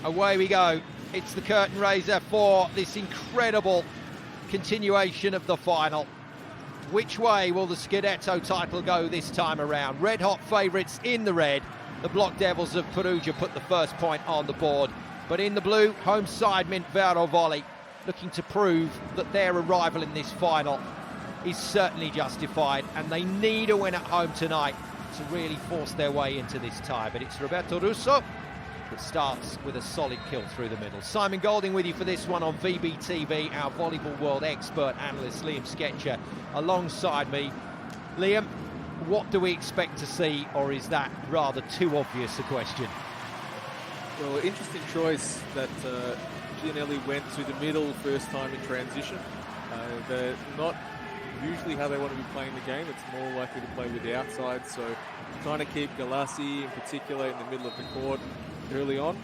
Away we go. It's the curtain raiser for this incredible continuation of the final. Which way will the Scudetto title go this time around? Red hot favourites in the red. The Block Devils of Perugia put the first point on the board. But in the blue, home side Mintvero Volley, looking to prove that their arrival in this final is certainly justified, and they need a win at home tonight to really force their way into this tie. But it's Roberto Russo that starts with a solid kill through the middle. Simon Golding with you for this one on VBTV, our Volleyball World expert analyst Liam Sketcher alongside me. Liam, what do we expect to see, or is that rather too obvious a question? Well, interesting choice that Gianelli went to the middle first time in transition. They're not usually how they want to be playing the game. It's more likely to play with the outside, so trying to keep Galassi in particular in the middle of the court early on.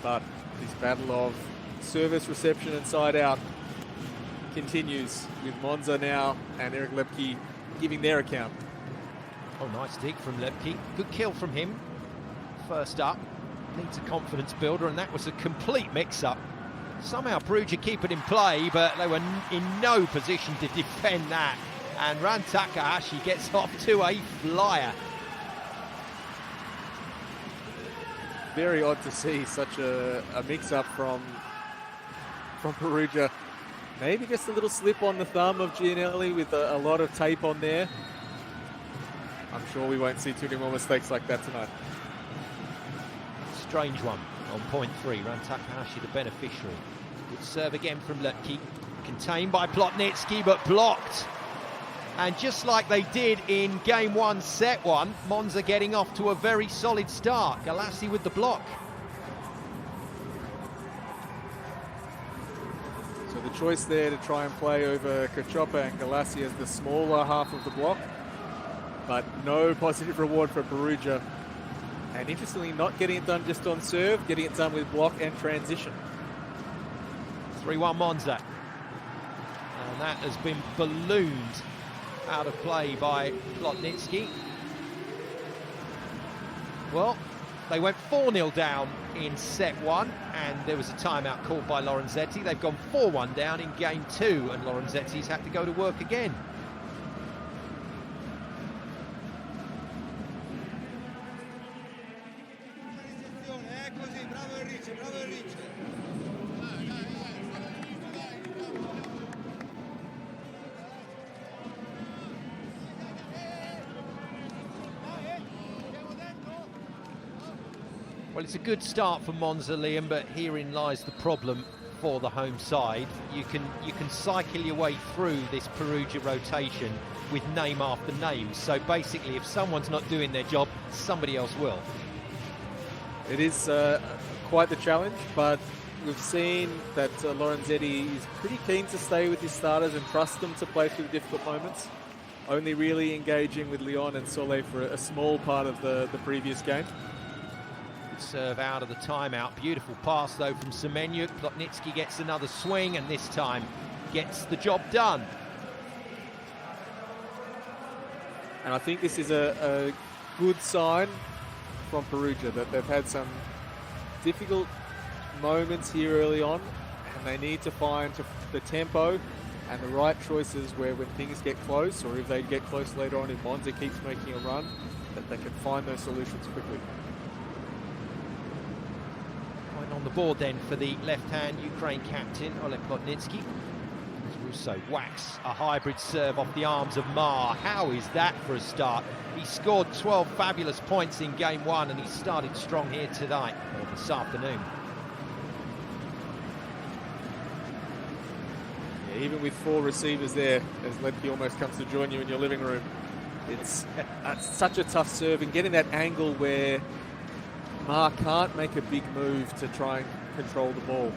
But this battle of service, reception and side out continues with Monza now and Eric Lepke giving their account. Oh, nice dig from Lepke. Good kill from him. First up, needs a confidence builder, and that was a complete mix-up. Somehow Perugia keep it in play, but they were in no position to defend that. And Ran Takahashi gets off to a flyer. Very odd to see such a mix-up from Perugia. Maybe just a little slip on the thumb of Gianelli with a lot of tape on there. I'm sure we won't see too many more mistakes like that tonight. Strange one on point 3. Ran Takahashi the beneficiary. Good serve again from Lepke. Contained by Plotnitsky, but blocked. And just like they did in game 1, set 1, Monza getting off to a very solid start. Galassi with the block. So the choice there to try and play over Cacioppa and Galassi as the smaller half of the block. But no positive reward for Perugia. And interestingly, not getting it done just on serve, getting it done with block and transition. 3-1 Monza. And that has been ballooned out of play by Plotnitsky. Well, they went 4-0 down in set 1, and there was a timeout called by Lorenzetti. They've gone 4-1 down in game 2, and Lorenzetti's had to go to work again. Well, it's a good start for Monza, Liam, but herein lies the problem for the home side. You can cycle your way through this Perugia rotation with name after name. So basically, if someone's not doing their job, somebody else will. It is quite the challenge, but we've seen that Lorenzetti is pretty keen to stay with his starters and trust them to play through the difficult moments. Only really engaging with Leon and Soleil for a small part of the previous game. Serve out of the timeout. Beautiful pass though from Semenyuk. Plotnitsky gets another swing and this time gets the job done. And I think this is a good sign from Perugia that they've had some difficult moments here early on, and they need to find the tempo and the right choices where when things get close, or if they get close later on, if Monza keeps making a run, that they can find those solutions quickly. On the board then for the left-hand Ukraine captain, Oleg Plotnitsky. Russo whacks a hybrid serve off the arms of Mar. How is that for a start? He scored 12 fabulous points in game 1 and he started strong here tonight, or this afternoon. Yeah, even with 4 receivers there, as Lepke almost comes to join you in your living room, it's such a tough serve, and getting that angle where Mar can't make a big move to try and control the ball.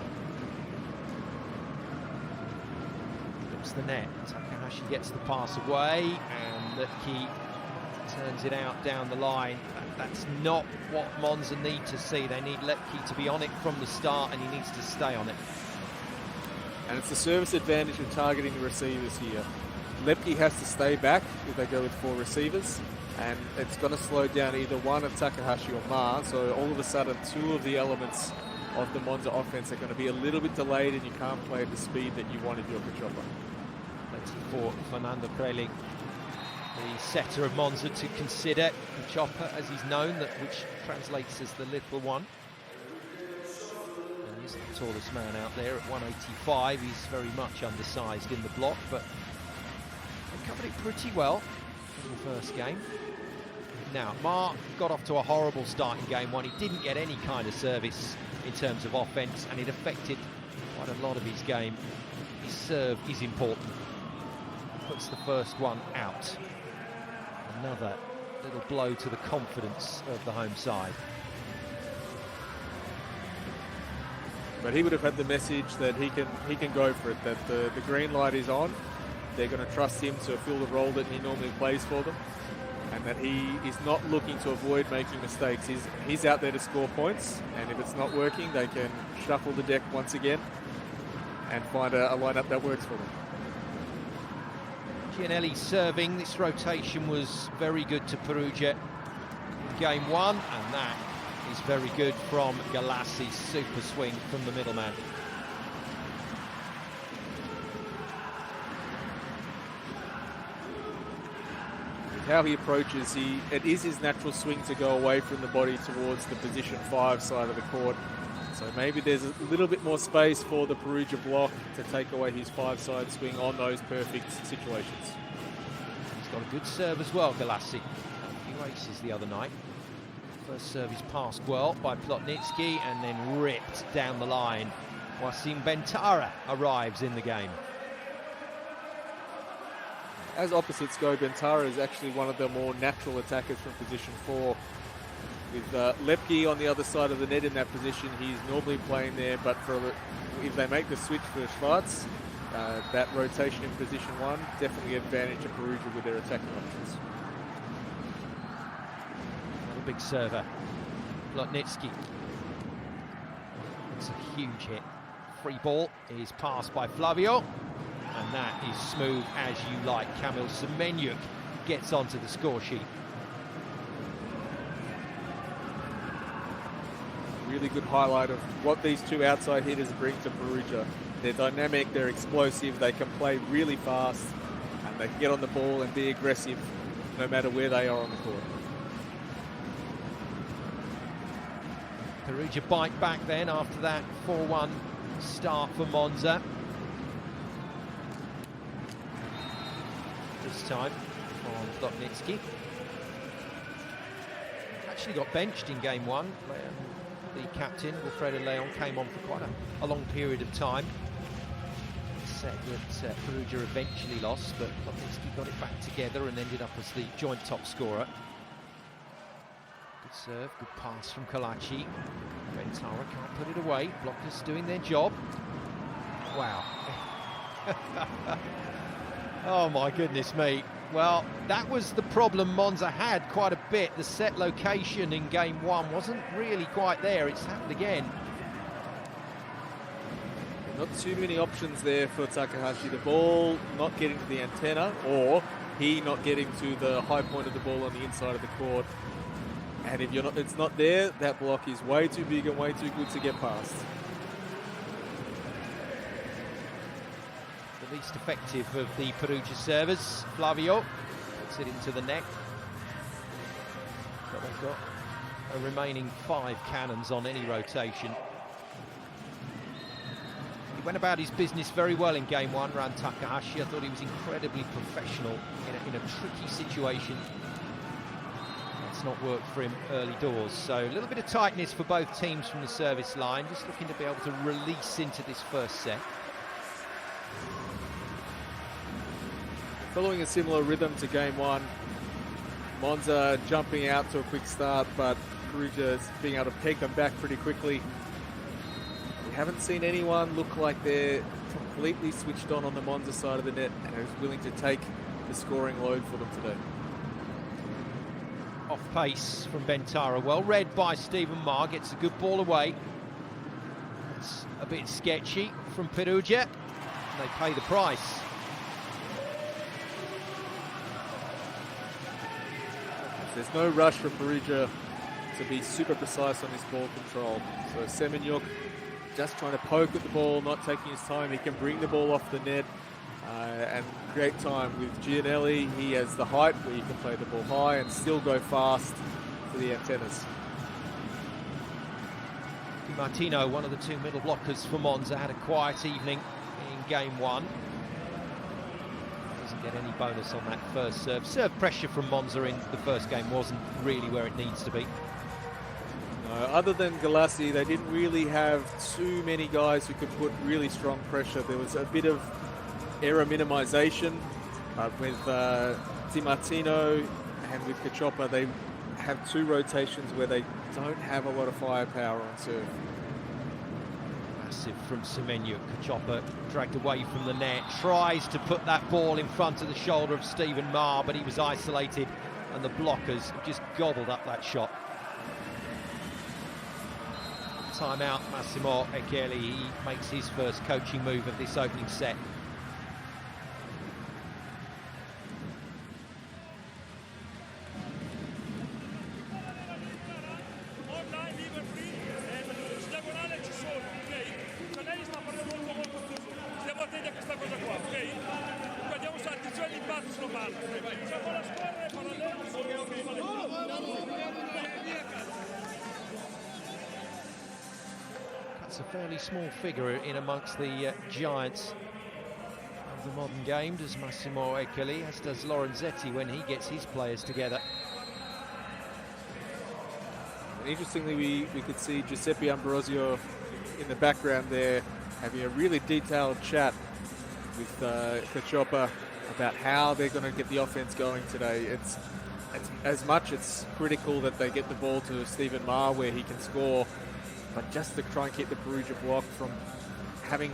Looks the net. Takahashi gets the pass away, and Lepke turns it out down the line. That's not what Monza need to see. They need Lepke to be on it from the start, and he needs to stay on it. And it's the service advantage of targeting the receivers here. Lepke has to stay back if they go with 4 receivers, and it's going to slow down either one of Takahashi or Ma. So all of a sudden, two of the elements of the Monza offense are going to be a little bit delayed, and you can't play at the speed that you wanted your Chopper. Plenty for Fernando Preling, the setter of Monza, to consider. The Chopper, as he's known, which translates as the little one. And he's the tallest man out there at 185. He's very much undersized in the block, but they covered it pretty well in the first game. Now, Ma got off to a horrible start in game one. He didn't get any kind of service in terms of offense, and it affected quite a lot of his game. His serve is important. Puts the first one out. Another little blow to the confidence of the home side. But he would have had the message that he can go for it, that the green light is on. They're going to trust him to fill the role that he normally plays for them, and that he is not looking to avoid making mistakes. He's out there to score points, and if it's not working, they can shuffle the deck once again and find a lineup that works for them. Gianelli serving. This rotation was very good to Perugia in game one, and that is very good from Galassi. Super swing from the middleman. How he approaches, it is his natural swing to go away from the body towards the position 5 side of the court. So maybe there's a little bit more space for the Perugia block to take away his 5-side swing on those perfect situations. He's got a good serve as well, Galassi. A few aces the other night. First serve is passed well by Plotnitsky and then ripped down the line. Wasim Bentara arrives in the game. As opposites go, Bentara is actually one of the more natural attackers from position 4. With Lepke on the other side of the net in that position, he's normally playing there, but if they make the switch for Schwarz, that rotation in position 1 definitely advantage to Perugia with their attacking options. Another big server, Plotnitsky. It's a huge hit. Free ball is passed by Flavio, and that is smooth as you like. Kamil Semenyuk gets onto the score sheet. Really good highlight of what these two outside hitters bring to Perugia. They're dynamic, they're explosive, they can play really fast, and they can get on the ball and be aggressive no matter where they are on the court. Perugia bite back then after that 4-1 start for Monza. This time from Plotnitsky. Actually got benched in game one. The captain, Wilfredo Leon, came on for quite a long period of time. Set that Perugia eventually lost, but Plotnitsky got it back together and ended up as the joint top scorer. Good serve, good pass from Kalachi. Bentara can't put it away. Blockers doing their job. Wow. Oh my goodness me. Well, that was the problem Monza had quite a bit. The set location in game one wasn't really quite there. It's happened again. Not too many options there for Takahashi. The ball not getting to the antenna, or he not getting to the high point of the ball on the inside of the court. And if it's not there, that block is way too big and way too good to get past. The least effective of the Perugia servers, Flavio, puts it into the net. But they've got a remaining 5 cannons on any rotation. He went about his business very well in game one, Ran Takahashi. I thought he was incredibly professional in a tricky situation. That's not worked for him early doors. So a little bit of tightness for both teams from the service line, just looking to be able to release into this first set. Following a similar rhythm to game one, Monza jumping out to a quick start, but Perugia being able to peg them back pretty quickly. We haven't seen anyone look like they're completely switched on the Monza side of the net and is willing to take the scoring load for them today. Off pace from Bentara, well read by Stephen Ma, gets a good ball away. It's a bit sketchy from Perugia, and they pay the price. there's no rush from Perugia to be super precise on his ball control. So Semenyuk just trying to poke at the ball, not taking his time. He can bring the ball off the net and create time. With Gianelli, he has the height where you can play the ball high and still go fast to the antennas. Di Martino, one of the two middle blockers for Monza, had a quiet evening in game one. Doesn't get any bonus on that first serve. Serve pressure from Monza in the first game wasn't really where it needs to be. No, other than Galassi, they didn't really have too many guys who could put really strong pressure. There was a bit of error minimization with Di Martino and with Cacioppa. They have two rotations where they don't have a lot of firepower on serve. Massive from Semenyuk. Cacioppa dragged away from the net, tries to put that ball in front of the shoulder of Stephen Maher, but he was isolated and the blockers have just gobbled up that shot. Timeout, Massimo Echeli. He makes his first coaching move of this opening set. That's a fairly small figure in amongst the giants of the modern game, does Massimo Echeli, as does Lorenzetti when he gets his players together. Interestingly, we could see Giuseppe Ambrosio in the background there having a really detailed chat with Cacioppa about how they're going to get the offense going today. It's as much it's critical that they get the ball to Stephen Maher where he can score, but just to try and keep the Perugia block from having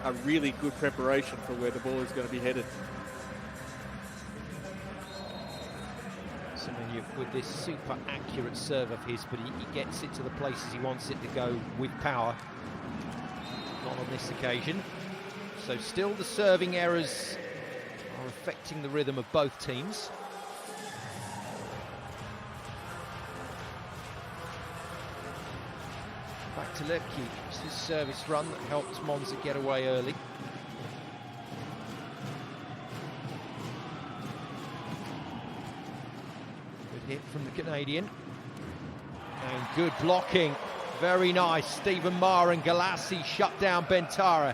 a really good preparation for where the ball is going to be headed. Semenyuk with this super accurate serve of his, but he gets it to the places he wants it to go with power. Not on this occasion. So still the serving errors are affecting the rhythm of both teams. Back to Lepke. It's his service run that helped Monza get away early. Good hit from the Canadian. And good blocking. Very nice. Stephen Maher and Galassi shut down Bentara.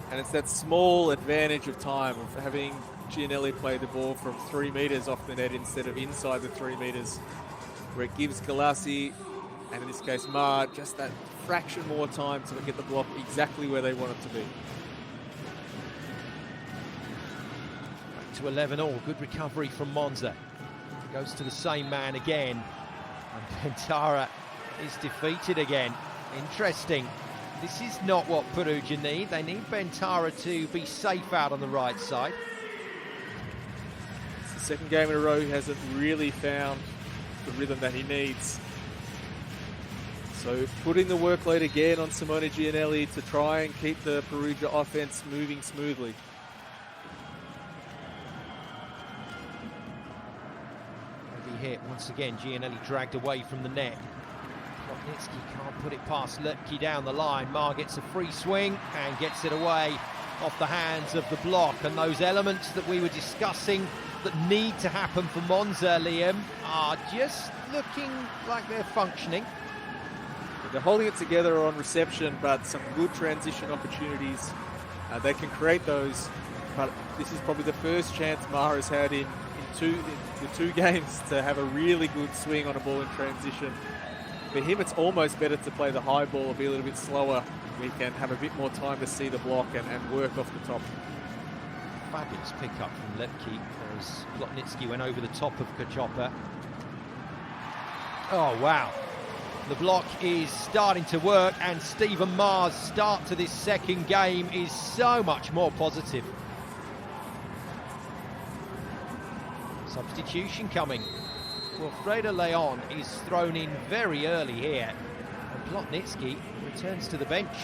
And it's that small advantage of time of having Gianelli play the ball from 3 meters off the net instead of inside the 3 meters, where it gives Galassi, and in this case Maher, just that fraction more time to get the block exactly where they want it to be. Back to 11-all. Good recovery from Monza. Goes to the same man again. And Bentara is defeated again. Interesting. This is not what Perugia need. They need Bentara to be safe out on the right side. It's the second game in a row he hasn't really found the rhythm that he needs. So putting the workload again on Simone Gianelli to try and keep the Perugia offense moving smoothly. Heavy hit once again. Gianelli dragged away from the net. Plotnitsky can't put it past Lepke down the line. Maher gets a free swing and gets it away off the hands of the block. And those elements that we were discussing that need to happen for Monza, Liam, are just looking like they're functioning. They're holding it together on reception, but some good transition opportunities. They can create those, but this is probably the first chance Maher has had in the two games to have a really good swing on a ball in transition. For him, it's almost better to play the high ball, be a little bit slower. We can have a bit more time to see the block and work off the top. Fabulous pick-up from Lepke as Plotnitsky went over the top of Cacioppa. Oh, wow. The block is starting to work, and Stephen Maher's start to this second game is so much more positive. Substitution coming. Wilfredo Leon is thrown in very early here, and Plotnitsky returns to the bench.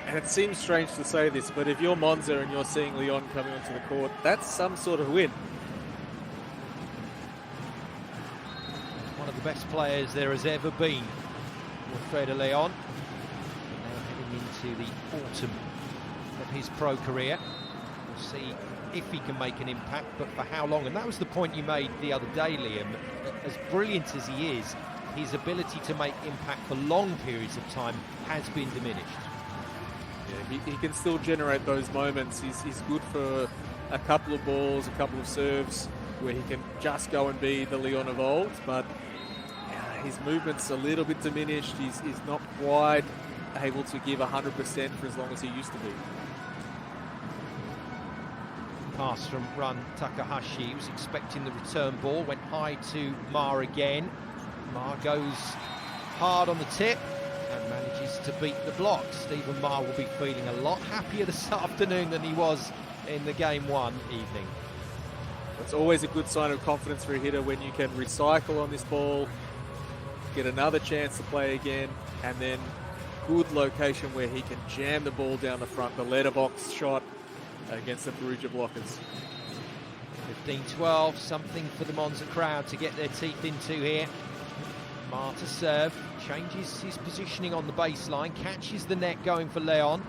And it seems strange to say this, but if you're Monza and you're seeing Leon coming onto the court, that's some sort of win. best players there has ever been. Wilfredo Leon, now heading into the autumn of his pro career. We'll see if he can make an impact, but for how long. And that was the point you made the other day, Liam. As brilliant as he is, his ability to make impact for long periods of time has been diminished. Yeah, he can still generate those moments. He's good for a couple of balls, a couple of serves, where he can just go and be the Leon of old, but his movement's a little bit diminished. He's not quite able to give 100% for as long as he used to be. Pass from Ran Takahashi. He was expecting the return ball, went high to Ma again. Ma goes hard on the tip and manages to beat the block. Stephen Ma will be feeling a lot happier this afternoon than he was in the game one evening. It's always a good sign of confidence for a hitter when you can recycle on this ball, get another chance to play again, and then good location where he can jam the ball down the front, the letterbox shot against the Perugia blockers. 15-12, something for the Monza crowd to get their teeth into here. Ma to serve, changes his positioning on the baseline, catches the net going for Leon.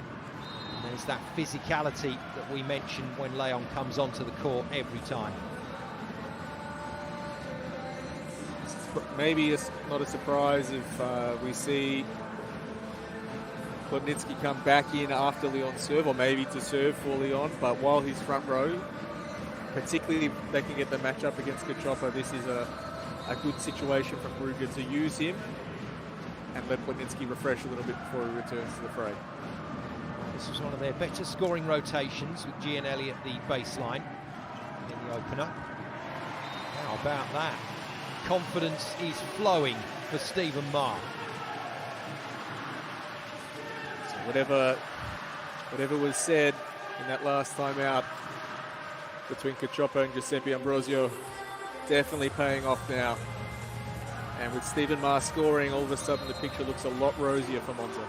And there's that physicality that we mentioned when Leon comes onto the court every time. Maybe it's not a surprise if we see Klodnitsky come back in after Leon's serve, or maybe to serve for Leon, but while he's front row, particularly if they can get the matchup against Kachopa, this is a good situation for Perugia to use him and let Klodnitsky refresh a little bit before he returns to the fray. This was one of their better scoring rotations with Gianelli at the baseline in the opener. How about that? Confidence is flowing for Stephen Ma. So whatever was said in that last time out between Cacioppo and Giuseppe Ambrosio, definitely paying off now. And with Stephen Ma scoring, all of a sudden the picture looks a lot rosier for Monza.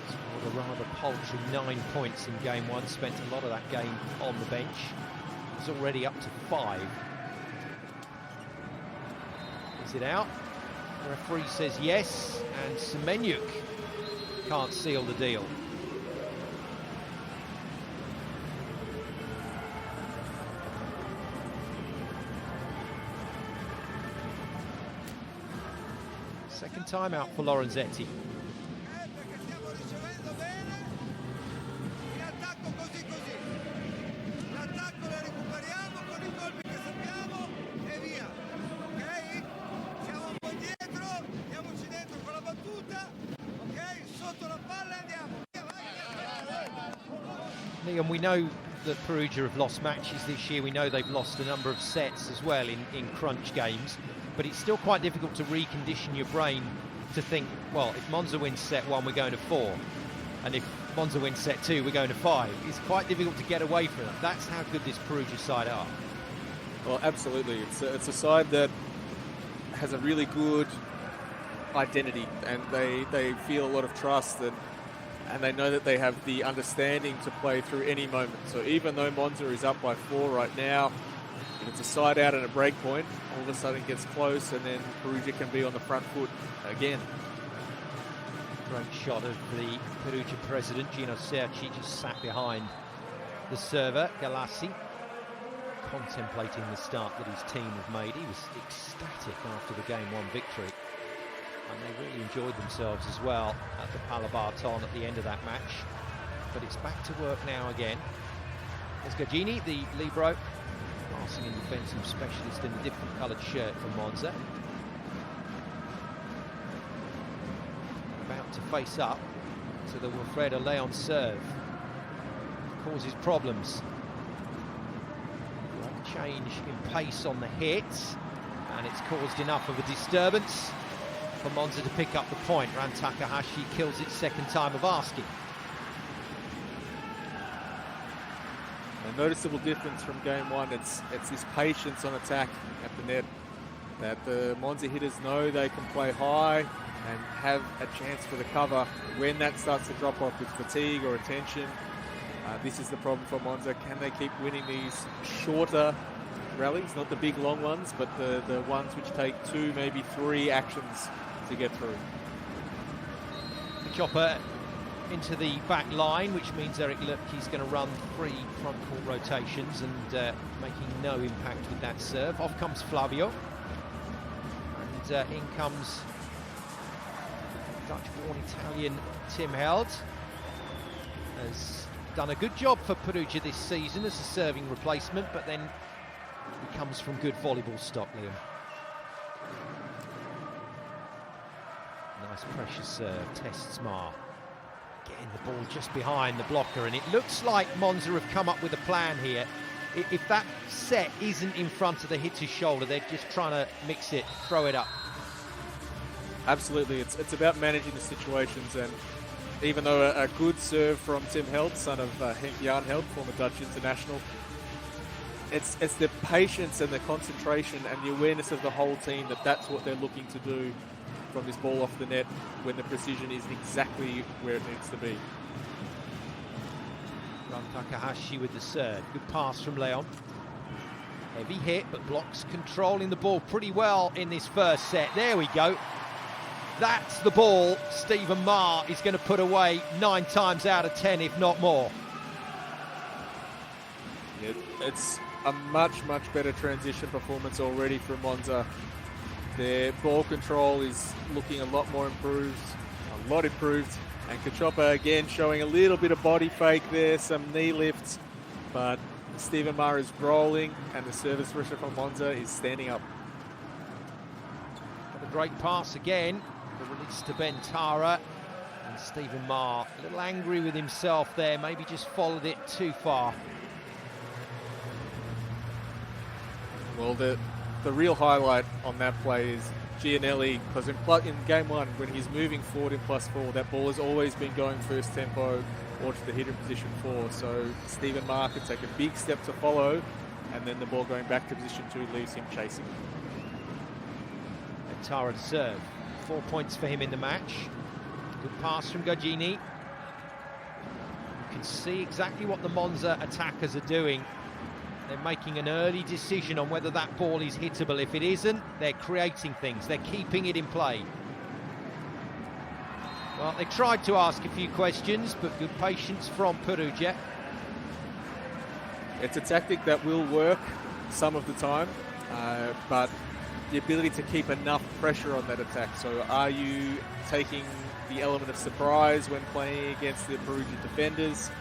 Scored a rather paltry 9 points in game one, spent a lot of that game on the bench. It's already up to 5. Is it out? The referee says yes, and Semenyuk can't seal the deal. Second timeout for Lorenzetti. Liam, we know that Perugia have lost matches this year. We know they've lost a number of sets as well in crunch games. But it's still quite difficult to recondition your brain to think, well, if Monza wins set 1, we're going to 4. And if Monza wins set 2, we're going to 5. It's quite difficult to get away from that. That's how good this Perugia side are. Well, absolutely. It's a side that has a really good identity, and they feel a lot of trust, and they know that they have the understanding to play through any moment. So even though Monza is up by 4 right now, if it's a side out and a break point, all of a sudden it gets close, and then Perugia can be on the front foot again. Great shot of the Perugia president, Gino Serci, just sat behind the server, Galassi, contemplating the start that his team have made. He was ecstatic after the game 1 victory. And they really enjoyed themselves as well at the Palabarton at the end of that match. But it's back to work now again. There's Gagini, the libero, passing and defensive specialist in a different coloured shirt from Monza. About to face up to the Wilfredo Leon serve. Causes problems. Change in pace on the hit, and it's caused enough of a disturbance for Monza to pick up the point. Ran Takahashi kills it second time of asking. A noticeable difference from game 1. It's this patience on attack at the net that the Monza hitters know they can play high and have a chance for the cover. When that starts to drop off with fatigue or attention, this is the problem for Monza. Can they keep winning these shorter rallies, not the big long ones, but the ones which take 2, maybe 3 actions to get through. The chopper into the back line, which means Eric Lepke's going to run 3 front court rotations and making no impact with that serve. Off comes Flavio, and in comes Dutch-born Italian Tim Held. Has done a good job for Perugia this season as a serving replacement, but then he comes from good volleyball stock, Liam. Nice pressure serve, tests Mar. Getting the ball just behind the blocker, and it looks like Monza have come up with a plan here. If that set isn't in front of the hitter's shoulder, they're just trying to mix it, throw it up. Absolutely, it's about managing the situations, and even though a good serve from Tim Held, son of Henk Jan Held, former Dutch international, it's the patience and the concentration and the awareness of the whole team that's what they're looking to do from this ball off the net when the precision is exactly where it needs to be. Ran Takahashi with the serve. Good pass from Leon. Heavy hit, but blocks controlling the ball pretty well in this first set. There we go. That's the ball Stephen Marr is going to put away 9 times out of 10, if not more. Yeah, it's a much better transition performance already from Monza. Their ball control is looking a lot improved, and Kachopa again showing a little bit of body fake there, some knee lifts, but Stephen Marr is rolling and the service pressure from Monza is standing up. Got a great pass again, the release to Bentara, and Stephen Marr a little angry with himself there, maybe just followed it too far. Well, the real highlight on that play is Gianelli, because in game 1, when he's moving forward in +4, that ball has always been going first tempo or to the hitter in position 4. So Stephen Marr can take a big step to follow, and then the ball going back to position 2 leaves him chasing. And Tara to serve. 4 points for him in the match. Good pass from Gagini. You can see exactly what the Monza attackers are doing. They're making an early decision on whether that ball is hittable. If it isn't, they're creating things. They're keeping it in play. Well, they tried to ask a few questions, but good patience from Perugia. It's a tactic that will work some of the time, but the ability to keep enough pressure on that attack. So are you taking the element of surprise when playing against the Perugia defenders?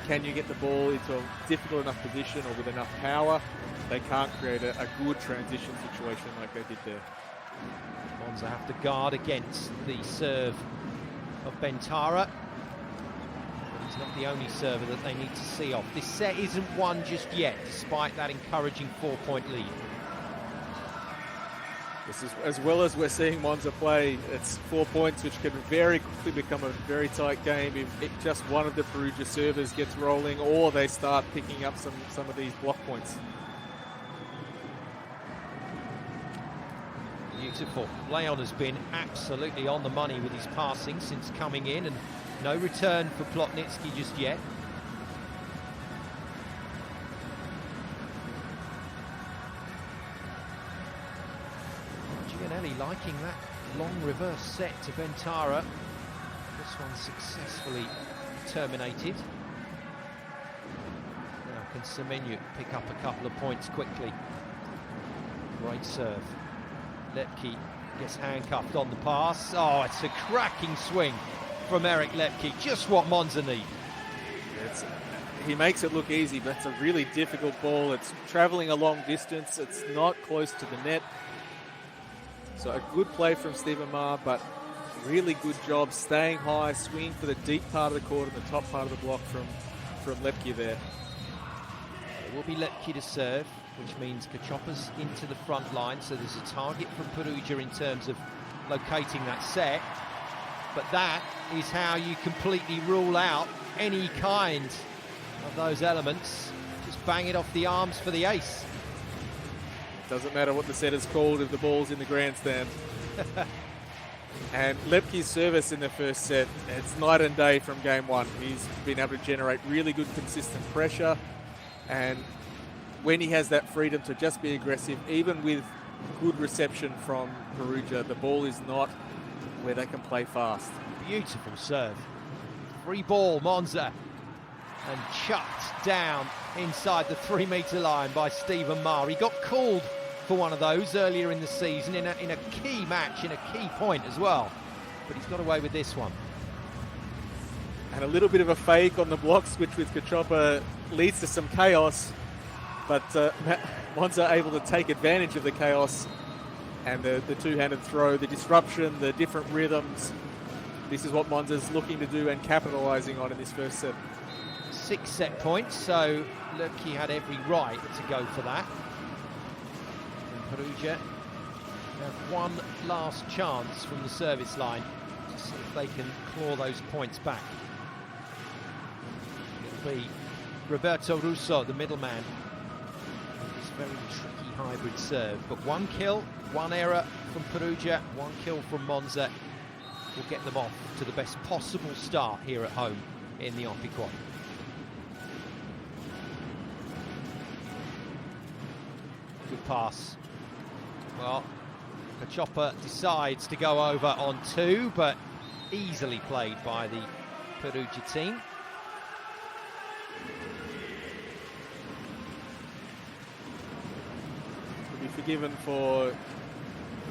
Can you get the ball into a difficult enough position or with enough power? They can't create a good transition situation like they did there. Monza have to guard against the serve of Bentara. But he's not the only server that they need to see off. This set isn't won just yet, despite that encouraging 4-point lead. This is, as well as we're seeing Monza play, it's 4 points, which can very quickly become a very tight game if just one of the Perugia servers gets rolling or they start picking up some of these block points. Beautiful. Leon has been absolutely on the money with his passing since coming in, and no return for Plotnitsky just yet. Gianelli liking that long reverse set to Bentara. This one successfully terminated. Now can Semenyo pick up a couple of points quickly? Great serve. Lepke gets handcuffed on the pass. Oh, it's a cracking swing from Eric Lepke. Just what Monza need. He makes it look easy, but it's a really difficult ball. It's traveling a long distance. It's not close to the net. So a good play from Stephen Marr, but really good job staying high, swinging for the deep part of the court and the top part of the block from Lepke there. It will be Lepke to serve, which means Kachopa's into the front line, so there's a target from Perugia in terms of locating that set. But that is how you completely rule out any kind of those elements. Just bang it off the arms for the ace. Doesn't matter what the set is called if the ball's in the grandstand. And Lepke's service in the first set, it's night and day from game 1. He's been able to generate really good consistent pressure, and when he has that freedom to just be aggressive, even with good reception from Perugia, the ball is not where they can play fast. Beautiful serve. Free ball, Monza. And chucked down inside the 3-metre line by Stephen Maher. He got called for one of those earlier in the season in a key match, in a key point as well. But he's got away with this one. And a little bit of a fake on the block switch with Kachopa leads to some chaos. But Monza able to take advantage of the chaos and the two-handed throw, the disruption, the different rhythms. This is what Monza's looking to do and capitalising on in this first set. 6 set points, so look, he had every right to go for that. And Perugia have one last chance from the service line to see if they can claw those points back. It'll be Roberto Russo, the middleman. This very tricky hybrid serve, but 1 kill, 1 error from Perugia, 1 kill from Monza will get them off to the best possible start here at home in the Opiquon. Good pass. Well, Kachopa decides to go over on 2, but easily played by the Perugia team. To be forgiven for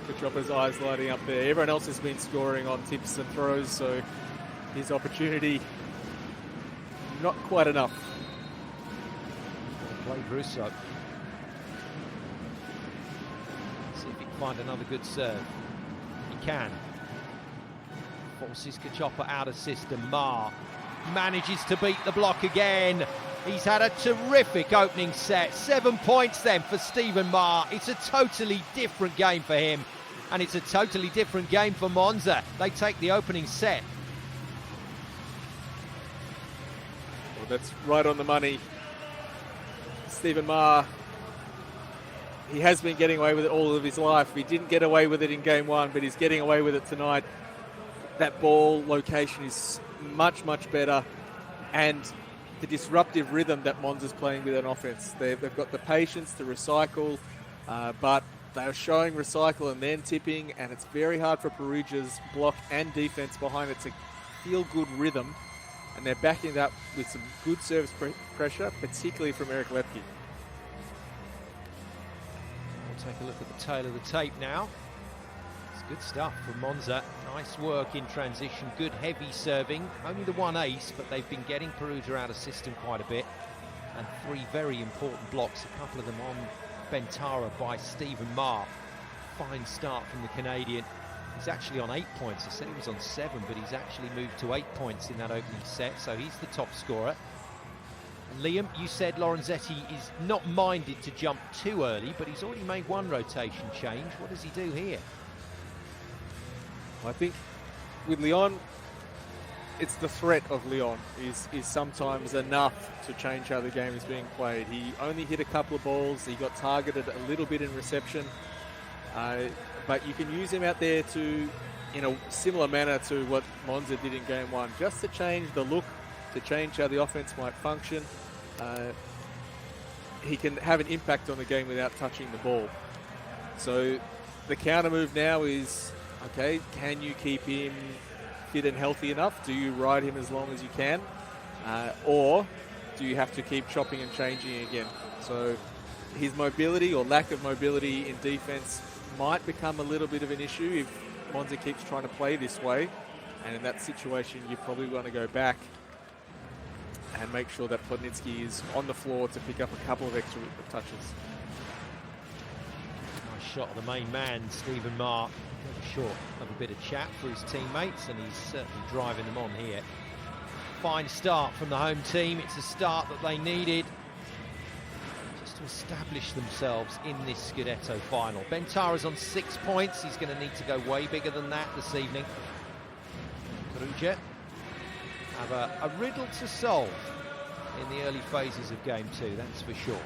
Kachopa's eyes lighting up there. Everyone else has been scoring on tips and throws, so his opportunity not quite enough. Well played, Russo. See if he can find another good serve. He can. Forces Kachopa out of system. Maher manages to beat the block again. He's had a terrific opening set. 7 points then for Stephen Maher. It's a totally different game for him. And it's a totally different game for Monza. They take the opening set. Well, that's right on the money. Stephen Maher, he has been getting away with it all of his life. He didn't get away with it in game 1, but he's getting away with it tonight. That ball location is much, much better. And the disruptive rhythm that Monza's playing with on offense. They've got the patience to recycle, but they're showing recycle and then tipping, and it's very hard for Perugia's block and defense behind it to feel good rhythm, and they're backing it up with some good service pressure, particularly from Eric Lepke. We'll take a look at the tail of the tape now. It's good stuff from Monza. Nice work in transition, good heavy serving. Only the 1 ace, but they've been getting Perugia out of system quite a bit. And 3 very important blocks, a couple of them on Bentara by Stephen Maher. Fine start from the Canadian. He's actually on 8 points. I said he was on 7, but he's actually moved to 8 points in that opening set, so he's the top scorer. And Liam, you said Lorenzetti is not minded to jump too early, but he's already made 1 rotation change. What does he do here? I think with Lyon, it's the threat of Lyon is sometimes enough to change how the game is being played. He only hit a couple of balls. He got targeted a little bit in reception. But you can use him out there in a similar manner to what Monza did in game 1, just to change the look, to change how the offense might function. He can have an impact on the game without touching the ball. So the counter move now is, okay, can you keep him fit and healthy enough? Do you ride him as long as you can? Or do you have to keep chopping and changing again? So his mobility or lack of mobility in defense might become a little bit of an issue if Monza keeps trying to play this way. And in that situation, you probably want to go back and make sure that Plotnitsky is on the floor to pick up a couple of extra touches. Nice shot of the main man, Stephen Maher. Short of a bit of chat for his teammates, and he's certainly driving them on here. Fine start from the home team. It's a start that they needed just to establish themselves in this Scudetto final. Bentara's on 6 points. He's going to need to go way bigger than that this evening. Perugia have a riddle to solve in the early phases of game 2, that's for sure.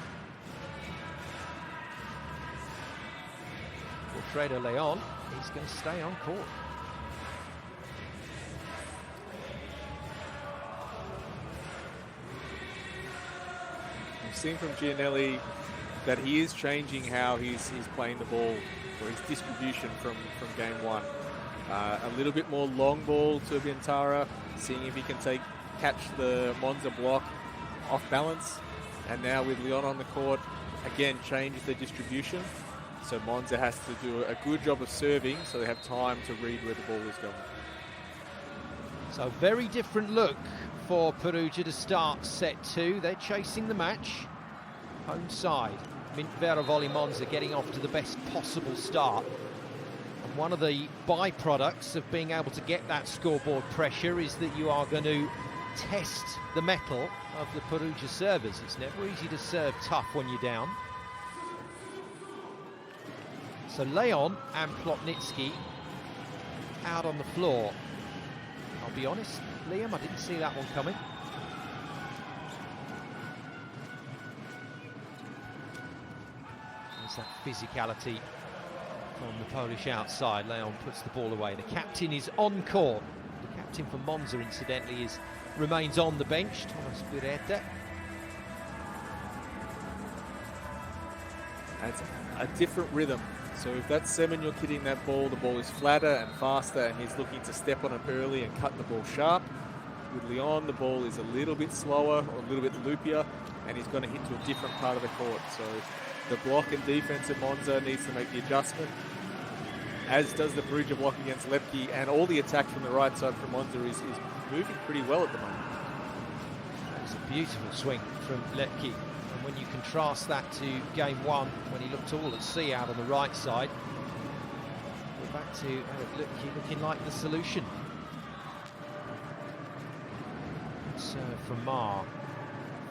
Wilfredo Leon, he's going to stay on court. We've seen from Gianelli that he is changing how he's playing the ball, or his distribution from game one. A little bit more long ball to Bintara, seeing if he can catch the Monza block off balance. And now with Leon on the court, again, changes the distribution. So Monza has to do a good job of serving so they have time to read where the ball is going. So very different look for Perugia to start set 2. They're chasing the match. Home side. Mintvera Volley Monza getting off to the best possible start. And one of the byproducts of being able to get that scoreboard pressure is that you are going to test the mettle of the Perugia servers. It's never easy to serve tough when you're down. So Leon and Plotnitsky out on the floor. I'll be honest, Liam, I didn't see that one coming. There's that physicality from the Polish outside. Leon puts the ball away. The captain is on court. The captain for Monza, incidentally, remains on the bench, Thomas Birete. That's a different rhythm. So if that's Semenuk hitting that ball, the ball is flatter and faster, and he's looking to step on it early and cut the ball sharp. With Leon, the ball is a little bit slower or a little bit loopier, and he's going to hit to a different part of the court. So the block and defense at Monza needs to make the adjustment, as does the Perugia block against Lepke, and all the attack from the right side from Monza is moving pretty well at the moment. It's a beautiful swing from Lepke. And when you contrast that to game 1, when he looked all at sea out on the right side, we're back to Lepke looking like the solution. Serve from Mar.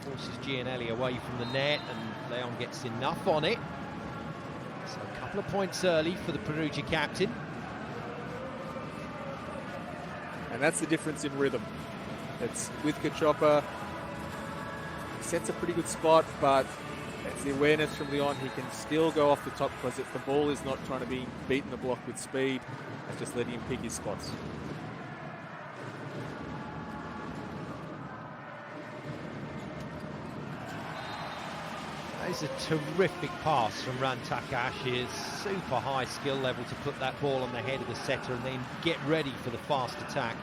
Forces Gianelli away from the net, and Leon gets enough on it. So a couple of points early for the Perugia captain. And that's the difference in rhythm. It's with Kachopa. Sets a pretty good spot, but it's the awareness from Leon. He can still go off the top because the ball is not trying to be beaten the block with speed, and just letting him pick his spots. That is a terrific pass from Ran Takahashi. It's super high skill level to put that ball on the head of the setter and then get ready for the fast attack.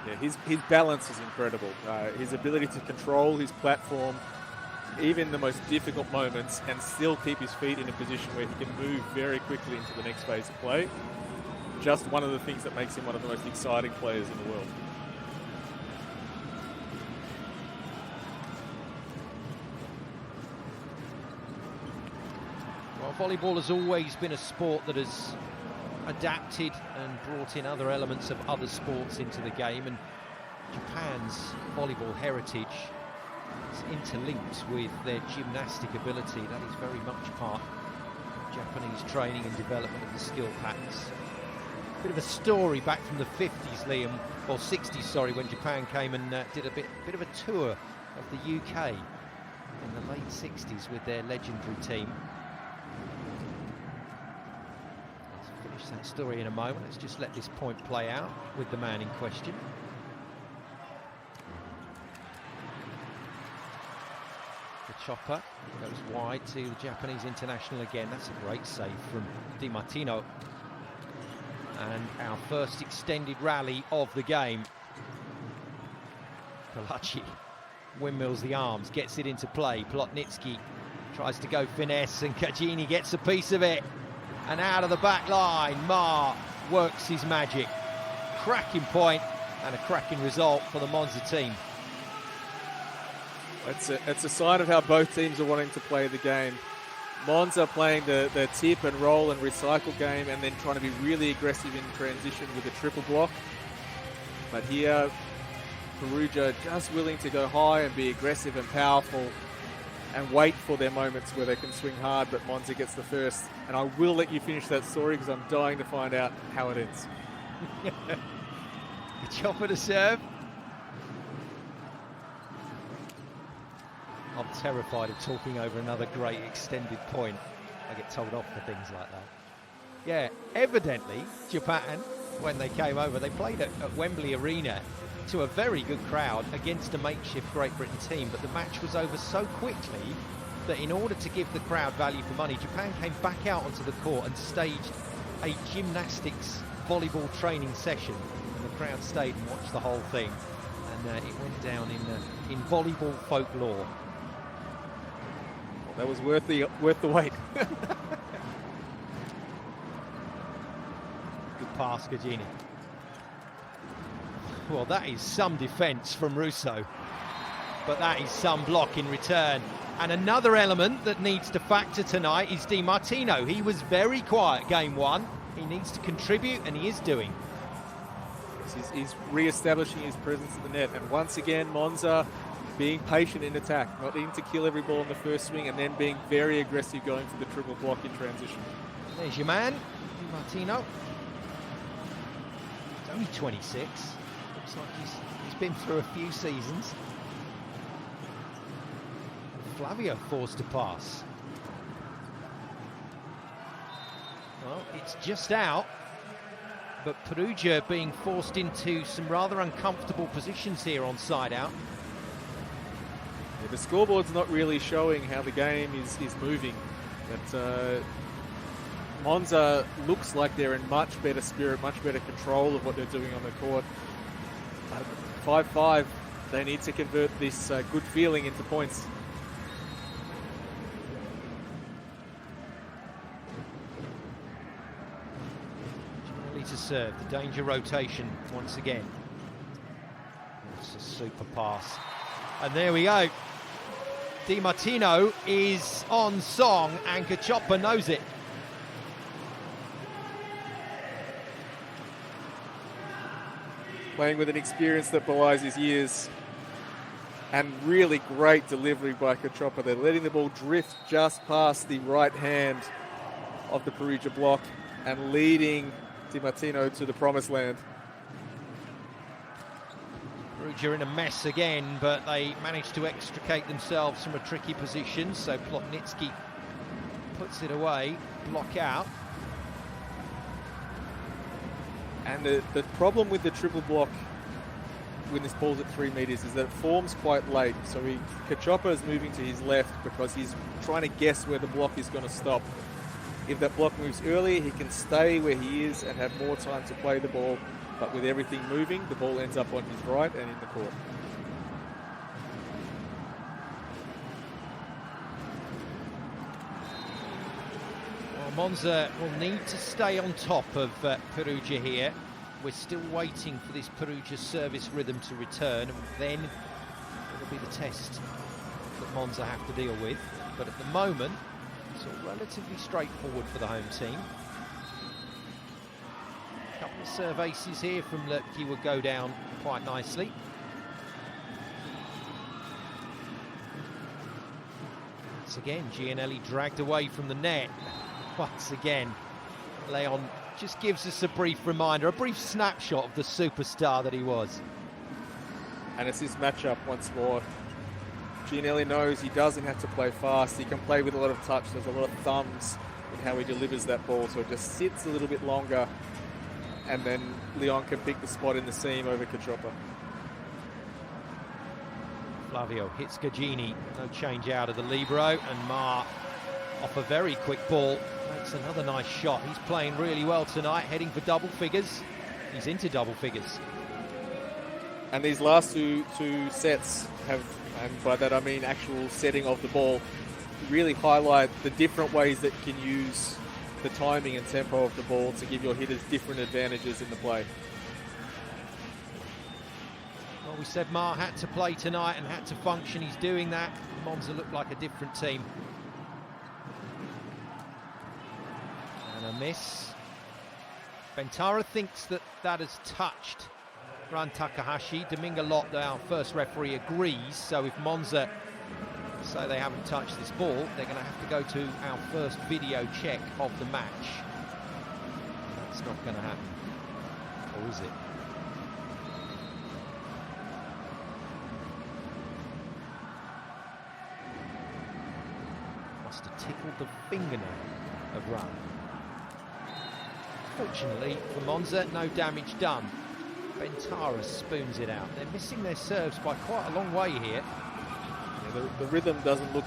Yeah, his balance is incredible. His ability to control his platform, even the most difficult moments, and still keep his feet in a position where he can move very quickly into the next phase of play. Just one of the things that makes him one of the most exciting players in the world. Well, volleyball has always been a sport that has adapted and brought in other elements of other sports into the game, and Japan's volleyball heritage is interlinked with their gymnastic ability. That is very much part of Japanese training and development of the skill patterns. Bit of a story back from the 50s, Liam, or 60s, sorry, when Japan came and did a bit of a tour of the UK in the late 60s with their legendary team. That story in a moment. Let's just let this point play out with the man in question. The chopper goes wide to the Japanese international again. That's a great save from Di Martino. And our first extended rally of the game. Palaci windmills the arms, gets it into play. Plotnitsky tries to go finesse, and Cagini gets a piece of it. And out of the back line, Ma works his magic. Cracking point and a cracking result for the Monza team. It's a sign of how both teams are wanting to play the game. Monza playing the tip and roll and recycle game, and then trying to be really aggressive in transition with a triple block. But here, Perugia just willing to go high and be aggressive and powerful, and wait for their moments where they can swing hard, but Monza gets the first. And I will let you finish that story because I'm dying to find out how it ends. Chopper to serve. I'm terrified of talking over another great extended point. I get told off for things like that. Yeah, evidently, Japan, when they came over, they played at Wembley Arena to a very good crowd against a makeshift Great Britain team, but the match was over so quickly that in order to give the crowd value for money, Japan came back out onto the court and staged a gymnastics volleyball training session, and the crowd stayed and watched the whole thing, and it went down in volleyball folklore. Well, that was worth the wait. Good pass, Gagini. Well, that is some defence from Russo, but that is some block in return. And another element that needs to factor tonight is Di Martino. He was very quiet game one. He needs to contribute, and he is doing. He's re-establishing his presence in the net. And once again, Monza being patient in attack, not needing to kill every ball in the first swing, and then being very aggressive going for the triple block in transition. There's your man, Di Martino. He's only 26. Looks like he's been through a few seasons. Flavio forced to pass. Well, it's just out, but Perugia being forced into some rather uncomfortable positions here on side out. Yeah, the scoreboard's not really showing how the game is moving. But Monza looks like they're in much better spirit, much better control of what they're doing on the court. 5-5, they need to convert this good feeling into points. To serve, the danger rotation once again. It's a super pass, and there we go. Di Martino is on song, and Cacioppa knows it. Playing with an experience that belies his years, and really great delivery by Cacioppa. They're letting the ball drift just past the right hand of the Perugia block and leading Di Martino to the promised land. Perugia in a mess again, but they managed to extricate themselves from a tricky position, so Plotnitsky puts it away, block out. And the problem with the triple block when this ball's at 3 meters is that it forms quite late. So Cacioppa is moving to his left because he's trying to guess where the block is going to stop. If that block moves earlier, he can stay where he is and have more time to play the ball. But with everything moving, the ball ends up on his right and in the court. Well, Monza will need to stay on top of Perugia here. We're still waiting for this Perugia service rhythm to return, and then it'll be the test that Monza have to deal with. But at the moment, it's all relatively straightforward for the home team. A couple of serve aces here from Lertke will go down quite nicely. Once again, Gianelli dragged away from the net. Once again, Leon just gives us a brief reminder, a brief snapshot of the superstar that he was. And it's this matchup once more. Gianelli knows he doesn't have to play fast. He can play with a lot of touch. There's a lot of thumbs in how he delivers that ball, so it just sits a little bit longer, and then Leon can pick the spot in the seam over Cacioppa. Flavio hits Gagini, no change out of the libero, and Ma off a very quick ball makes another nice shot. He's playing really well tonight, heading for double figures. He's into double figures. And these last two sets have, and by that I mean actual setting of the ball, really highlight the different ways that you can use the timing and tempo of the ball to give your hitters different advantages in the play. Well, we said Ma had to play tonight and had to function. He's doing that. Monza looked like a different team. And a miss. Bentara thinks that has touched Ran Takahashi. Domingo Lott, our first referee, agrees. So if Monza say they haven't touched this ball, they're going to have to go to our first video check of the match. That's not going to happen. Or is it? Must have tickled the fingernail of Ran. Fortunately for Monza, no damage done. Bentara spoons it out. They're missing their serves by quite a long way here. Yeah, the rhythm doesn't look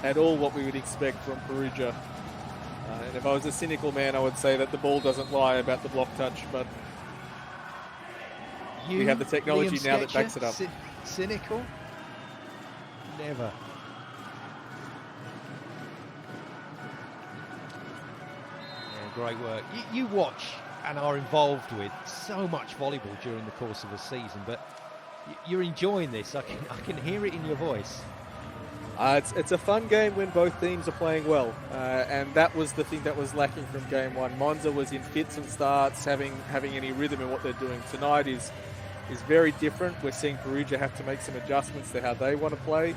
at all what we would expect from Perugia. And if I was a cynical man, I would say that the ball doesn't lie about the block touch, but we have the technology now that backs it up. Cynical? Never. Yeah, great work. You watch and are involved with so much volleyball during the course of a season, but you're enjoying this. I can hear it in your voice. It's a fun game when both teams are playing well, and that was the thing that was lacking from game one. Monza was in fits and starts, having any rhythm in what they're doing. Tonight is very different. We're seeing Perugia have to make some adjustments to how they want to play.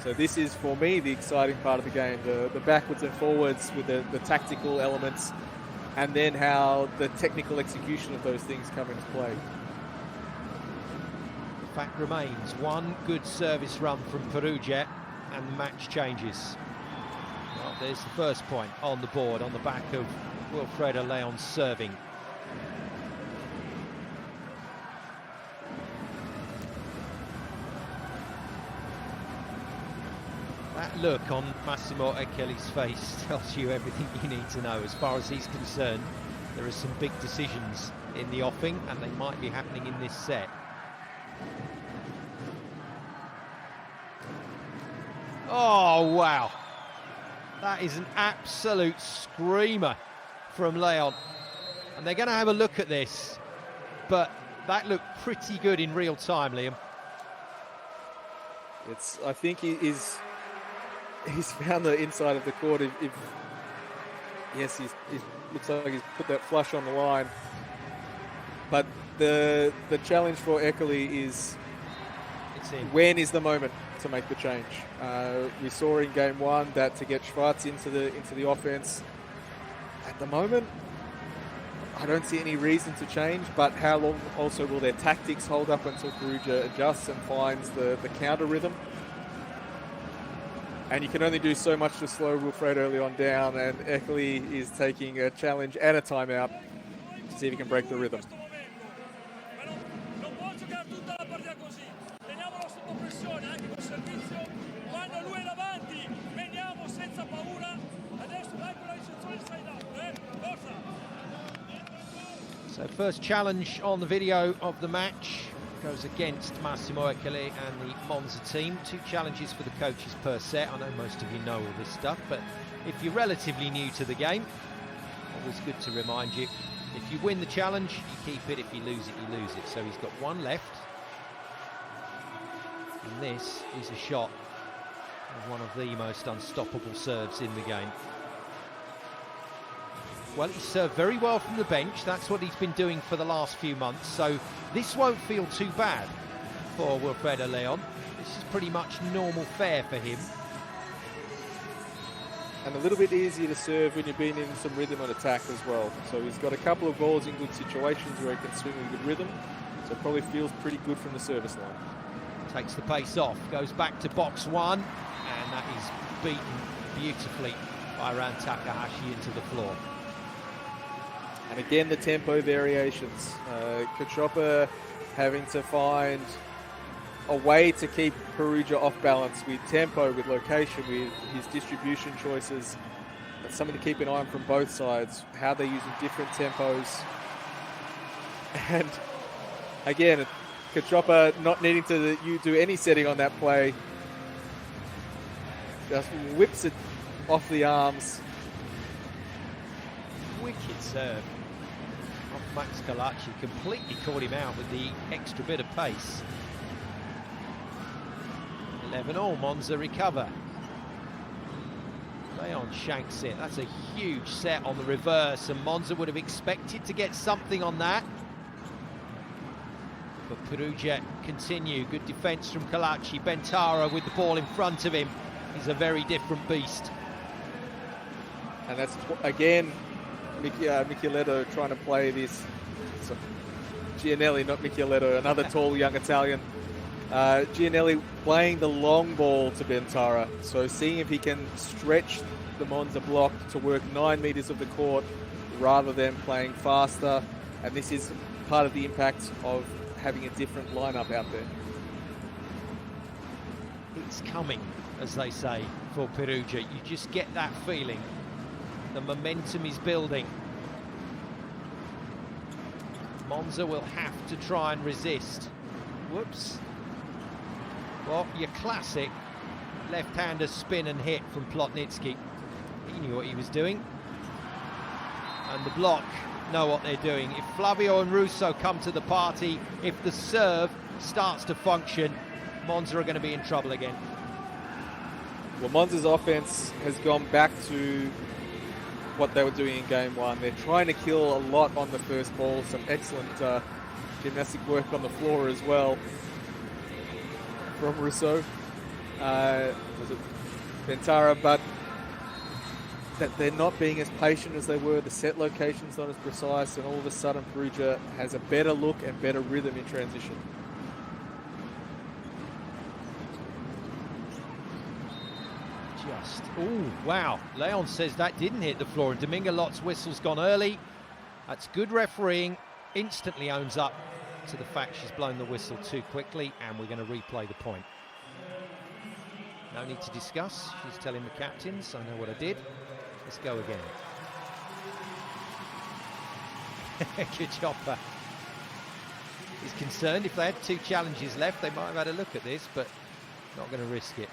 So this is, for me, the exciting part of the game, the backwards and forwards with the tactical elements, and then how the technical execution of those things come into play. The fact remains, one good service run from Perugia and the match changes. Well, there's the first point on the board on the back of Wilfredo Leon's serving. That look on Massimo Ekeli's face tells you everything you need to know. As far as he's concerned, there are some big decisions in the offing, and they might be happening in this set. Oh, wow. That is an absolute screamer from Leon. And they're going to have a look at this, but that looked pretty good in real time, Liam. I think he's found the inside of the court. Yes, he looks like he's put that flush on the line. But the challenge for Ekeli is when is the moment to make the change. We saw in game one that to get Schwarz into the offense. At the moment, I don't see any reason to change, but how long also will their tactics hold up until Perugia adjusts and finds the counter rhythm? And you can only do so much to slow Wilfredo Leon down, and Ekeli is taking a challenge and a timeout to see if he can break the rhythm. So first challenge on the video of the match goes against Massimo Ekeli and the Monza team. 2 challenges for the coaches per set. I know most of you know all this stuff, but if you're relatively new to the game, always good to remind you. If you win the challenge, you keep it. If you lose it, you lose it. So he's got 1 left. And this is a shot of one of the most unstoppable serves in the game. Well, he served very well from the bench. That's what he's been doing for the last few months. So this won't feel too bad for Wilfredo Leon. This is pretty much normal fare for him. And a little bit easier to serve when you've been in some rhythm and attack as well. So he's got a couple of balls in good situations where he can swing with good rhythm. So it probably feels pretty good from the service line. Takes the pace off, goes back to box 1, and that is beaten beautifully by Ran Takahashi into the floor. And again, the tempo variations. Kachopa having to find a way to keep Perugia off balance with tempo, with location, with his distribution choices. That's something to keep an eye on from both sides, how they're using different tempos. And again, Kachopa not needing to do any setting on that play. Just whips it off the arms. Wicked serve off Max Galacci, completely caught him out with the extra bit of pace. 11-all, Monza recover. Leon shanks it. That's a huge set on the reverse, and Monza would have expected to get something on that. But Perugia continue. Good defence from Galacci. Bentara with the ball in front of him. He's a very different beast. And that's, again, Micheletto trying to play this. So Gianelli, not Micheletto, another tall young Italian. Gianelli playing the long ball to Bentara. So seeing if he can stretch the Monza block to work 9 meters of the court rather than playing faster. And this is part of the impact of having a different lineup out there. It's coming, as they say, for Perugia. You just get that feeling. The momentum is building. Monza will have to try and resist. Whoops. Well, your classic left-hander spin and hit from Plotnitsky. He knew what he was doing. And the block know what they're doing. If Flavio and Russo come to the party, if the serve starts to function, Monza are going to be in trouble again. Well, Monza's offense has gone back to what they were doing in game one. They're trying to kill a lot on the first ball. Some excellent gymnastic work on the floor as well from Russo. Was it Bentara? But that they're not being as patient as they were. The set location's not as precise, and all of a sudden Perugia has a better look and better rhythm in transition. Oh, wow. Leon says that didn't hit the floor, and Dominga Lott's whistle's gone early. That's good refereeing. Instantly owns up to the fact she's blown the whistle too quickly, and we're going to replay the point. No need to discuss. She's telling the captains, I know what I did. Let's go again. Kachoppa is concerned. If they had 2 challenges left, they might have had a look at this, but not going to risk it.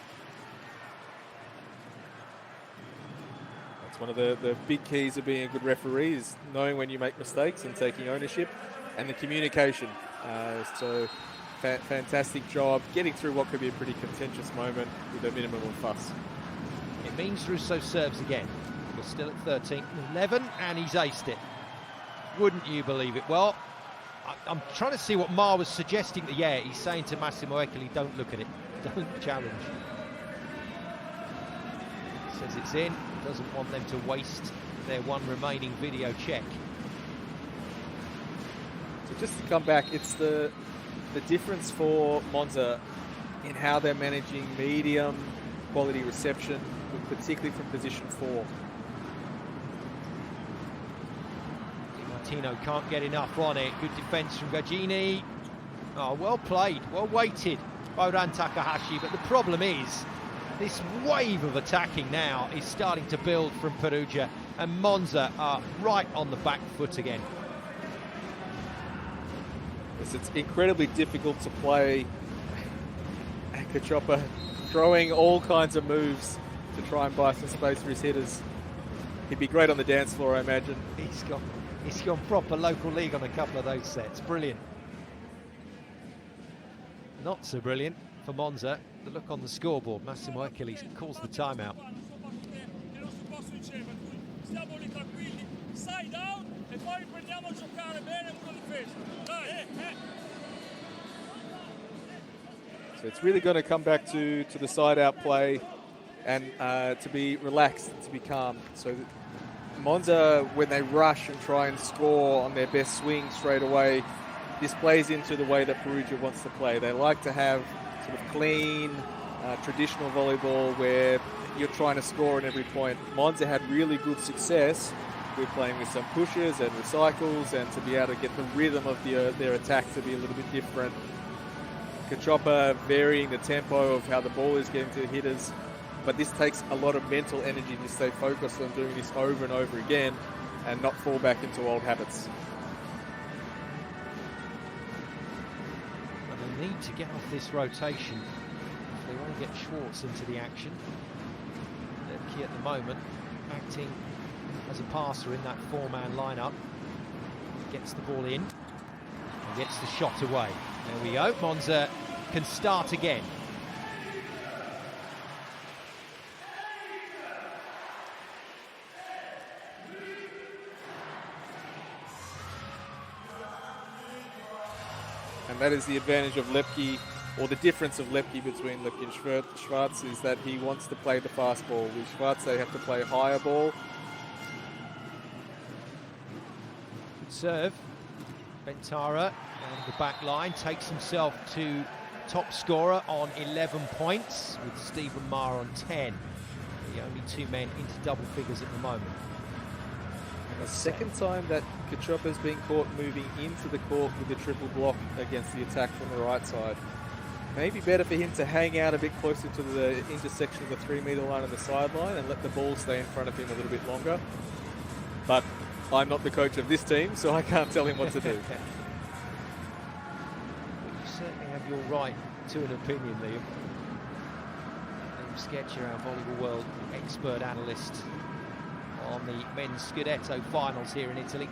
One of the big keys of being a good referee is knowing when you make mistakes and taking ownership, and the communication. So fantastic job getting through what could be a pretty contentious moment with a minimum of fuss. It means Russo serves again. We're still at 13-11, and he's aced it. Wouldn't you believe it? Well, I'm trying to see what Ma was suggesting. Yeah, he's saying to Massimo Eccoli, don't look at it, don't challenge. Says it's in. Doesn't want them to waste their one remaining video check. So just to come back, it's the difference for Monza in how they're managing medium quality reception, particularly from position 4. Martino can't get enough on it. Good defence from Gagini. Oh, well played, well weighted by Ran Takahashi, but the problem is this wave of attacking now is starting to build from Perugia, and Monza are right on the back foot again. Yes, it's incredibly difficult to play. Kachoppa throwing all kinds of moves to try and buy some space for his hitters. He'd be great on the dance floor, I imagine. He's gone proper local league on a couple of those sets. Brilliant. Not so brilliant for Monza. The look on the scoreboard, Massimo Eccoli calls the timeout. So it's really going to come back to the side-out play and to be relaxed, to be calm. So Monza, when they rush and try and score on their best swing straight away, this plays into the way that Perugia wants to play. They like to have sort of clean, traditional volleyball where you're trying to score on every point. Monza had really good success with playing with some pushes and recycles, and to be able to get the rhythm of their attack to be a little bit different. Kachoppa varying the tempo of how the ball is getting to the hitters, but this takes a lot of mental energy to stay focused on doing this over and over again and not fall back into old habits. Need to get off this rotation if they want to get Schwartz into the action. Lepke at the moment acting as a passer in that 4-man lineup. Gets the ball in and gets the shot away. There we go. Monza can start again. And that is the advantage of Lepke, or the difference of Lepke between Lepke and Schwartz, is that he wants to play the fast ball. With Schwartz, they have to play higher ball. Good serve. Bentara on the back line takes himself to top scorer on 11 points, with Stephen Maher on 10. The only 2 men into double figures at the moment. The second time that Kachoppa has been caught moving into the court with the triple block against the attack from the right side. Maybe better for him to hang out a bit closer to the intersection of the 3-meter line and the sideline and let the ball stay in front of him a little bit longer. But I'm not the coach of this team, so I can't tell him what to do. You certainly have your right to an opinion, Liam. Liam Sketcher, our Volleyball World expert analyst on the men's Scudetto finals here in Italy.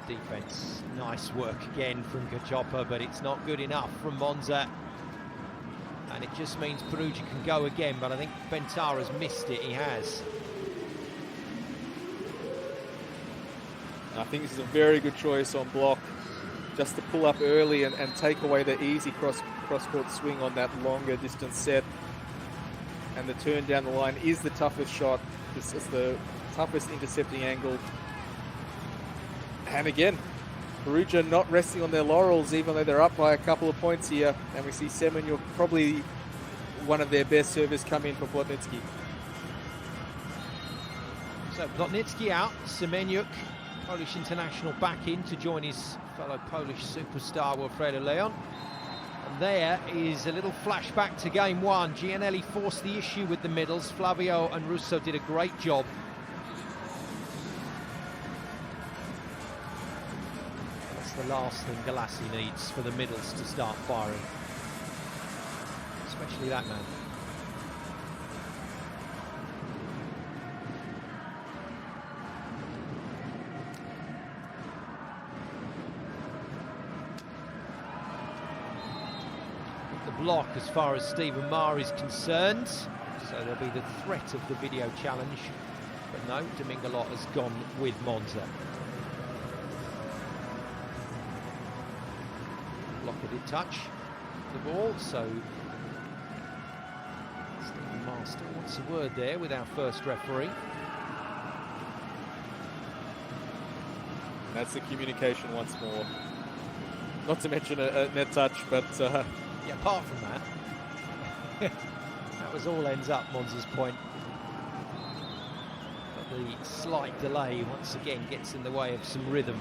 Defense, nice work again from Cacioppa, but it's not good enough from Monza. And it just means Perugia can go again, but I think Bentara's missed it. He has. I think this is a very good choice on block, just to pull up early and take away the easy cross-court swing on that longer distance set. And the turn down the line is the toughest shot. It's the toughest intercepting angle. And again, Perugia not resting on their laurels, even though they're up by a couple of points here. And we see Semenyuk, probably one of their best servers, come in for Plotnitsky. So Plotnitsky out, Semenyuk, Polish international, back in to join his fellow Polish superstar Wilfredo Leon. And there is a little flashback to game one. Gianelli forced the issue with the middles. Flavio and Russo did a great job. The last thing Galassi needs for the middles to start firing, especially that man. The block as far as Stephen Maher is concerned, so there'll be the threat of the video challenge, but no, Domingalot has gone with Monza. Blocker did touch the ball, so Stephen Maher still wants a word there with our first referee. That's the communication once more. Not to mention a net touch, but yeah, apart from that, that was all ends up Monza's point. But the slight delay once again gets in the way of some rhythm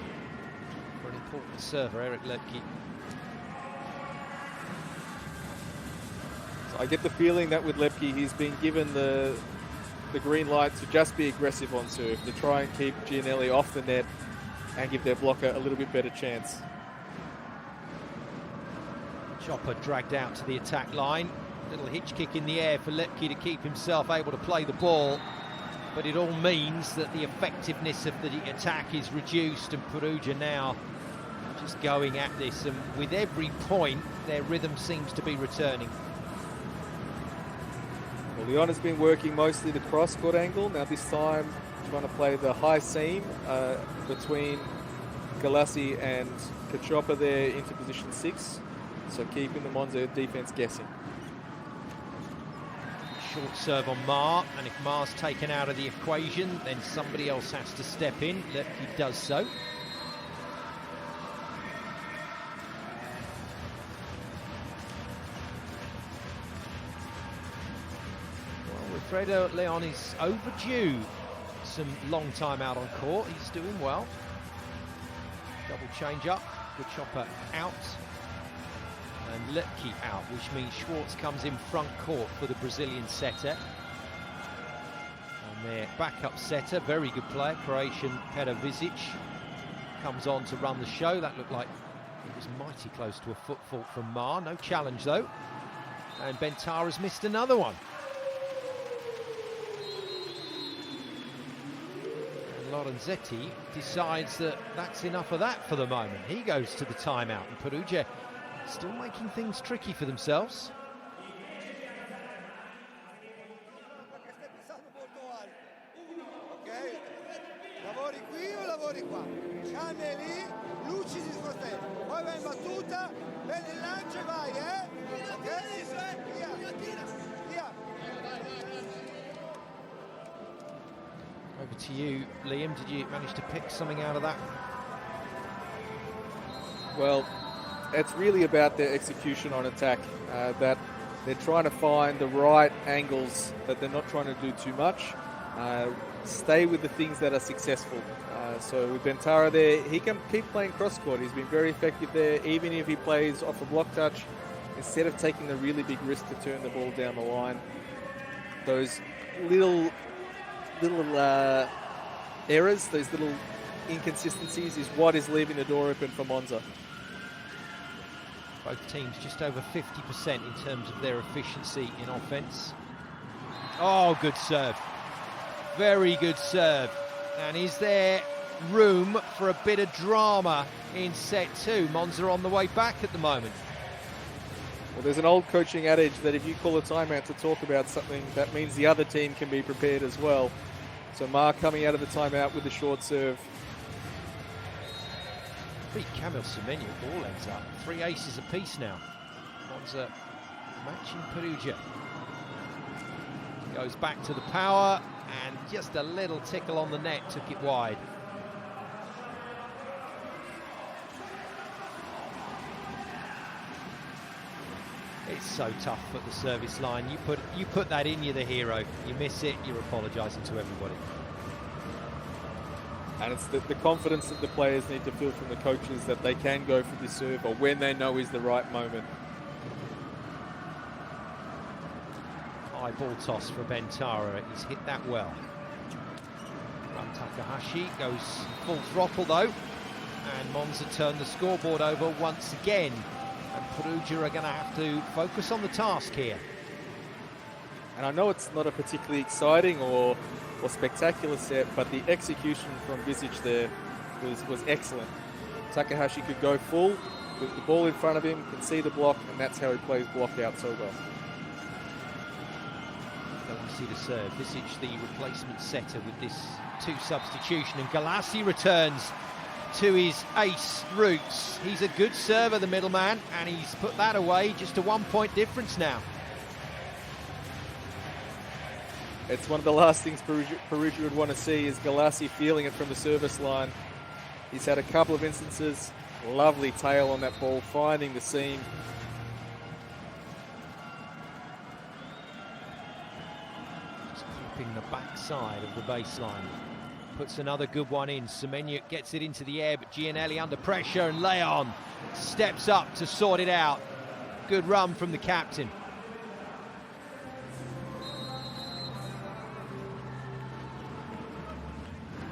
for an important server, Eric Lepke. I get the feeling that with Lepke, he's been given the green light to just be aggressive on serve, to try and keep Gianelli off the net and give their blocker a little bit better chance. Chopper dragged out to the attack line. Little hitch kick in the air for Lepke to keep himself able to play the ball. But it all means that the effectiveness of the attack is reduced, and Perugia now just going at this. And with every point, their rhythm seems to be returning. Well, Leon has been working mostly the cross-court angle. Now this time trying to play the high seam between Galassi and Cacioppa there into position 6. So keeping the Monza defense guessing. Short serve on Maher, and if Maher's taken out of the equation, then somebody else has to step in. Lepke does so. Wilfredo Leon is overdue some long time out on court. He's doing well. Double change up, Cacioppa out, and Lepke out, which means Schwartz comes in front court for the Brazilian setter. And their backup setter, very good player, Croatian Petar Vizic, comes on to run the show. That looked like it was mighty close to a foot fault from Maher. No challenge though. And Bentara's missed another one. Lorenzetti decides that that's enough of that for the moment. He goes to the timeout, and Perugia still making things tricky for themselves. Ok, lavori qui o lavori qua? Canne lì, luci di scortello, poi vai in battuta, bene il lancio e vai, ok? Via, via. Over to you, Liam. Did you manage to pick something out of that? Well, it's really about their execution on attack, that they're trying to find the right angles, that they're not trying to do too much. stay with the things that are successful. So with Bentara there, he can keep playing cross-court. He's been very effective there, even if he plays off a block touch, instead of taking the really big risk to turn the ball down the line. Those little errors, those little inconsistencies is what is leaving the door open for Monza. Both teams just over 50% in terms of their efficiency in offense. Oh, good serve. Very good serve. And is there room for a bit of drama in set two? Monza on the way back at the moment. Well, there's an old coaching adage that if you call a timeout to talk about something, that means the other team can be prepared as well. So Mark coming out of the timeout with the short serve. Beat Kamil Semenya, all ends up. 3 aces apiece now. Monza matching Perugia. Goes back to the power, and just a little tickle on the net took it wide. It's so tough at the service line. You put that in, you're the hero. You miss it, you're apologising to everybody. And it's the confidence that the players need to feel from the coaches that they can go for this serve or when they know is the right moment. High ball toss for Bentara. He's hit that well. Ran Takahashi goes full throttle though. And Monza turn the scoreboard over once again. And Perugia are going to have to focus on the task here. And I know it's not a particularly exciting or spectacular set, but the execution from Visic there was excellent. Takahashi could go full with the ball in front of him, can see the block, and that's how he plays block out so well. Galassi to serve. Visic the replacement setter with this 2 substitution, and Galassi returns to his ace roots. He's a good server, the middleman, and he's put that away. Just a 1-point difference now. It's one of the last things Perugia would want to see is Galassi feeling it from the service line. He's had a couple of instances. Lovely tail on that ball, finding the seam. Just clipping the backside of the baseline. Puts another good one in. Semenya gets it into the air, but Gianelli under pressure, and Leon steps up to sort it out. Good run from the captain.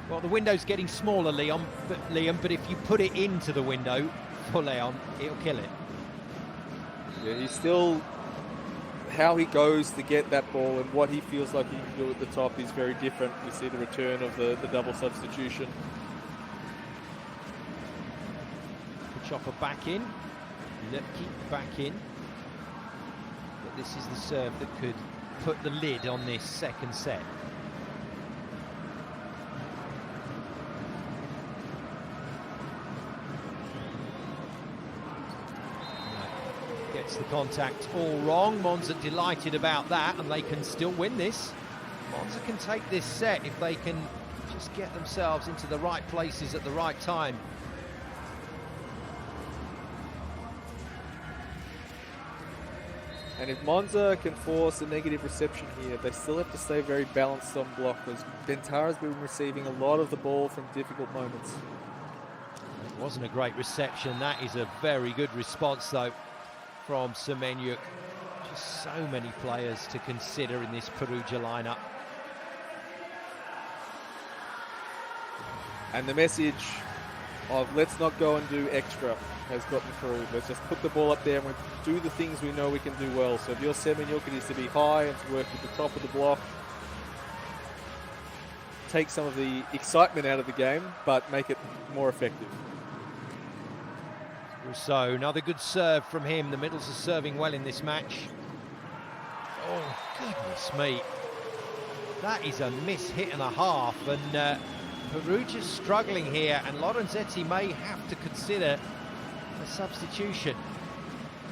Well, the window's getting smaller, Liam, but if you put it into the window for Leon, it'll kill it. Yeah, he's still, how he goes to get that ball and what he feels like he can do at the top is very different. We see the return of the double substitution. Chopper back in, Lepke back in. But this is the serve that could put the lid on this second set. Gets the contact all wrong. Monza delighted about that, and they can still win this. Monza can take this set if they can just get themselves into the right places at the right time. And if Monza can force a negative reception here, they still have to stay very balanced on block, because Bentara's been receiving a lot of the ball from difficult moments. It wasn't a great reception. That is a very good response, though, from Semenya. Just so many players to consider in this Perugia lineup. And the message of let's not go and do extra has gotten through. Let's just put the ball up there and do the things we know we can do well. So if you're Semenya, it is to be high and to work at the top of the block. Take some of the excitement out of the game, but make it more effective. Russo, another good serve from him. The middles are serving well in this match. Oh, goodness me. That is a miss-hit and a half, and Perugia's struggling here, and Lorenzetti may have to consider a substitution.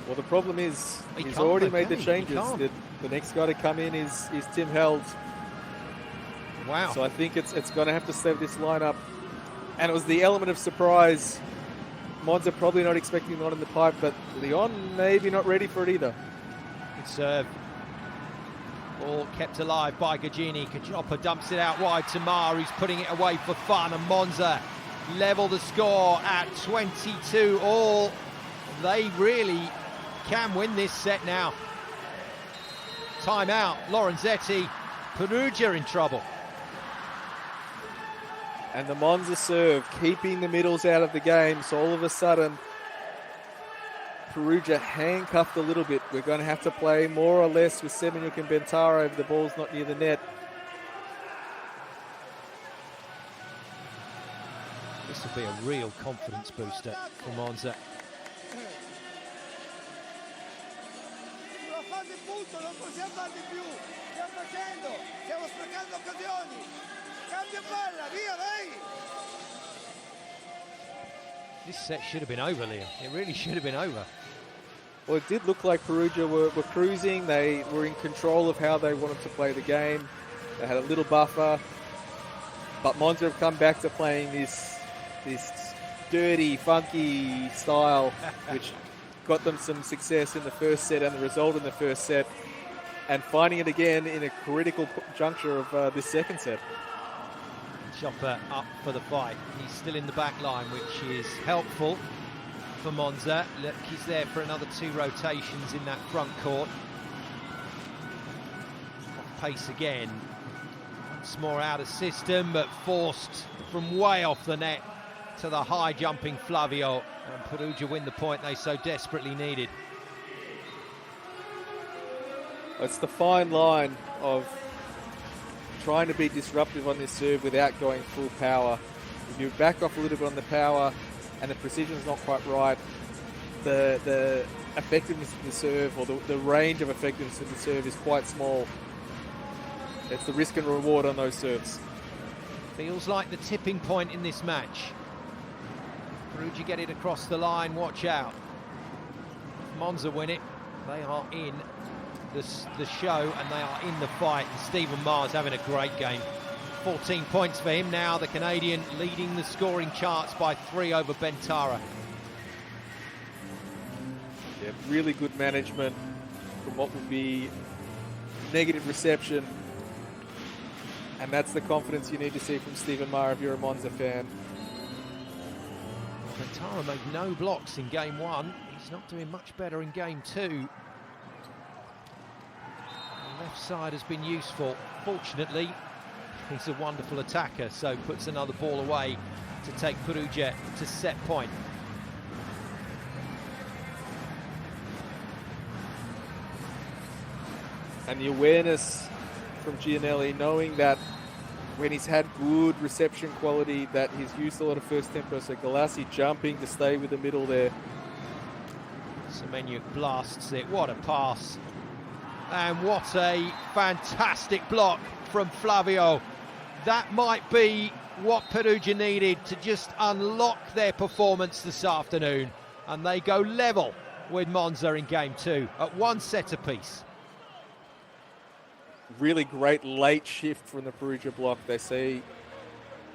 Well, the problem is he's already made the changes. The next guy to come in is Tim Held. Wow. So I think it's going to have to stay with this lineup. And it was the element of surprise. Monza probably not expecting him on in the pipe, but Leon maybe not ready for it either. Good serve. Ball kept alive by Gagini. Kajopa dumps it out wide to Mar, who's putting it away for fun, and Monza level the score at 22 all. They really can win this set now. Timeout, Lorenzetti. Perugia in trouble. And the Monza serve, keeping the middles out of the game. So all of a sudden, Perugia handcuffed a little bit. We're going to have to play more or less with Semenyuk and Bentara if the ball's not near the net. This will be a real confidence booster for Monza. Sulla fase punto non possiamo fare di più. Stiamo facendo, stiamo sprecando occasioni. Cambia palla, via, vai! This set should have been over, Liam. It really should have been over. Well, it did look like Perugia were cruising. They were in control of how they wanted to play the game. They had a little buffer. But Monza have come back to playing this dirty, funky style, which got them some success in the first set and the result in the first set, and finding it again in a critical juncture of this second set. Chopper up for the fight. He's still in the back line, which is helpful for Monza. Look, he's there for another 2 rotations in that front court. Off pace again. Once more out of system, but forced from way off the net to the high jumping Flavio. And Perugia win the point they so desperately needed. It's the fine line of trying to be disruptive on this serve without going full power. If you back off a little bit on the power and the precision's not quite right, the effectiveness of the serve, or the range of effectiveness of the serve, is quite small. It's the risk and reward on those serves. Feels like the tipping point in this match. Perugia get it across the line, watch out. If Monza win it, they are in the show and they are in the fight. And Stephen Maher's having a great game. 14 points for him now, the Canadian leading the scoring charts by 3 over Bentara. Yeah, really good management from what would be negative reception. And that's the confidence you need to see from Stephen Maher if you're a Monza fan. Bentara made no blocks in game 1. He's not doing much better in game 2. The left side has been useful. Fortunately, he's a wonderful attacker, so puts another ball away to take Perugia to set point. And the awareness from Gianelli, knowing that when he's had good reception quality, that he's used a lot of first tempo. So Galassi jumping to stay with the middle there. Semenyuk blasts it. What a pass. And what a fantastic block from Flavio. That might be what Perugia needed to just unlock their performance this afternoon. And they go level with Monza in game 2 at 1 set apiece. Really great late shift from the Perugia block. They see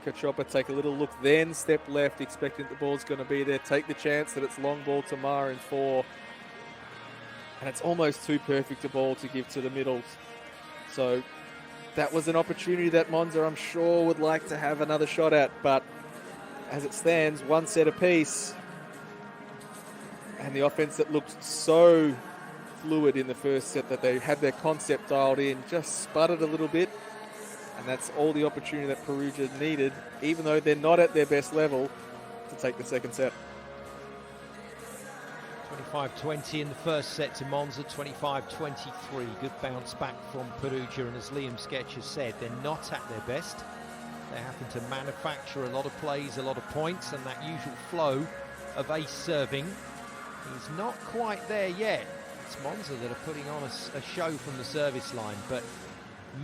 Kachopa take a little look, then step left, expecting the ball's going to be there. Take the chance that it's long ball to Maher in 4. And it's almost too perfect a ball to give to the middles. So that was an opportunity that Monza, I'm sure, would like to have another shot at. But as it stands, 1 set apiece. And the offense that looked so fluid in the first set, that they had their concept dialed in, just sputtered a little bit. And that's all the opportunity that Perugia needed, even though they're not at their best level, to take the second set. 25-20 in the first set to Monza, 25-23. Good bounce back from Perugia, and as Liam Sketch has said, they're not at their best. They happen to manufacture a lot of plays, a lot of points, and that usual flow of ace serving is not quite there yet. It's Monza that are putting on a show from the service line, but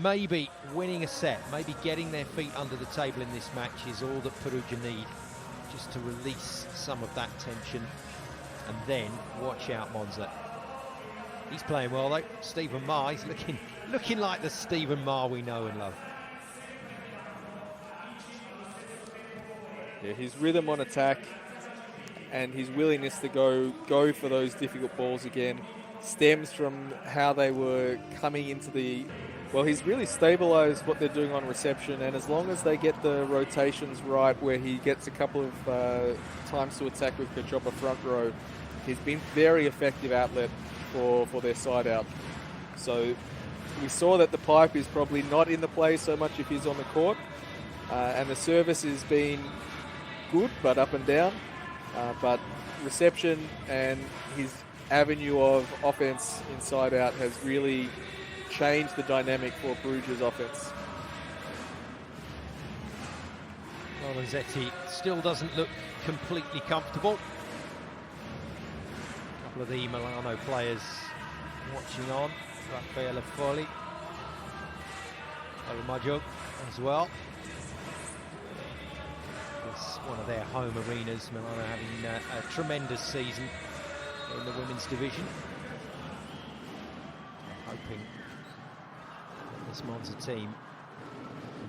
maybe winning a set, maybe getting their feet under the table in this match is all that Perugia need, just to release some of that tension. And then watch out, Monza. He's playing well though. Stephen Maher, he's looking like the Stephen Maher we know and love. Yeah, his rhythm on attack and his willingness to go for those difficult balls again stems from how they were coming into the Well, he's really stabilized what they're doing on reception, and as long as they get the rotations right where he gets a couple of times to attack with Kachopa front row, he's been very effective outlet for their side out. So we saw that the pipe is probably not in the play so much if he's on the court, and the service has been good but up and down, but reception and his avenue of offense inside out has really changed the dynamic for Perugia's offense. Lorenzetti still doesn't look completely comfortable. A couple of the Milano players watching on. Raffaele Folli, Maggio as well. It's one of their home arenas. Milano having a tremendous season in the women's division. Hoping this Monza team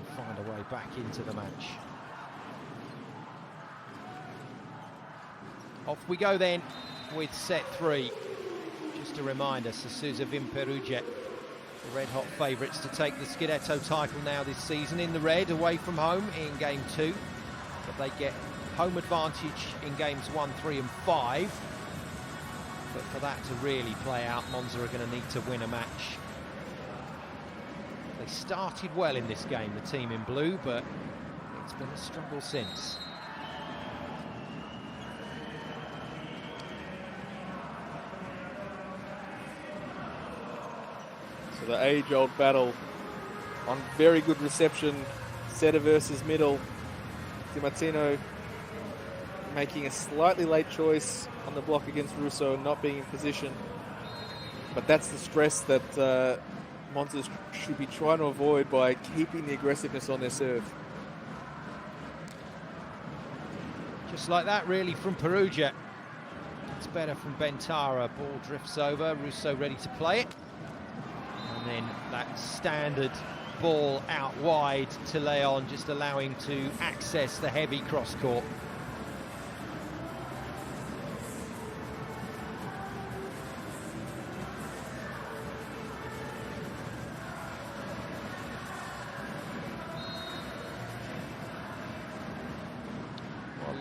can find a way back into the match. Off we go then with set 3. Just a reminder, Sasusa Vim Perugia, the red-hot favourites to take the Scudetto title now this season in the red, away from home in game 2. But they get home advantage in games 1, 3 and 5. But for that to really play out, Monza are going to need to win a match. They started well in this game, the team in blue, but it's been a struggle since. So the age-old battle on very good reception, setter versus middle. Di Martino making a slightly late choice on the block against Russo and not being in position. But that's the stress that Monza should be trying to avoid by keeping the aggressiveness on their serve. Just like that, really, from Perugia. It's better from Bentara. Ball drifts over. Russo ready to play it. And then that standard ball out wide to Leon, just allowing to access the heavy cross court.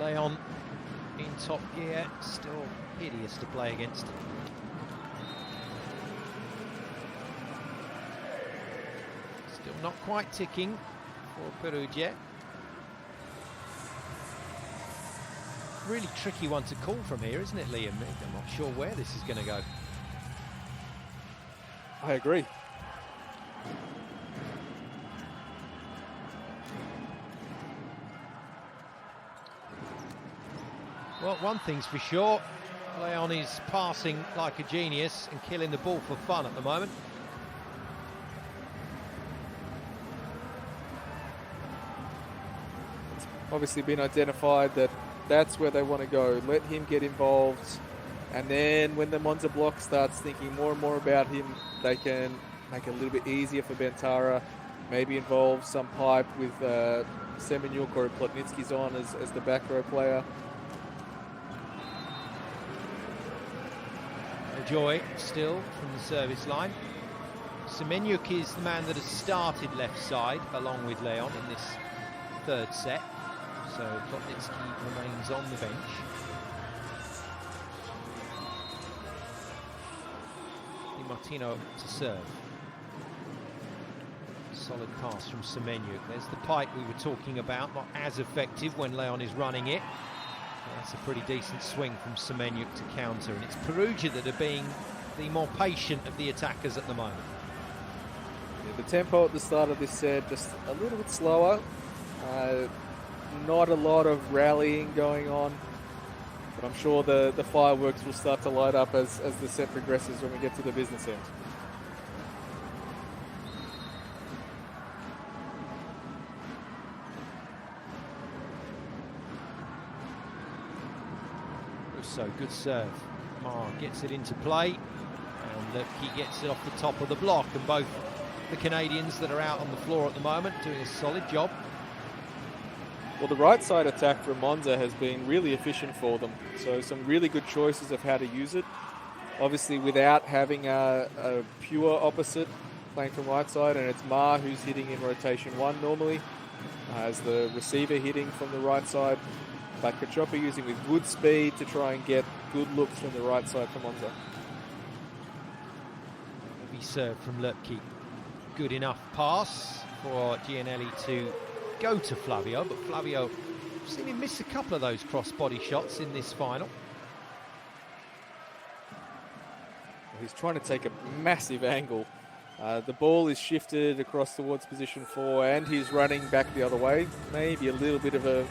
Leon in top gear, still hideous to play against. Still not quite ticking for Perugia. Really tricky one to call from here, isn't it, Liam? I'm not sure where this is going to go. I agree. Well, one thing's for sure, Leon is passing like a genius and killing the ball for fun at the moment. It's obviously been identified that that's where they want to go. Let him get involved, and then when the Monza block starts thinking more and more about him, they can make it a little bit easier for Bentara, maybe involve some pipe with Semenyuk or Plotnitsky's on as the back row player. Joy still from the service line. Semenyuk is the man that has started left side along with Leon in this third set. So Plotnitsky remains on the bench. Di Martino to serve. Solid pass from Semenyuk. There's the pipe we were talking about, not as effective when Leon is running it. That's a pretty decent swing from Semenyuk to counter, and it's Perugia that are being the more patient of the attackers at the moment. Yeah, the tempo at the start of this set just a little bit slower. Not a lot of rallying going on, but I'm sure the fireworks will start to light up as the set progresses when we get to the business end. So good serve. Mar gets it into play, and look, he gets it off the top of the block, and both the Canadians that are out on the floor at the moment doing a solid job. Well, the right side attack from Monza has been really efficient for them, so some really good choices of how to use it. Obviously, without having a pure opposite, playing from right side, and it's Ma who's hitting in rotation 1 normally, as the receiver hitting from the right side. But Cachopa using with good speed to try and get good looks from the right side from Monza. Heavy serve from Lepke. Good enough pass for Gianelli to go to Flavio, but Flavio, I've seen him miss a couple of those cross-body shots in this final. He's trying to take a massive angle. The ball is shifted across towards position 4, and he's running back the other way. Maybe a little bit of a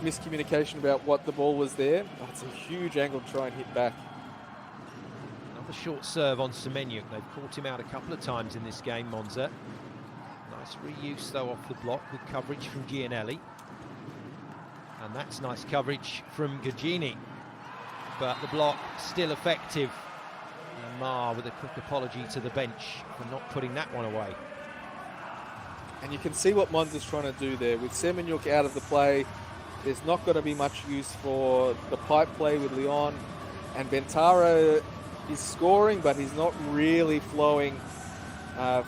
miscommunication about what the ball was there. Oh, it's a huge angle to try and hit back. Another short serve on Semenyuk. They've caught him out a couple of times in this game, Monza. Nice reuse, though, off the block. Good coverage from Gianelli. And that's nice coverage from Gagini. But the block still effective. And Ma with a quick apology to the bench for not putting that one away. And you can see what Monza's trying to do there. With Semenyuk out of the play, there's not going to be much use for the pipe play with Leon. And Bentara is scoring, but he's not really flowing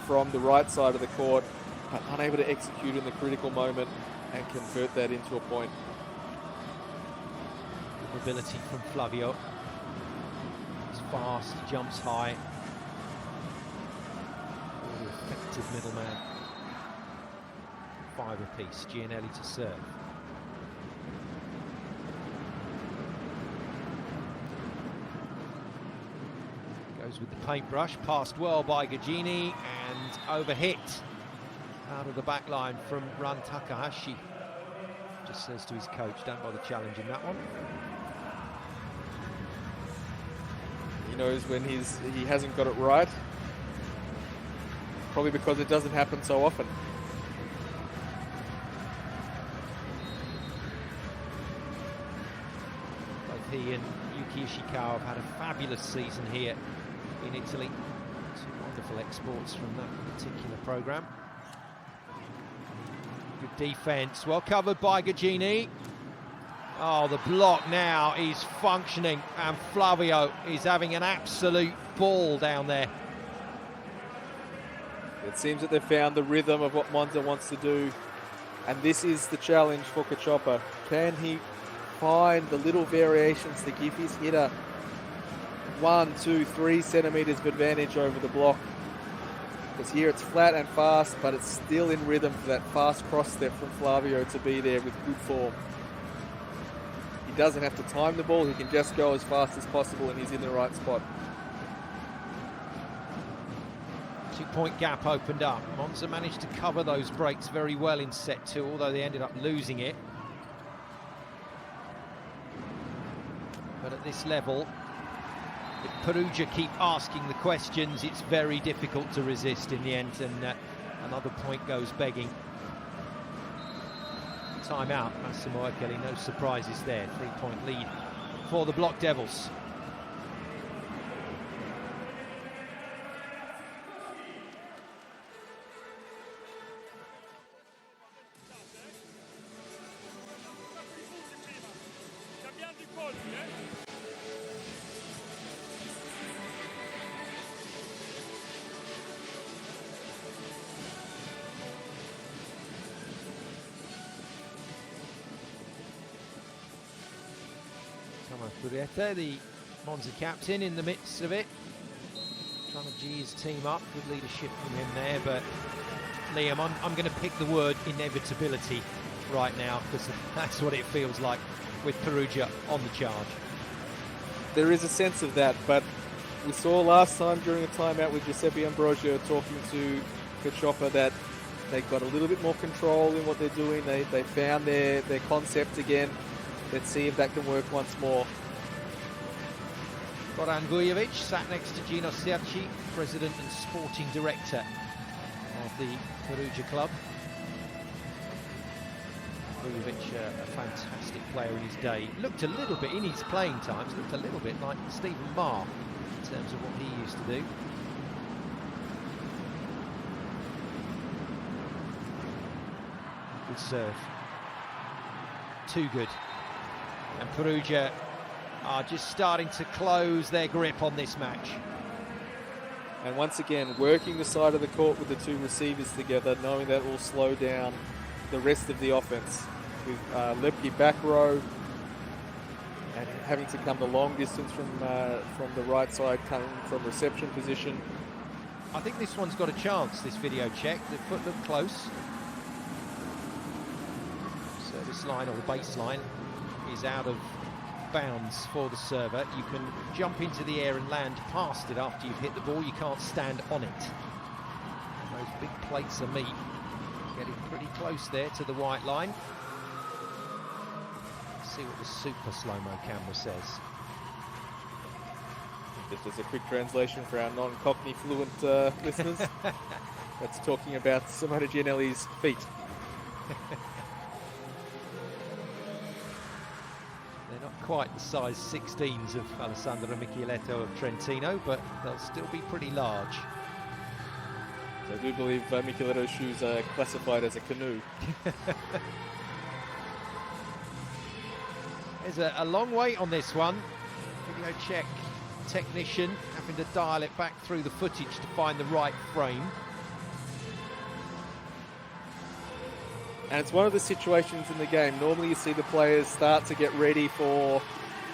from the right side of the court, but unable to execute in the critical moment and convert that into a point. Good mobility from Flavio. He's fast, he jumps high. Really effective middleman. 5 apiece. Gianelli to serve. Goes with the paintbrush, passed well by Gagini and overhit out of the back line from Ran Takahashi. Just says to his coach, don't bother challenging that one. He knows when he hasn't got it right, probably because it doesn't happen so often. Both he and Yuki Ishikawa have had a fabulous season here in Italy. 2 wonderful exports from that particular programme. Good defence, well covered by Gagini. Oh, the block now is functioning, and Flavio is having an absolute ball down there. It seems that they've found the rhythm of what Monza wants to do, and this is the challenge for Cachopa. Can he find the little variations to give his hitter 1, 2, 3 centimetres of advantage over the block? Because here it's flat and fast, but it's still in rhythm for that fast cross step from Flavio to be there with good form. He doesn't have to time the ball, he can just go as fast as possible, and he's in the right spot. 2-point gap opened up. Monza managed to cover those breaks very well in set 2, although they ended up losing it. But at this level, if Perugia keep asking the questions, it's very difficult to resist in the end, and another point goes begging. Timeout, Massimo Kelly, no surprises there. 3-point lead for the Block Devils. Pureta, the Monza captain, in the midst of it, trying to gee his team up. Good leadership from him there, but Liam, I'm going to pick the word inevitability right now, because that's what it feels like with Perugia on the charge. There is a sense of that, but we saw last time during a timeout with Giuseppe Ambrosio talking to Cachopa that they got a little bit more control in what they're doing. They found their concept again. Let's see if that can work once more. Goran Vujovic sat next to Gino Serci, president and sporting director of the Perugia club. Vujovic, a fantastic player in his day. Looked a little bit, in his playing times, looked a little bit like Stephen Marr in terms of what he used to do. Good serve. Too good. And Perugia are just starting to close their grip on this match. And once again, working the side of the court with the two receivers together, knowing that will slow down the rest of the offense. With Lepke back row and having to come the long distance from the right side, coming from reception position. I think this one's got a chance, this video check. The foot looked close. Service line or the baseline is out of bounds for the server. You can jump into the air and land past it after you've hit the ball. You can't stand on it. Those big plates of meat getting pretty close there to the white line. Let's see what the super slow-mo camera says. Just as a quick translation for our non-Cockney fluent listeners, that's talking about Simona Gianelli's feet. They're not quite the size 16s of Alessandra Micheletto of Trentino, but they'll still be pretty large. So I do believe Micheletto's shoes are classified as a canoe. There's a long wait on this one. Video check technician having to dial it back through the footage to find the right frame. And it's one of the situations in the game. Normally you see the players start to get ready for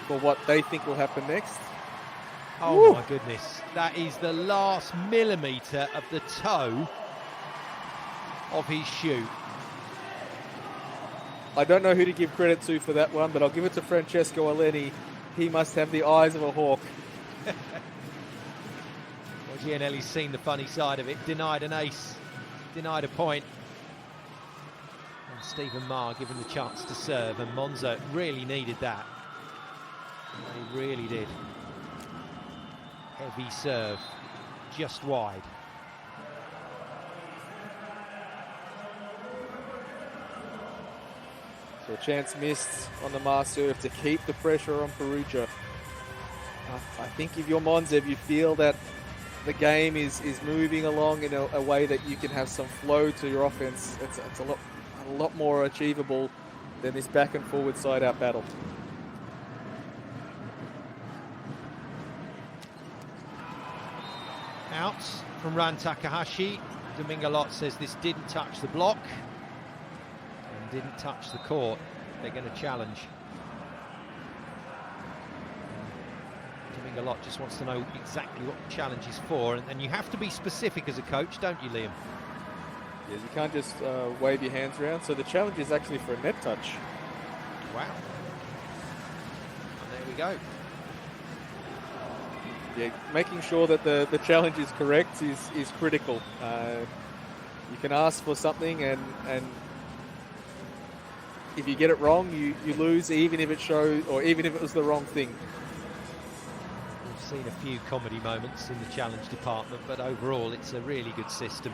what they think will happen next. Oh Woo! My goodness. That is the last millimetre of the toe of his shoe. I don't know who to give credit to for that one, but I'll give it to Francesco Aleni. He must have the eyes of a hawk. Well, Gianelli's seen the funny side of it. Denied an ace. Denied a point. And Stephen Maher given the chance to serve, and Monza really needed that. They really did. Heavy serve, just wide. So a chance missed on the Maher serve to keep the pressure on Perugia. I think if you're Monza, if you feel that the game is moving along in a way that you can have some flow to your offense, it's a lot more achievable than this back and forward side out battle. Out from Ran Takahashi. Domingalot says this didn't touch the block and didn't touch the court. They're going to challenge. Domingalot just wants to know exactly what the challenge is for, and you have to be specific as a coach, don't you, Liam? Yeah, you can't just wave your hands around. So the challenge is actually for a net touch. Wow. And there we go. Yeah, making sure that the challenge is correct is critical. You can ask for something, and if you get it wrong, you lose, even if it shows, or even if it was the wrong thing. We've seen a few comedy moments in the challenge department, but overall it's a really good system.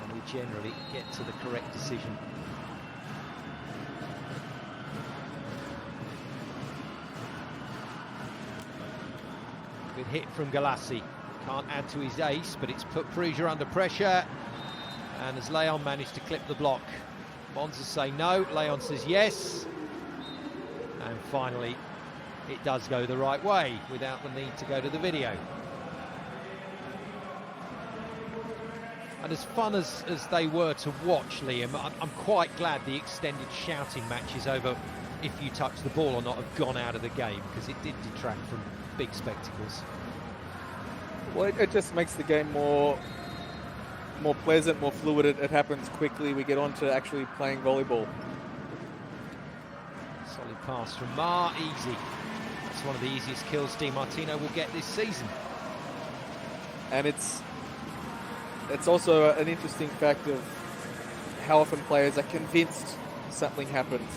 And we generally get to the correct decision. Good hit from Galassi. Can't add to his ace, but it's put Perugia under pressure. And as Leon managed to clip the block, Monza say no, Leon says yes. And finally, it does go the right way without the need to go to the video. And as fun as they were to watch, Liam, I'm quite glad the extended shouting matches over if you touch the ball or not have gone out of the game, because it did detract from big spectacles. Well, it just makes the game more pleasant, more fluid. It happens quickly. We get on to actually playing volleyball. Solid pass from Maher, easy. That's one of the easiest kills Di Martino will get this season. And it's also an interesting fact of how often players are convinced something happened.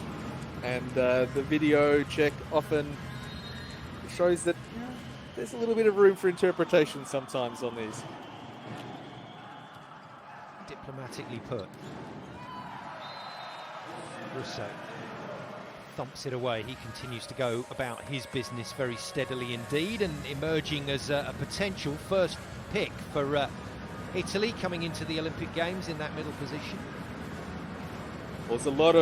And the video check often shows that there's a little bit of room for interpretation sometimes on these. Diplomatically put. Russo thumps it away. He continues to go about his business very steadily indeed, and emerging as a potential first pick for Italy coming into the Olympic Games in that middle position. Well, there's a lot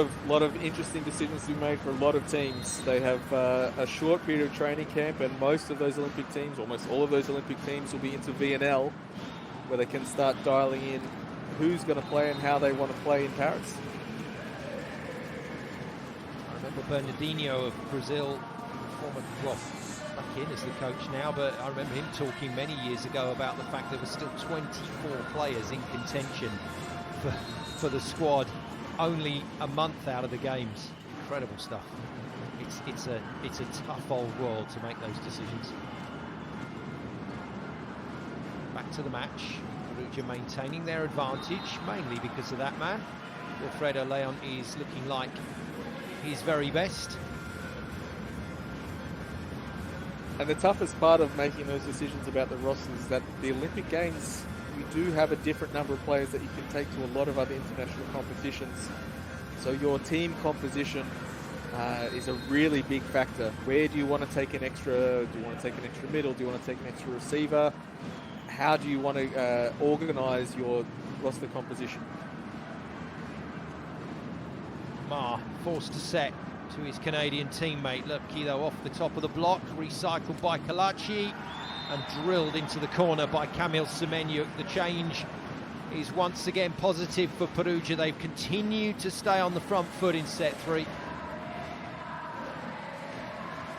of interesting decisions to be made for a lot of teams. They have a short period of training camp, and most of those Olympic teams, almost all of those Olympic teams, will be into VNL, where they can start dialing in who's going to play and how they want to play in Paris. I remember Bernardinho of Brazil, back in as the coach now, but I remember him talking many years ago about the fact there were still 24 players in contention for the squad only a month out of the games. Incredible stuff. It's a tough old world to make those decisions. Back to the match. Perugia maintaining their advantage, mainly because of that man. Wilfredo Leon is looking like his very best. And the toughest part of making those decisions about the rosters is that the Olympic Games, you do have a different number of players that you can take to a lot of other international competitions. So your team composition is a really big factor. Where do you want to take an extra? Do you want to take an extra middle? Do you want to take an extra receiver? How do you want to organise your roster composition? Ma forced to set to his Canadian teammate. Lucky though off the top of the block, recycled by Kalachi and drilled into the corner by Kamil Semenyuk. The change is once again positive for Perugia. They've continued to stay on the front foot in set 3.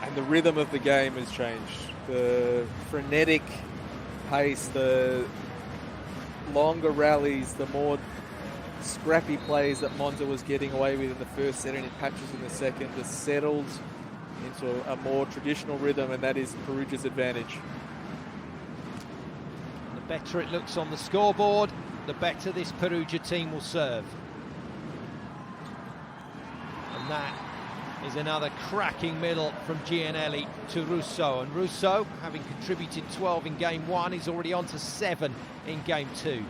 And the rhythm of the game has changed. The frenetic pace, the longer rallies, the more scrappy plays that Monza was getting away with in the first set and in patches in the second has settled into a more traditional rhythm, and that is Perugia's advantage. The better it looks on the scoreboard, the better this Perugia team will serve. And that is another cracking middle from Gianelli to Russo. And Russo, having contributed 12 in game 1, is already on to 7 in game 2.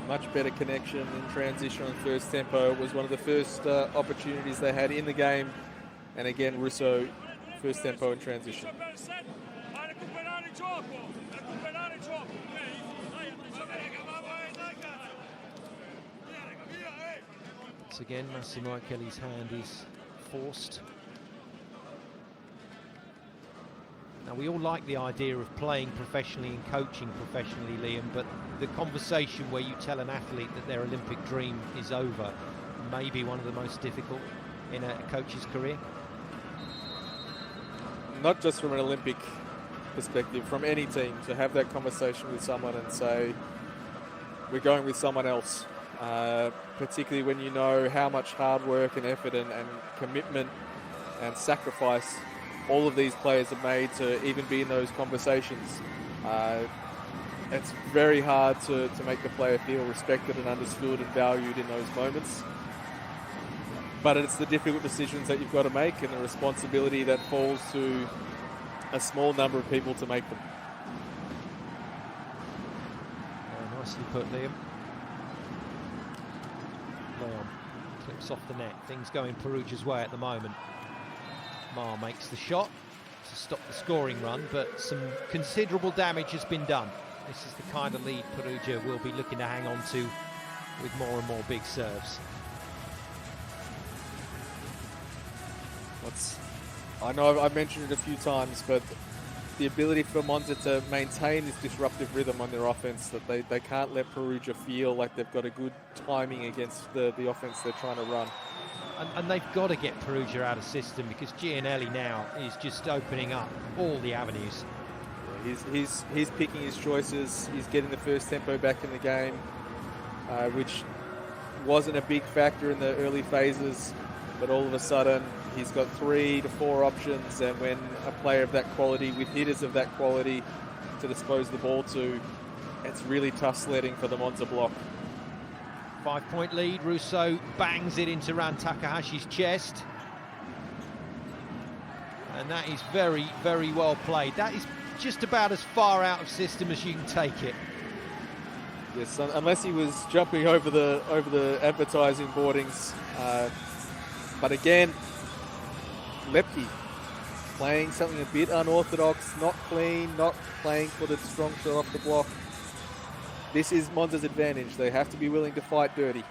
Much better connection in transition on first tempo. It was one of the first opportunities they had in the game. And again, Russo, first tempo in transition. Once again, Massimo Kelly's hand is forced. Now, we all like the idea of playing professionally and coaching professionally, Liam, but the conversation where you tell an athlete that their Olympic dream is over may be one of the most difficult in a coach's career. Not just from an Olympic perspective, from any team, to have that conversation with someone and say, we're going with someone else. Particularly when you know how much hard work and effort and commitment and sacrifice all of these players have made to even be in those conversations. It's very hard to make the player feel respected and understood and valued in those moments. But it's the difficult decisions that you've got to make and the responsibility that falls to a small number of people to make them. Oh, nicely put, Liam. Leon clips off the net. Things going Perugia's way at the moment. Ma makes the shot to stop the scoring run, but some considerable damage has been done. This is the kind of lead Perugia will be looking to hang on to with more and more big serves. I know I've mentioned it a few times, but the ability for Monza to maintain this disruptive rhythm on their offense, that they can't let Perugia feel like they've got a good timing against the offense they're trying to run. And they've got to get Perugia out of system, because Gianelli now is just opening up all the avenues. He's picking his choices. He's getting the first tempo back in the game, which wasn't a big factor in the early phases, but all of a sudden he's got 3 to 4 options, and when a player of that quality, with hitters of that quality to dispose the ball to, it's really tough sledding for the Monza block. 5-point lead. Russo bangs it into Ran Takahashi's chest. And that is very, very well played. That is just about as far out of system as you can take it. Yes, unless he was jumping over the advertising boardings. But again, Lepke playing something a bit unorthodox, not clean, not playing for the strong shot off the block. This is Monza's advantage. They have to be willing to fight dirty.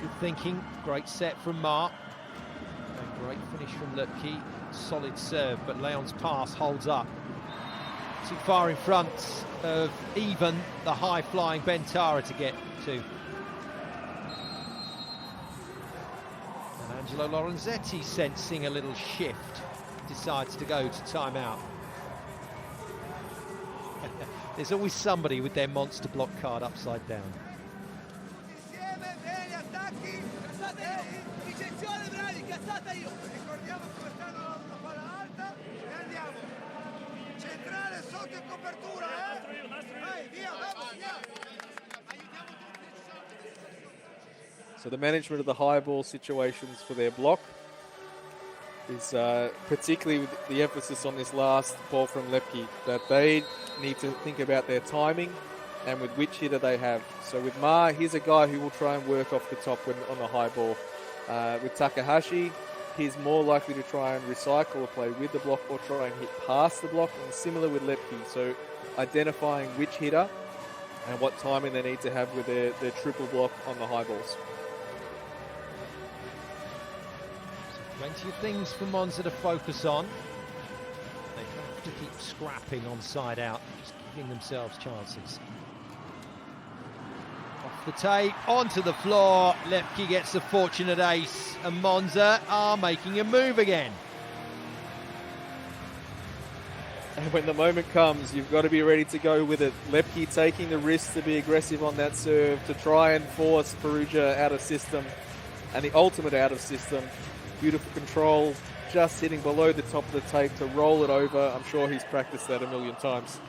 Good thinking, great set from Ma. And great finish from Lutke. Solid serve, but Leon's pass holds up. Too far in front of even the high-flying Bentara to get to. And Angelo Lorenzetti, sensing a little shift, decides to go to timeout. There's always somebody with their monster block card upside down. So the management of the high ball situations for their block is particularly with the emphasis on this last ball from Lepke, that they need to think about their timing and with which hitter they have. So with Ma, he's a guy who will try and work off the top when on the high ball. With Takahashi, he's more likely to try and recycle or play with the block or try and hit past the block, and similar with Lepke. So identifying which hitter and what timing they need to have with their triple block on the high balls. Plenty of things for Monza to focus on. They have to keep scrapping on side out, just giving themselves chances. Off the tape, onto the floor. Lepke gets a fortunate ace, and Monza are making a move again. And when the moment comes, you've got to be ready to go with it. Lepke taking the risk to be aggressive on that serve, to try and force Perugia out of system, and the ultimate out of system. Beautiful control, just hitting below the top of the tape to roll it over. I'm sure he's practiced that a million times.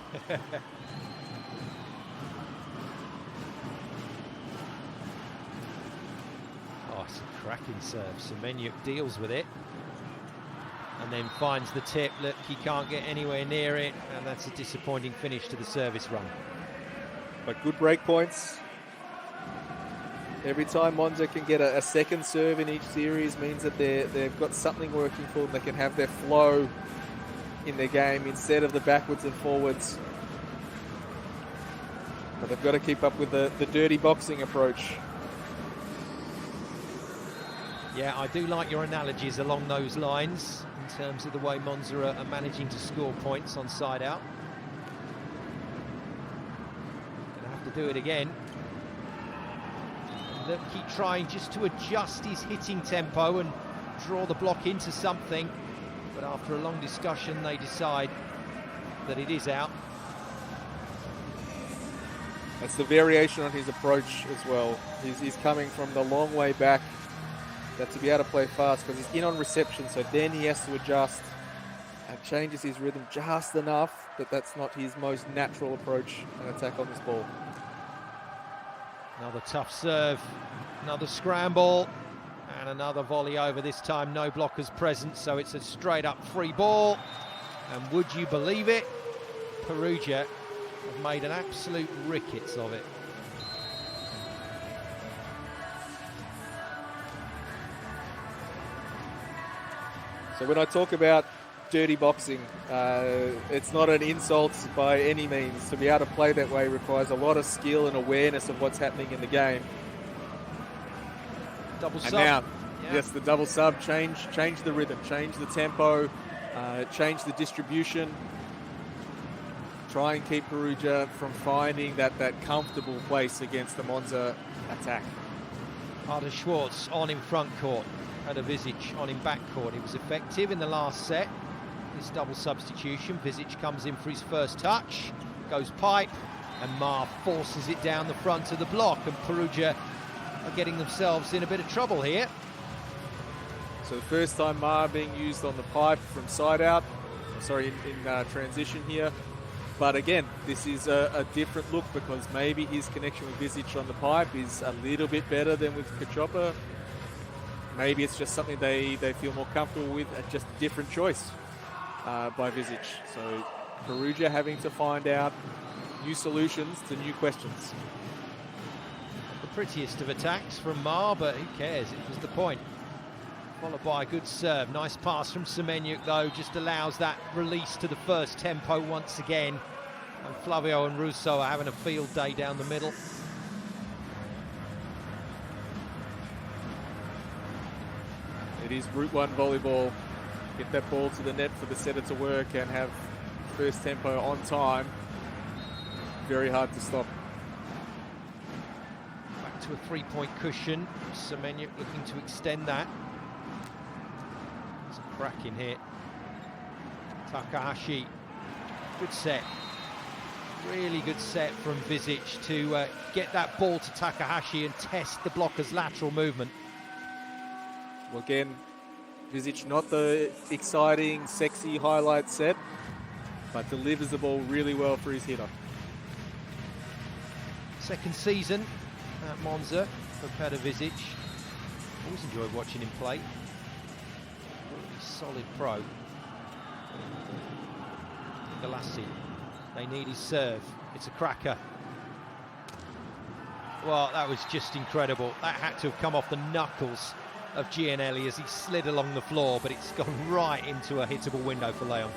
Oh, it's a cracking serve. Semenyuk deals with it and then finds the tip. Look, he can't get anywhere near it, and that's a disappointing finish to the service run. But good break points. Every time Monza can get a second serve in each series means that they've got something working for them. They can have their flow in their game instead of the backwards and forwards. But they've got to keep up with the dirty boxing approach. Yeah, I do like your analogies along those lines in terms of the way Monza are managing to score points on side out. Gonna have to do it again. Keep trying just to adjust his hitting tempo and draw the block into something, but after a long discussion they decide that it is out. That's the variation on his approach as well. He's coming from the long way back, that to be able to play fast because he's in on reception, so then he has to adjust and changes his rhythm just enough that that's not his most natural approach and attack on this ball. Another tough serve, another scramble, and another volley over. This time no blockers present, so it's a straight up free ball. And would you believe it, Perugia have made an absolute rickets of it. So when I talk about dirty boxing, it's not an insult by any means. To be able to play that way requires a lot of skill and awareness of what's happening in the game. Double sub. And now, yeah. yes, the double sub, change the rhythm, change the tempo, change the distribution. Try and keep Perugia from finding that comfortable place against the Monza attack. Arda Schwartz on in front court, and a Vizic on in back court. It was effective in the last set. This double substitution. Vizic comes in for his first touch, goes pipe, and Ma forces it down the front of the block, and Perugia are getting themselves in a bit of trouble here. So the first time Ma being used on the pipe from side out, in transition here. But again, this is a different look because maybe his connection with Vizic on the pipe is a little bit better than with Kachopa. Maybe it's just something they feel more comfortable with, and just a different choice by Vizic. So Perugia having to find out new solutions to new questions. The prettiest of attacks from Ma, but who cares? It was the point. Followed by a good serve. Nice pass from Semenyuk, though, just allows that release to the first tempo once again. And Flavio and Russo are having a field day down the middle. It is Route 1 volleyball. Get that ball to the net for the setter to work and have first tempo on time. Very hard to stop. Back to a three-point cushion. Semenyuk looking to extend that. There's a crack in here. Takahashi, good set. Really good set from Visic to get that ball to Takahashi and test the blocker's lateral movement. Well, again, Visic not the exciting, sexy highlight set, but delivers the ball really well for his hitter. Second season at Monza for Peter Visic. Always enjoyed watching him play. Really solid pro. Galassi. They need his serve. It's a cracker. Well, that was just incredible. That had to have come off the knuckles of Gianelli as he slid along the floor, but it's gone right into a hittable window for Leon.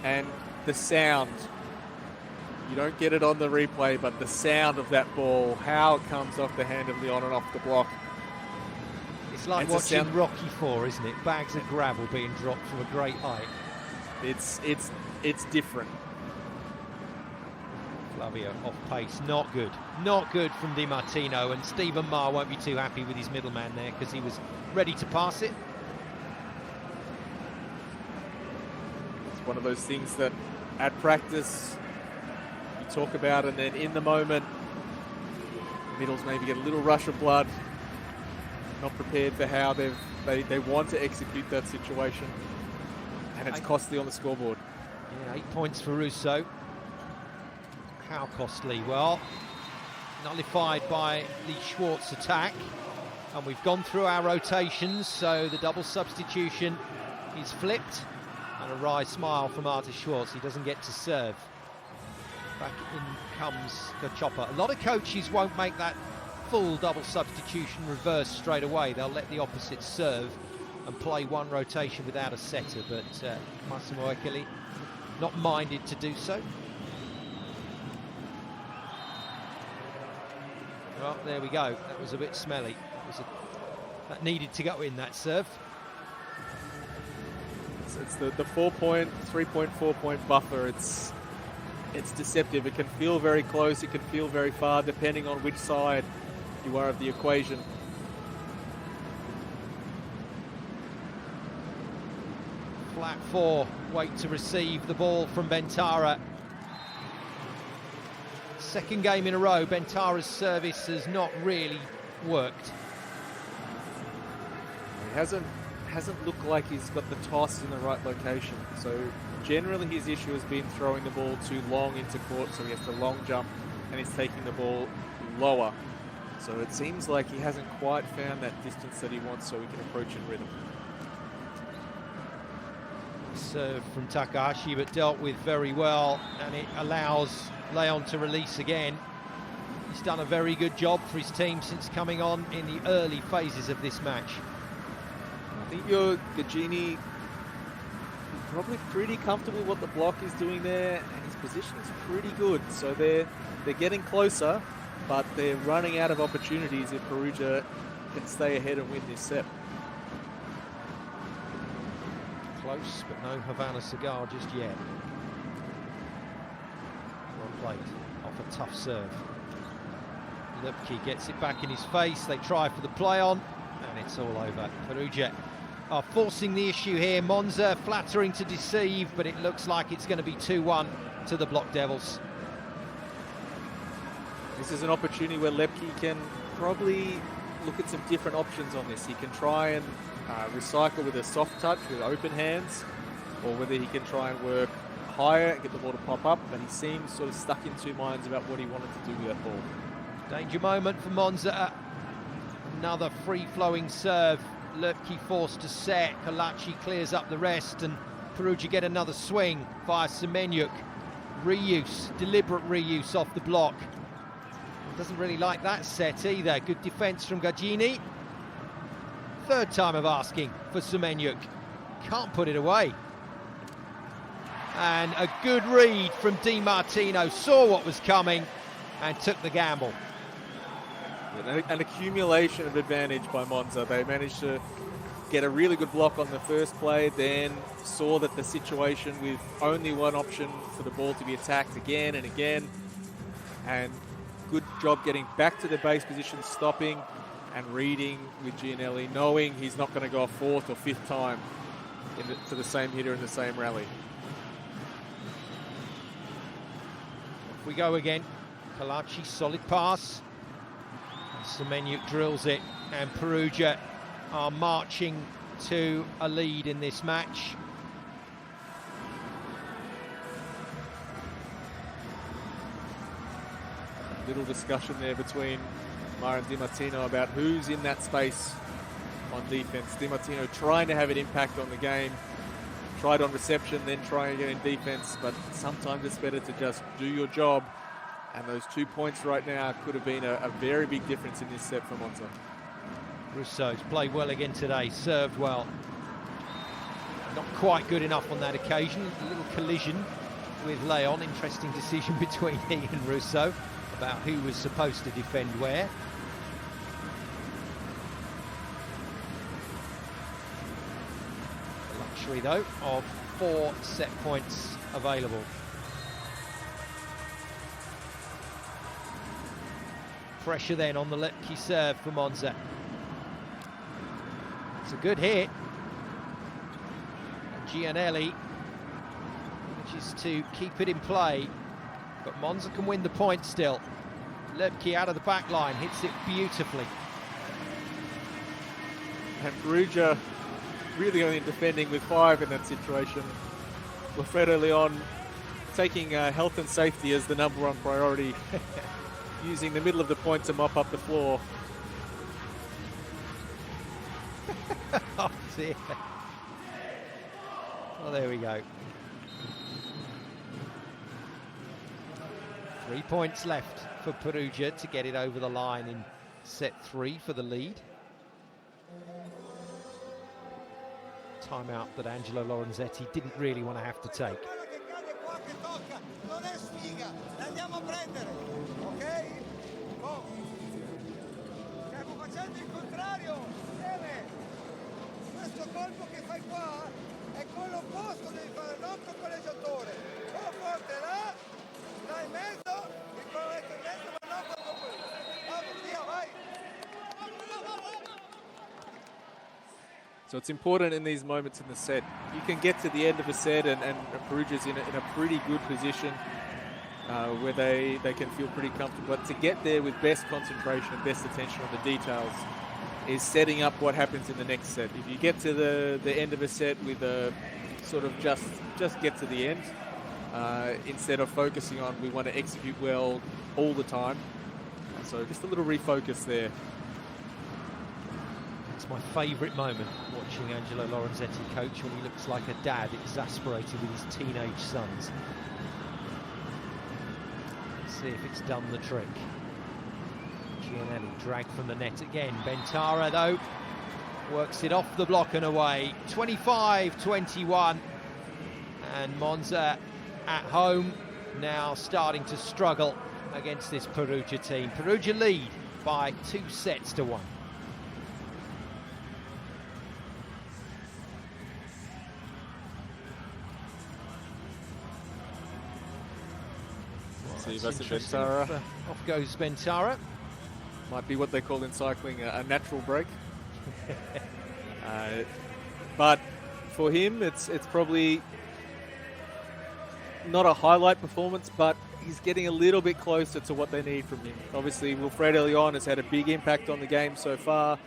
And the sound, you don't get it on the replay, but the sound of that ball, how it comes off the hand of Leon and off the block. It's like watching Rocky IV, isn't it? Bags of gravel being dropped from a great height. It's different. Flavio off pace, not good. Not good from Di Martino, and Stephen Marr won't be too happy with his middleman there because he was ready to pass it. It's one of those things that at practice you talk about, and then in the moment, middles maybe get a little rush of blood, not prepared for how they want to execute that situation, and it's costly on the scoreboard. Yeah, 8 points for Russo. How costly? Well, nullified by the Schwartz attack. And we've gone through our rotations, so the double substitution is flipped. And a wry smile from Artis Schwartz. He doesn't get to serve. Back in comes Gachoppa. A lot of coaches won't make that full double substitution reverse straight away. They'll let the opposite serve and play one rotation without a setter. But Massimo Echeli not minded to do so. Well, there we go. That was a bit smelly. That needed to go in, that serve. So it's the 4-point, 3.4-point buffer. It's deceptive. It can feel very close. It can feel very far, depending on which side you are of the equation. Flat 4, wait to receive the ball from Bentara. Second game in a row, Bentara's service has not really worked. He hasn't looked like he's got the toss in the right location. So generally his issue has been throwing the ball too long into court, so he has to long jump and he's taking the ball lower. So it seems like he hasn't quite found that distance that he wants so he can approach in rhythm. Serve from Takahashi, but dealt with very well, and it allows Leon to release again. He's done a very good job for his team since coming on in the early phases of this match. I think your Gagini is probably pretty comfortable with what the block is doing there, and his position is pretty good. So they're getting closer, but they're running out of opportunities if Perugia can stay ahead and win this set. Close, but no Havana cigar just yet. Well played, off a tough serve. Lipke gets it back in his face. They try for the play on, and it's all over. Perugia are forcing the issue here. Monza flattering to deceive, but it looks like it's going to be 2-1 to the Block Devils. This is an opportunity where Lepke can probably look at some different options on this. He can try and recycle with a soft touch with open hands, or whether he can try and work higher and get the ball to pop up, but he seems sort of stuck in two minds about what he wanted to do with that ball. Danger moment for Monza. Another free-flowing serve. Lepke forced to set. Kalachi clears up the rest, and Perugia get another swing via Semenyuk. Reuse, deliberate reuse off the block. Doesn't really like that set either. Good defence from Gagini. Third time of asking for Semenyuk. Can't put it away. And a good read from Di Martino. Saw what was coming and took the gamble. An accumulation of advantage by Monza. They managed to get a really good block on the first play, then saw that the situation with only one option for the ball to be attacked again and again, and good job getting back to the base position, stopping and reading with Gianelli, knowing he's not going to go a fourth or fifth time to the same hitter in the same rally. Off we go again. Kalachi, solid pass. Semenyuk drills it, and Perugia are marching to a lead in this match. Little discussion there between Mara and Di Martino about who's in that space on defense. Di Martino trying to have an impact on the game, tried on reception, then trying again in defense, but sometimes it's better to just do your job. And those 2 points right now could have been a very big difference in this set for Monza. Russo's played well again today, served well. Not quite good enough on that occasion. A little collision with Leon. Interesting decision between he and Russo about who was supposed to defend where. The luxury, though, of 4 set points available. Pressure then on the Lepke serve for Monza. It's a good hit. Gianelli manages to keep it in play, but Monza can win the point still. Lepke out of the back line, hits it beautifully. And Perugia really only defending with 5 in that situation. Wilfredo Leon taking health and safety as the #1 priority. Using the middle of the point to mop up the floor. Oh dear. Well, there we go. 3 points left for Perugia to get it over the line in set 3 for the lead. Timeout that Angelo Lorenzetti didn't really want to have to take. Non è sfiga, la andiamo a prendere, ok? Oh. Stiamo facendo il contrario, bene. Questo colpo che fai qua è quello opposto, devi fare, non con il giocatore. O forte là, in mezzo, il corretto in mezzo, ma non con quello. Vamos, via, vai. So it's important in these moments in the set. You can get to the end of a set and Perugia's in a pretty good position where they can feel pretty comfortable. But to get there with best concentration and best attention on the details is setting up what happens in the next set. If you get to the end of a set with a sort of just get to the end, instead of focusing on we want to execute well all the time. So just a little refocus there. It's my favourite moment, watching Angelo Lorenzetti coach when he looks like a dad exasperated with his teenage sons. Let's see if it's done the trick. Gianelli dragged from the net again. Bentara, though, works it off the block and away. 25-21. And Monza at home now starting to struggle against this Perugia team. Perugia lead by 2-1. Bentara. Off goes Bentara. Might be what they call in cycling a natural break. But for him, it's probably not a highlight performance, but he's getting a little bit closer to what they need from him. Obviously, Wilfredo Leon has had a big impact on the game so far,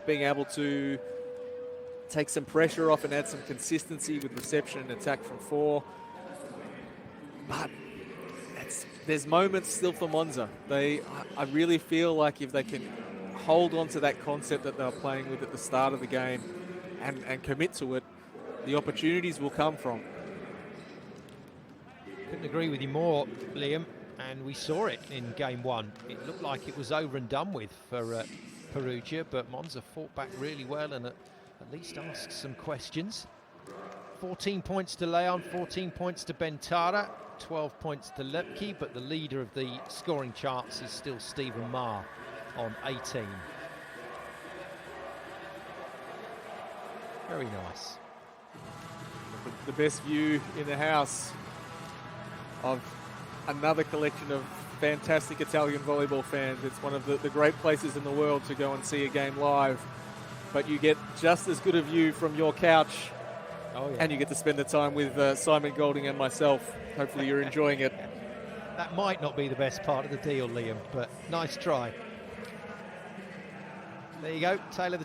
being able to take some pressure off and add some consistency with reception and attack from 4. But there's moments still for Monza. I really feel like if they can hold on to that concept that they were playing with at the start of the game and commit to it, the opportunities will come from. Couldn't agree with you more, Liam, and we saw it in game 1. It looked like it was over and done with for Perugia, but Monza fought back really well and at least asked some questions. 14 points to Leon, 14 points to Bentara, 12 points to Lepke, but the leader of the scoring charts is still Stephen Ma on 18. Very nice. The best view in the house of another collection of fantastic Italian volleyball fans. It's one of the great places in the world to go and see a game live, but you get just as good a view from your couch. Oh, yeah. And you get to spend the time with Simon Golding and myself. Hopefully you're enjoying it. That might not be the best part of the deal, Liam, but nice try. There you go, Taylor.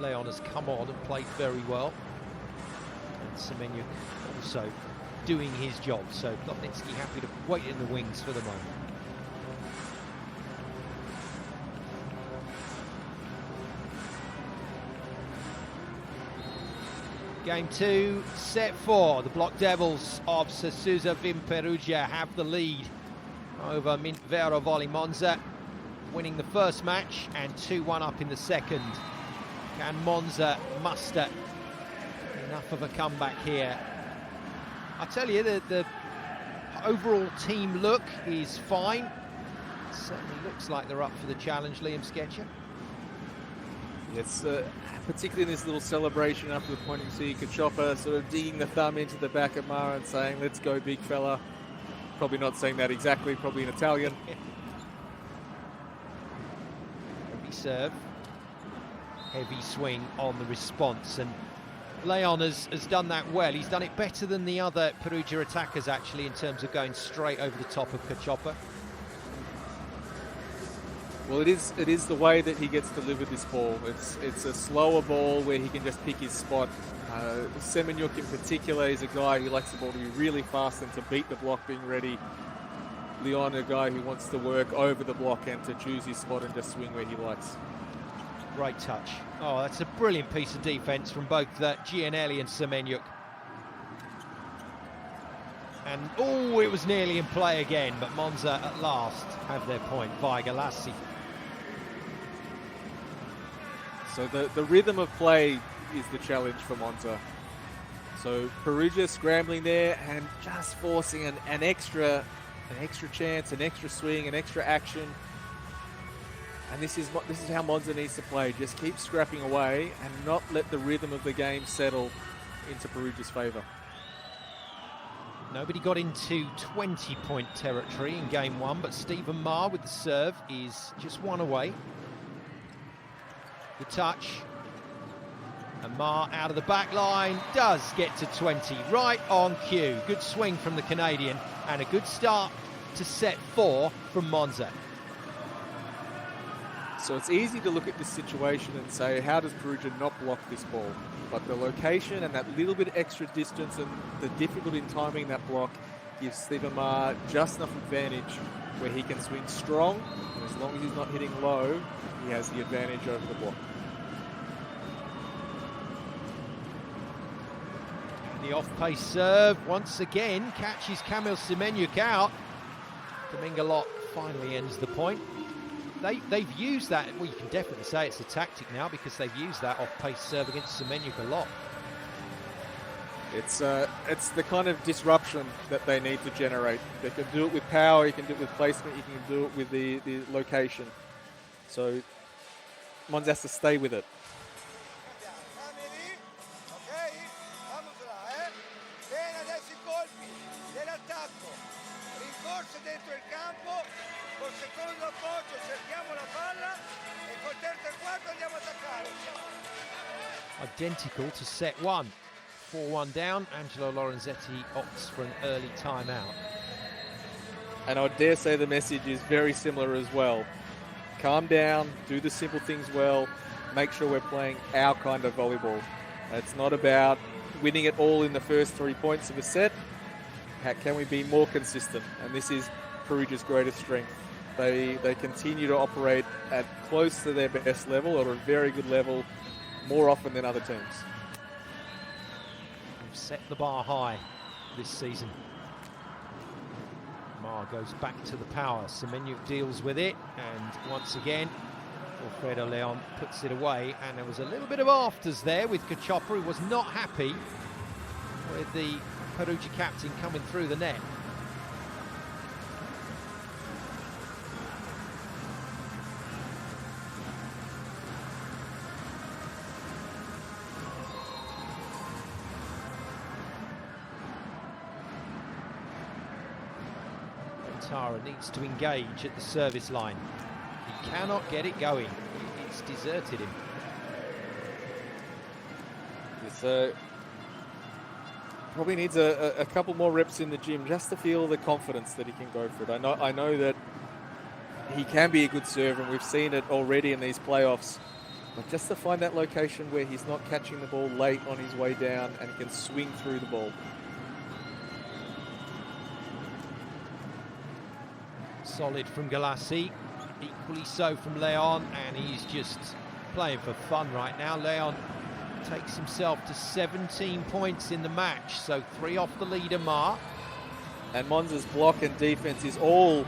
Leon has come on and played very well. And Semenyuk also doing his job, so Plotnitsky happy to wait in the wings for the moment. Game 2, set 4. The Block Devils of Sasusa Vim Perugia have the lead over Vero Volley Monza, winning the first match and 2-1 up in the second. Can Monza muster enough of a comeback here? I tell you, the overall team look is fine. It certainly looks like they're up for the challenge, Liam Sketcher. Yes, particularly in this little celebration after the point, you see Kachopa sort of digging the thumb into the back of Mara and saying, "Let's go, big fella." Probably not saying that exactly, probably in Italian. Heavy serve, heavy swing on the response, and Leon has done that well. He's done it better than the other Perugia attackers, actually, in terms of going straight over the top of Kachopa. Well, it is the way that he gets delivered this ball. It's a slower ball where he can just pick his spot. Semenyuk in particular is a guy who likes the ball to be really fast and to beat the block being ready. Leon, a guy who wants to work over the block and to choose his spot and just swing where he likes. Great touch. Oh, that's a brilliant piece of defense from both Gianelli and Semenyuk. And, oh, it was nearly in play again, but Monza at last have their point via Galassi. So the rhythm of play is the challenge for Monza. So Perugia scrambling there and just forcing an extra chance, an extra swing, an extra action. And this is how Monza needs to play. Just keep scrapping away and not let the rhythm of the game settle into Perugia's favour. Nobody got into 20-point territory in game 1, but Stephen Ma with the serve is just one away. The touch, and Ma out of the back line does get to 20, right on cue. Good swing from the Canadian and a good start to set 4 from Monza. So it's easy to look at this situation and say, how does Perugia not block this ball? But the location and that little bit extra distance and the difficulty in timing that block gives Stephen Ma just enough advantage where he can swing strong, and as long as he's not hitting low, he has the advantage over the block. The off-pace serve once again catches Kamil Semenyuk out. Domingalot finally ends the point. They've used that. Well, you can definitely say it's a tactic now because they've used that off-pace serve against Semenyuk a lot. It's the kind of disruption that they need to generate. They can do it with power, you can do it with placement, you can do it with the location. So Monza has to stay with it. Identical to set 1. 4-1 down. Angelo Lorenzetti opts for an early timeout. And I dare say the message is very similar as well. Calm down, do the simple things well, make sure we're playing our kind of volleyball. It's not about winning it all in the first 3 points of a set. How can we be more consistent? And this is Perugia's greatest strength. They continue to operate at close to their best level or a very good level more often than other teams. They've set the bar high this season. Ma goes back to the power. Semenyuk deals with it, and once again, Alfredo Leon puts it away, and there was a little bit of afters there with Cachopa, who was not happy with the Perugia captain coming through the net. Tara needs to engage at the service line. He cannot get it going. It's deserted him. It's probably needs a couple more reps in the gym just to feel the confidence that he can go for it. I know that he can be a good server, and we've seen it already in these playoffs. But just to find that location where he's not catching the ball late on his way down and can swing through the ball. Solid from Galassi, equally so from Leon, and he's just playing for fun right now. Leon takes himself to 17 points in the match, so 3 off the leader mark. And Monza's block and defense is all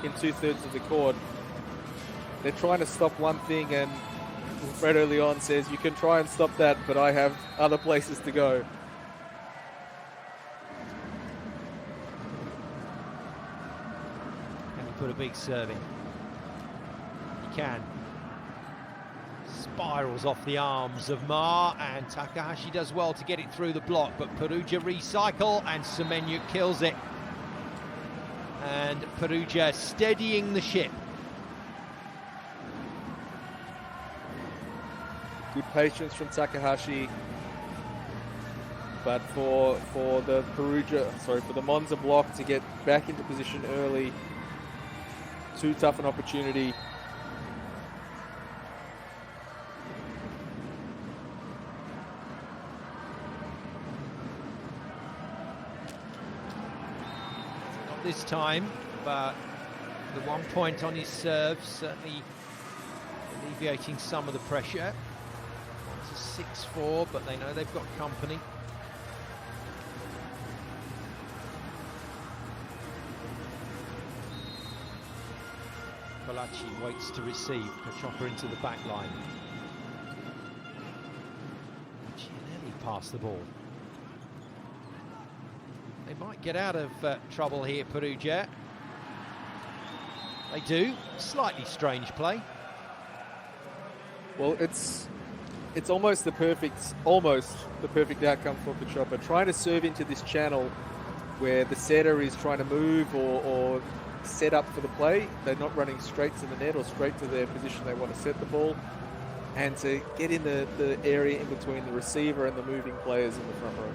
in 2/3 of the court. They're trying to stop one thing, and Alfredo Leon says, you can try and stop that, but I have other places to go. Put a big serve in. He can. Spirals off the arms of Ma, and Takahashi does well to get it through the block, but Perugia recycle, and Semenyuk kills it. And Perugia steadying the ship. Good patience from Takahashi, but for the Monza block to get back into position early, too tough an opportunity. Not this time, but the 1 point on his serve certainly alleviating some of the pressure. It's a 6-4, but they know they've got company. Balachi waits to receive. Cachopa into the back line. Gianelli passed the ball. They might get out of trouble here, Perugia. They do. Slightly strange play. Well, it's almost the perfect outcome for Cachopa. Trying to serve into this channel where the setter is trying to move or set up for the play. They're not running straight to the net or straight to their position they want to set the ball, and to get in the area in between the receiver and the moving players in the front row.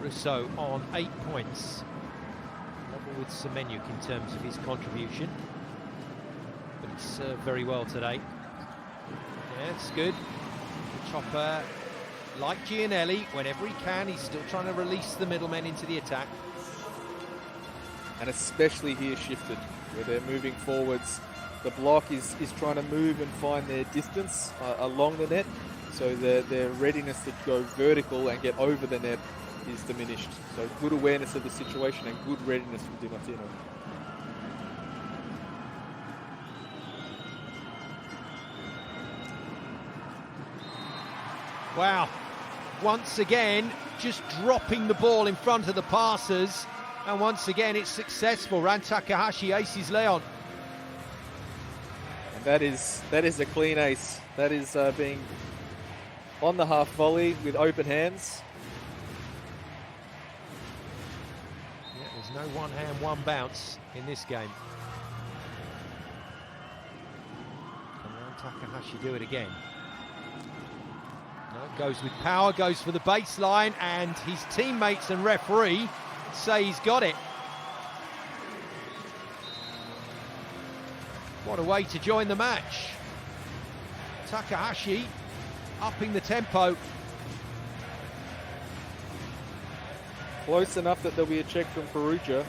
Russo on 8 points. Level with Semenyuk in terms of his contribution. But he served very well today. Yeah, it's good. Chopper, like Gianelli, whenever he can, he's still trying to release the middlemen into the attack. And especially here shifted, where they're moving forwards. The block is trying to move and find their distance along the net, so their readiness to go vertical and get over the net is diminished. So good awareness of the situation and good readiness from Di Martino. Wow. Once again, just dropping the ball in front of the passers. And once again, it's successful. Ran Takahashi aces Leon. And that is a clean ace. That is being on the half volley with open hands. Yeah, there's no one hand, one bounce in this game. Can Ran Takahashi do it again? No, goes with power, goes for the baseline, and his teammates and referee say he's got it. What a way to join the match. Takahashi upping the tempo. Close enough that there'll be a check from Perugia.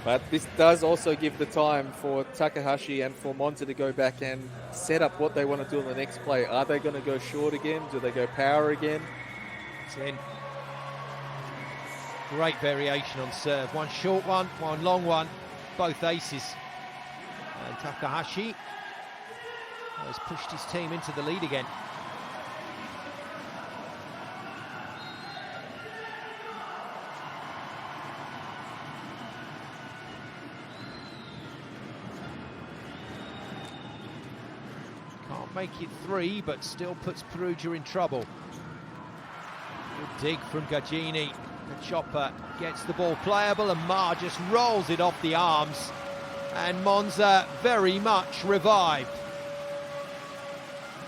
But this does also give the time for Takahashi and for Monza to go back and set up what they want to do in the next play. Are they going to go short again? Do they go power again? It's in. Great variation on serve. One short one, one long one, both aces. And Takahashi has pushed his team into the lead again. Can't make it 3, but still puts Perugia in trouble. Good dig from Gagini. The chopper gets the ball playable and Ma just rolls it off the arms. And Monza very much revived.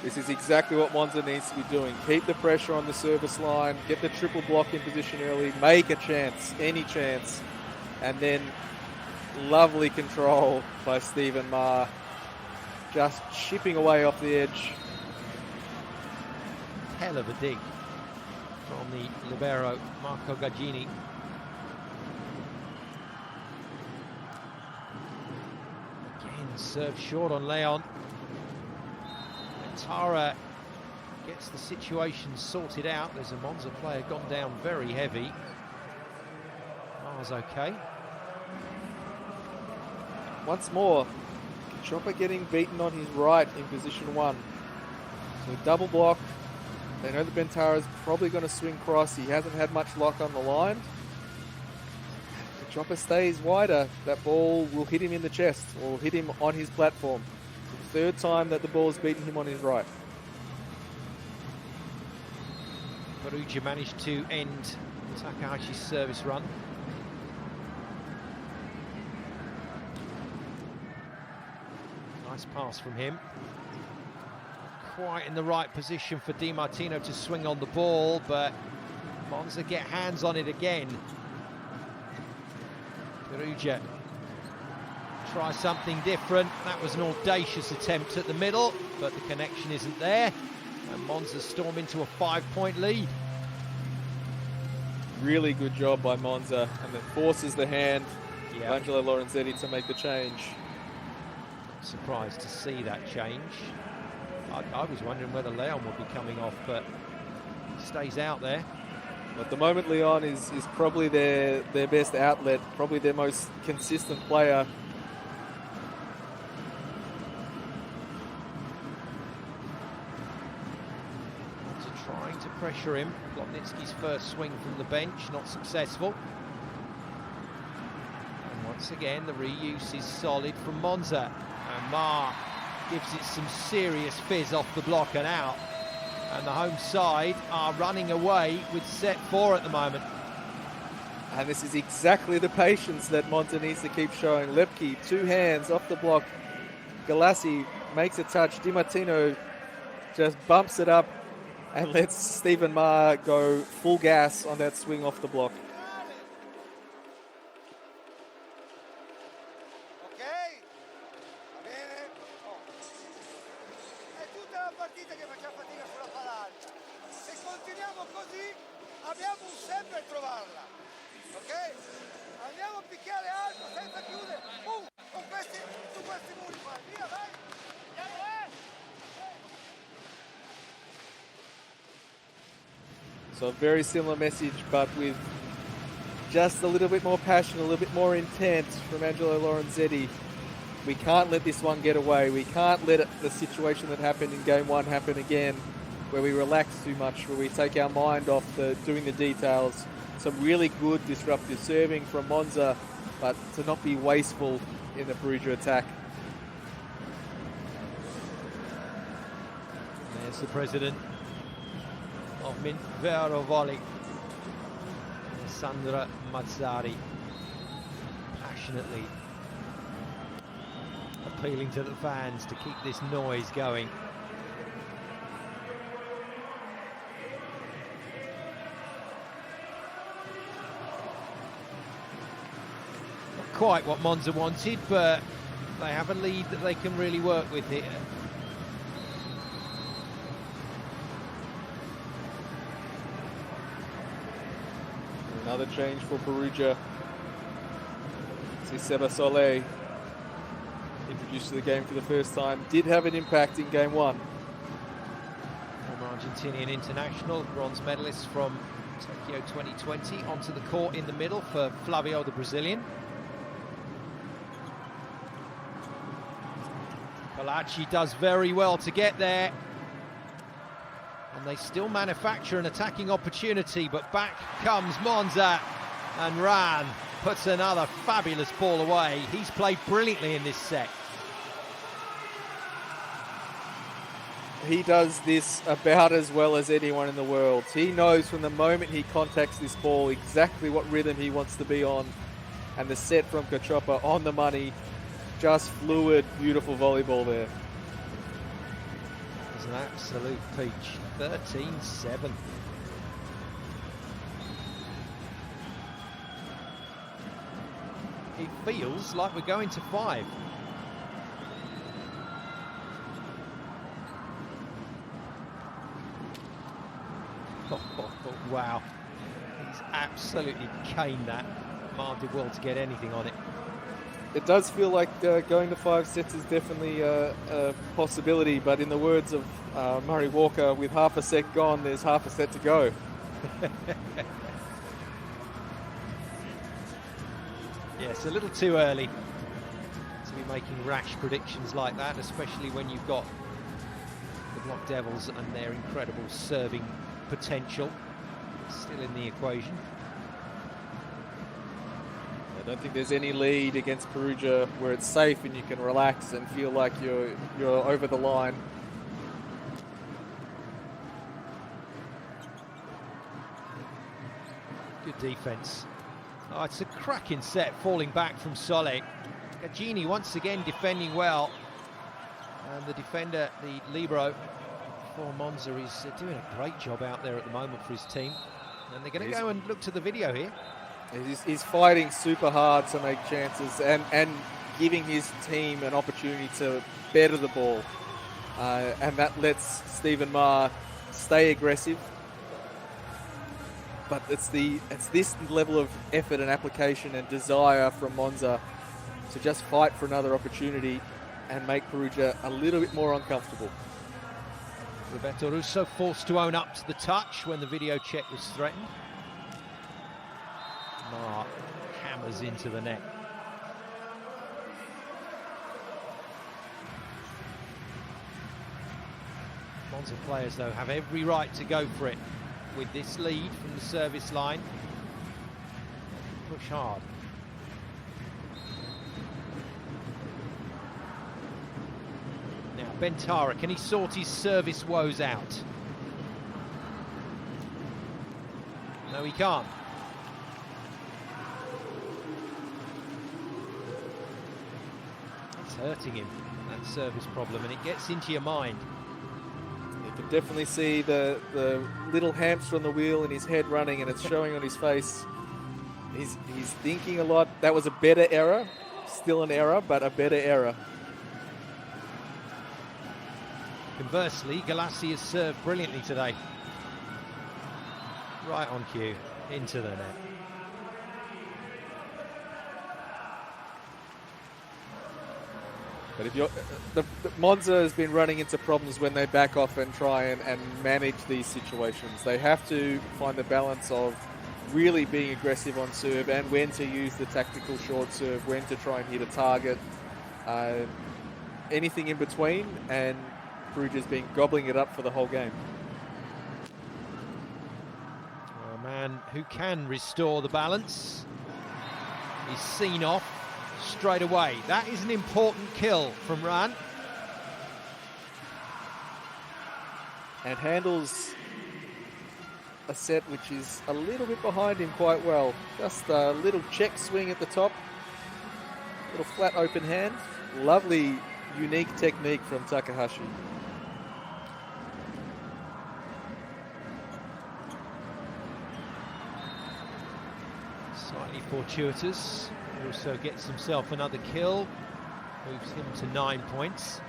This is exactly what Monza needs to be doing. Keep the pressure on the service line, get the triple block in position early, make a chance, any chance. And then lovely control by Stephen Ma. Just chipping away off the edge. Hell of a dig from the libero, Marco Gagini. Again, serve short on Leon. And Tara gets the situation sorted out. There's a Monza player gone down very heavy. Mars okay. Once more, Chopper getting beaten on his right in position 1. So double block. They know that Bentara's probably going to swing cross. He hasn't had much lock on the line. If Chopper stays wider, that ball will hit him in the chest or hit him on his platform. It's the 3rd time that the ball's beaten him on his right. Perugia managed to end Takahashi's service run. Nice pass from him. Quite in the right position for Di Martino to swing on the ball, but Monza get hands on it again. Perugia try something different. That was an audacious attempt at the middle, but the connection isn't there. And Monza storm into a 5-point lead. Really good job by Monza, and it forces the hand of Angelo Lorenzetti to make the change. Surprised to see that change. I was wondering whether Leon would be coming off, but he stays out there. At the moment, Leon is probably their best outlet, probably their most consistent player. So trying to pressure him. Plotnitsky's first swing from the bench, not successful. And once again, the reuse is solid from Monza. And Ma gives it some serious fizz off the block and out. And the home side are running away with set 4 at the moment. And this is exactly the patience that Monza needs to keep showing. Lepke, 2 hands off the block. Galassi makes a touch. Di Martino just bumps it up and lets Stephen Ma go full gas on that swing off the block. So a very similar message, but with just a little bit more passion, a little bit more intent from Angelo Lorenzetti. We can't let this one get away. We can't let the situation that happened in game 1 happen again, where we relax too much, where we take our mind off doing the details. Some really good disruptive serving from Monza, but to not be wasteful in the Perugia attack. There's the president of Vero Volley, Sandra Mazzari, passionately appealing to the fans to keep this noise going. Not quite what Monza wanted, but they have a lead that they can really work with here. Another change for Perugia. See Seba Soleil, introduced to the game for the first time, did have an impact in game 1. Former Argentinian international, bronze medalist from Tokyo 2020 onto the court in the middle for Flavio, the Brazilian. Polacci does very well to get there. And they still manufacture an attacking opportunity, but back comes Monza, and Ran puts another fabulous ball away. He's played brilliantly in this set. He does this about as well as anyone in the world. He knows from the moment he contacts this ball exactly what rhythm he wants to be on. And the set from Kachopa on the money, just fluid, beautiful volleyball there. It's an absolute peach. 13-7. It feels like we're going to 5. Wow. He's absolutely caned that. Mark did well to get anything on it. It does feel like going to 5 sets is definitely a possibility, but in the words of Murray Walker, with half a set gone, there's half a set to go. Yes, a little too early to be making rash predictions like that, especially when you've got the Block Devils and their incredible serving potential still in the equation. I don't think there's any lead against Perugia where it's safe and you can relax and feel like you're over the line. Good defense. Oh, it's a cracking set, falling back from Sole. Gagini once again defending well. And the defender, the libero for Monza, is doing a great job out there at the moment for his team. And they're going to go and look to the video here. He's fighting super hard to make chances and giving his team an opportunity to better the ball. And that lets Stephen Ma stay aggressive. But it's this level of effort and application and desire from Monza to just fight for another opportunity and make Perugia a little bit more uncomfortable. Roberto Russo forced to own up to the touch when the video check was threatened. Ma hammers into the net. Monza players, though, have every right to go for it with this lead from the service line. Push hard. Now, Bentara, can he sort his service woes out? No, he can't. It's hurting him, that service problem, and it gets into your mind. You can definitely see the little hamster on the wheel in his head running, and it's showing on his face. He's thinking a lot. That was a better error. Still an error, but a better error. Conversely, Galassi has served brilliantly today. Right on cue, into the net. But if you're, the Monza has been running into problems when they back off and try and manage these situations. They have to find the balance of really being aggressive on serve and when to use the tactical short serve, when to try and hit a target, anything in between, and Perugia's been gobbling it up for the whole game. A man who can restore the balance. He's seen off straight away. That is an important kill from Ran. And handles a set which is a little bit behind him quite well. Just a little check swing at the top. Little flat open hand. Lovely, unique technique from Takahashi. Slightly fortuitous. Russo gets himself another kill. Moves him to 9 points.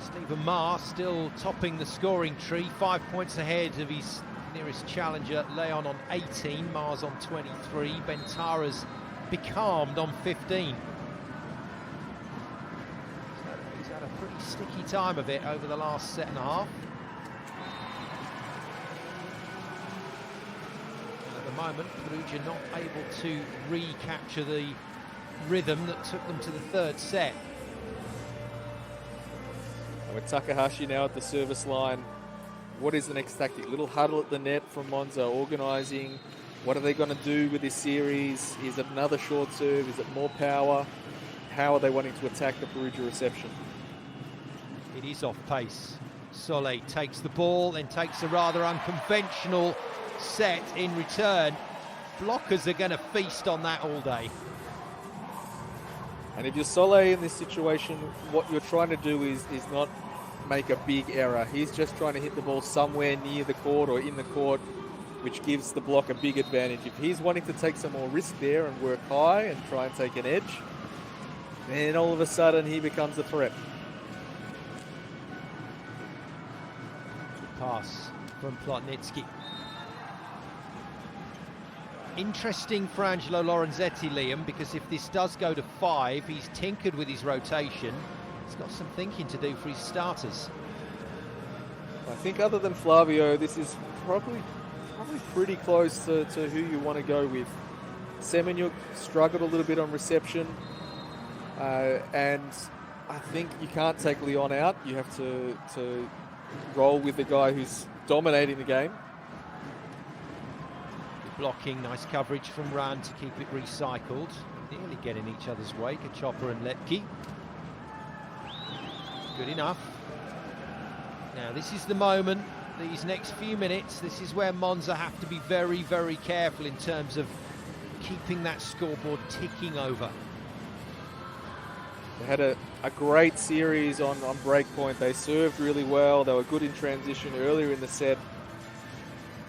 Stephen Ma still topping the scoring tree, 5 points ahead of his nearest challenger, Leon, on 18. Ma's on 23. Bentara's becalmed on 15. So he's had a pretty sticky time of it over the last set and a half. moment, Perugia not able to recapture the rhythm that took them to the third set. And with Takahashi now at the service line, what is the next tactic? Little huddle at the net from Monza, organising. What are they going to do with this series? Is it another short serve? Is it more power? How are they wanting to attack the Perugia reception? It is off pace. Soleil takes the ball, then takes a rather unconventional set in return. Blockers are going to feast on that all day. And if you're Soleil in this situation, what you're trying to do is not make a big error. He's just trying to hit the ball somewhere near the court or in the court, which gives the block a big advantage. If he's wanting to take some more risk there and work high and try and take an edge, then all of a sudden he becomes a threat. Pass from Plotnitsky. Interesting for Angelo Lorenzetti, Liam, because if this does go to 5, he's tinkered with his rotation. He's got some thinking to do for his starters. I think other than Flavio, this is probably pretty close to who you want to go with. Semenyuk struggled a little bit on reception, and I think you can't take Leon out. You have to roll with the guy who's dominating the game. Good blocking, nice coverage from Ran to keep it recycled. Nearly getting each other's way, Kachopper and Lepke. Good enough. Now this is the moment, these next few minutes, this is where Monza have to be very, very careful in terms of keeping that scoreboard ticking over. They had a great series on break point. They served really well. They were good in transition earlier in the set.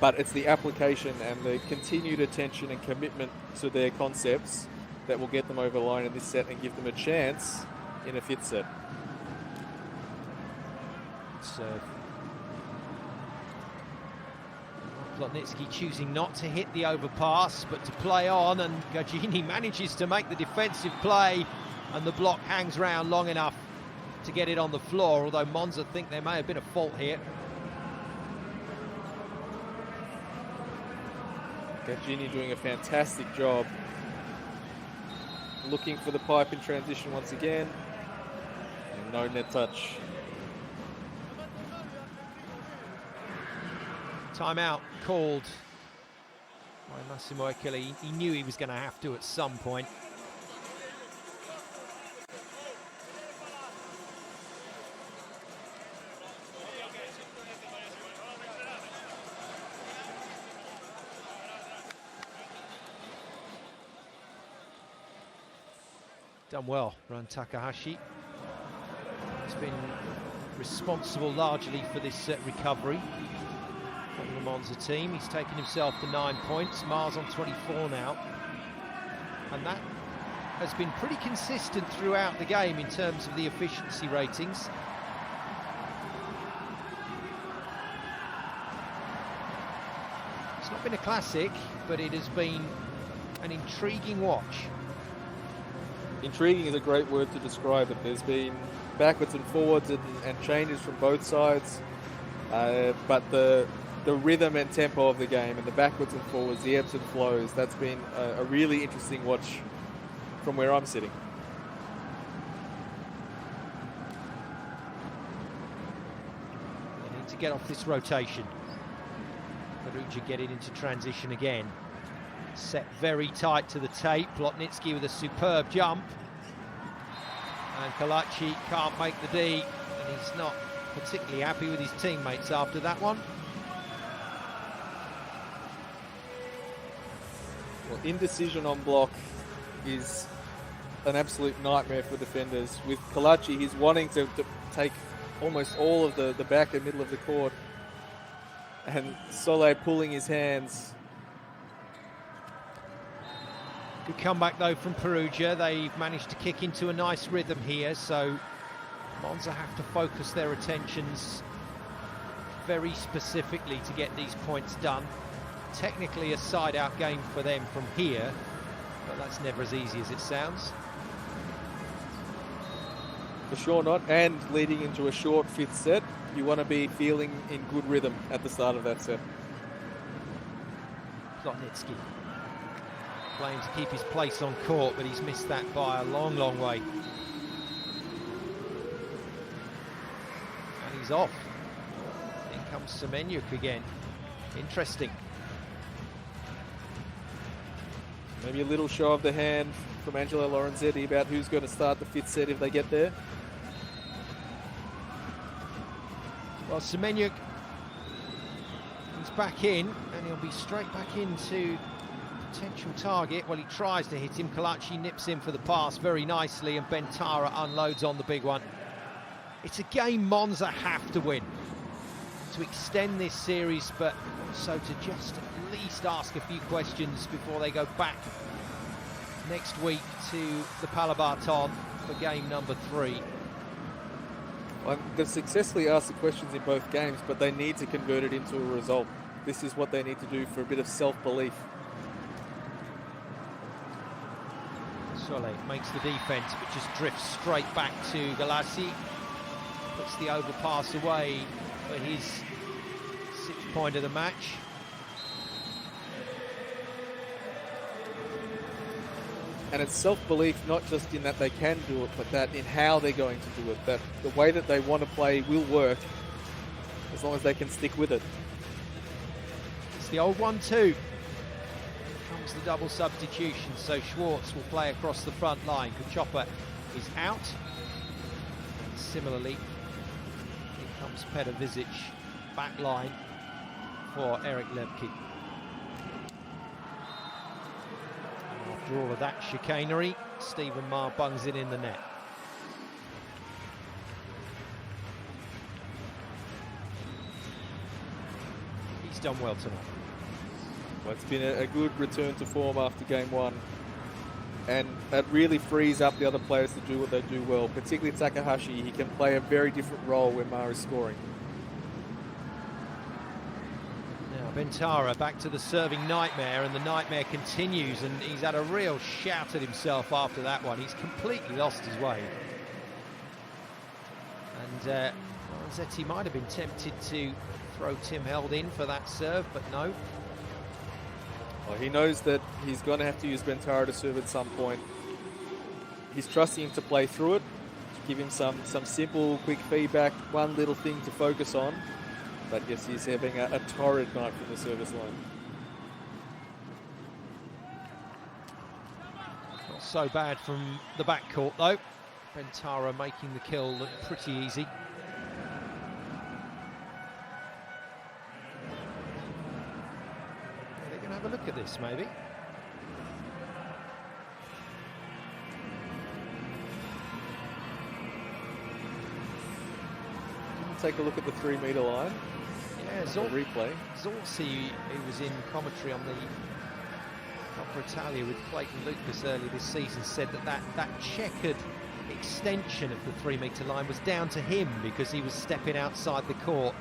But it's the application and the continued attention and commitment to their concepts that will get them over the line in this set and give them a chance in a fifth set. Serve. Plotnitsky choosing not to hit the overpass, but to play on, and Gagini manages to make the defensive play, and the block hangs around long enough to get it on the floor, although Monza think there may have been a fault here. Gagini doing a fantastic job. Looking for the pipe in transition once again. And no net touch. Timeout called by Massimo Echele. He knew he was going to have to at some point. Done well, Ran Takahashi. He's been responsible largely for this recovery from the Monza team. He's taken himself to 9 points. Mars on 24 now. And that has been pretty consistent throughout the game in terms of the efficiency ratings. It's not been a classic, but it has been an intriguing watch. Intriguing is a great word to describe it. There's been backwards and forwards and changes from both sides, but the rhythm and tempo of the game and the backwards and forwards, the ebbs and flows, that's been a really interesting watch from where I'm sitting. They need to get off this rotation. Perugia getting into transition again. Set very tight to the tape. Plotnitsky with a superb jump. And Kalachi can't make the D. And he's not particularly happy with his teammates after that one. Well, indecision on block is an absolute nightmare for defenders. With Kalachi, he's wanting to take almost all of the back and middle of the court. And Soleil pulling his hands. Good comeback though from Perugia. They've managed to kick into a nice rhythm here, so Monza have to focus their attentions very specifically to get these points done. Technically a side-out game for them from here, but that's never as easy as it sounds. For sure not, and leading into a short fifth set, you want to be feeling in good rhythm at the start of that set. Skotnitsky. Playing to keep his place on court, but he's missed that by a long, long way. And he's off. In comes Semenyuk again. Interesting. Maybe a little show of the hand from Angelo Lorenzetti about who's going to start the 5th set if they get there. Well, Semenyuk is back in, and he'll be straight back into potential target. Well, he tries to hit him. Kalachi nips in for the pass very nicely, and Bentara unloads on the big one. It's a game Monza have to win to extend this series, but also to just at least ask a few questions before they go back next week to the Palabarton for game number 3. Well, they've successfully asked the questions in both games, but they need to convert it into a result. This is what they need to do for a bit of self-belief. Soleil makes the defence, but just drifts straight back to Galassi. Puts the overpass away for his 6th point of the match. And it's self-belief, not just in that they can do it, but that in how they're going to do it. That the way that they want to play will work, as long as they can stick with it. It's the old 1-2. Comes the double substitution, so Schwartz will play across the front line. Kuchopa is out. And similarly, here comes Petar Vizic, back line for Eric Lebke. After all of that chicanery, Stephen Maher bungs it in the net. He's done well tonight. Well, it's been a good return to form after game 1. And that really frees up the other players to do what they do well, particularly Takahashi. He can play a very different role when Maher is scoring. Now Bentara back to the serving nightmare, and the nightmare continues, and he's had a real shout at himself after that one. He's completely lost his way. And Lorenzetti might have been tempted to throw Tim Held in for that serve, but no. Well, he knows that he's going to have to use Bentara to serve at some point. He's trusting him to play through it, to give him some simple, quick feedback, one little thing to focus on. But yes, he's having a torrid night from the service line. Not so bad from the backcourt though. Bentara making the kill look pretty easy. They're going to have a look at this maybe. Take a look at the 3-meter line. Yeah, replay. Zorzi, who was in commentary on the Coppa Italia with Clayton Lucas earlier this season, said that checkered extension of the 3-meter line was down to him because he was stepping outside the court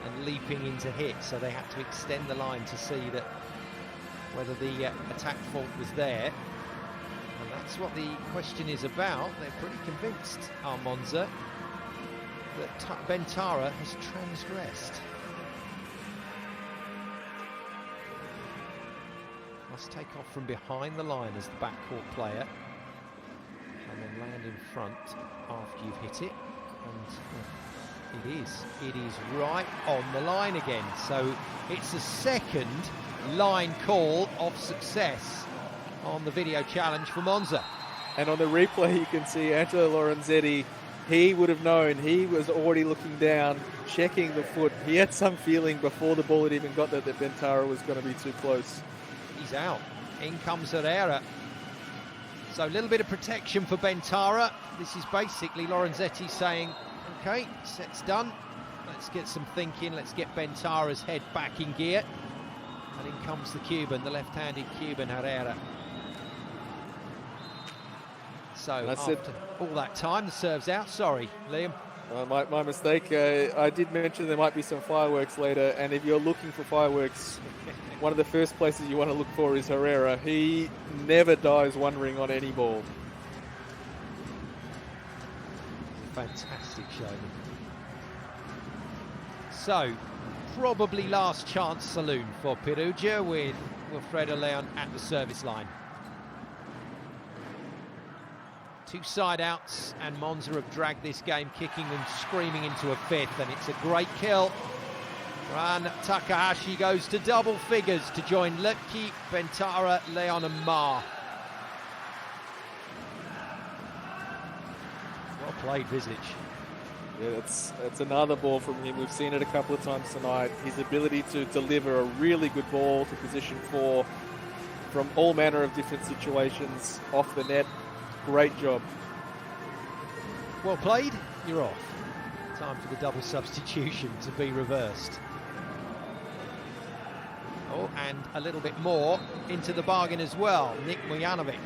and leaping into hit, so they had to extend the line to see that whether the attack fault was there. And that's what the question is about. They're pretty convinced, Monza, that Bentara has transgressed. Must take off from behind the line as the backcourt player and then land in front after you've hit it. And it is right on the line again. So it's a second line call of success on the video challenge for Monza. And on the replay you can see Angelo Lorenzetti. He would have known. He was already looking down, checking the foot. He had some feeling before the ball had even got there that Bentara was going to be too close. He's out. In comes Herrera. So a little bit of protection for Bentara. This is basically Lorenzetti saying, okay, set's done. Let's get some thinking. Let's get Bentara's head back in gear. And in comes the Cuban, the left-handed Cuban, Herrera. So after all that time, the serve's out. Sorry, Liam. My mistake. I did mention there might be some fireworks later, and if you're looking for fireworks, one of the first places you want to look for is Herrera. He never dies wondering on any ball. Fantastic show. So, probably last chance saloon for Perugia with Wilfredo Leon at the service line. 2 side outs, and Monza have dragged this game kicking and screaming into a 5th, and it's a great kill. Ran Takahashi goes to double figures to join Lepke, Bentara, Leon and Ma. Well played, Visic. Yeah, that's another ball from him. We've seen it a couple of times tonight. His ability to deliver a really good ball to position 4 from all manner of different situations off the net. Great job. Well played, you're off. Time for the double substitution to be reversed. Oh, and a little bit more into the bargain as well. Nik Mujanovic,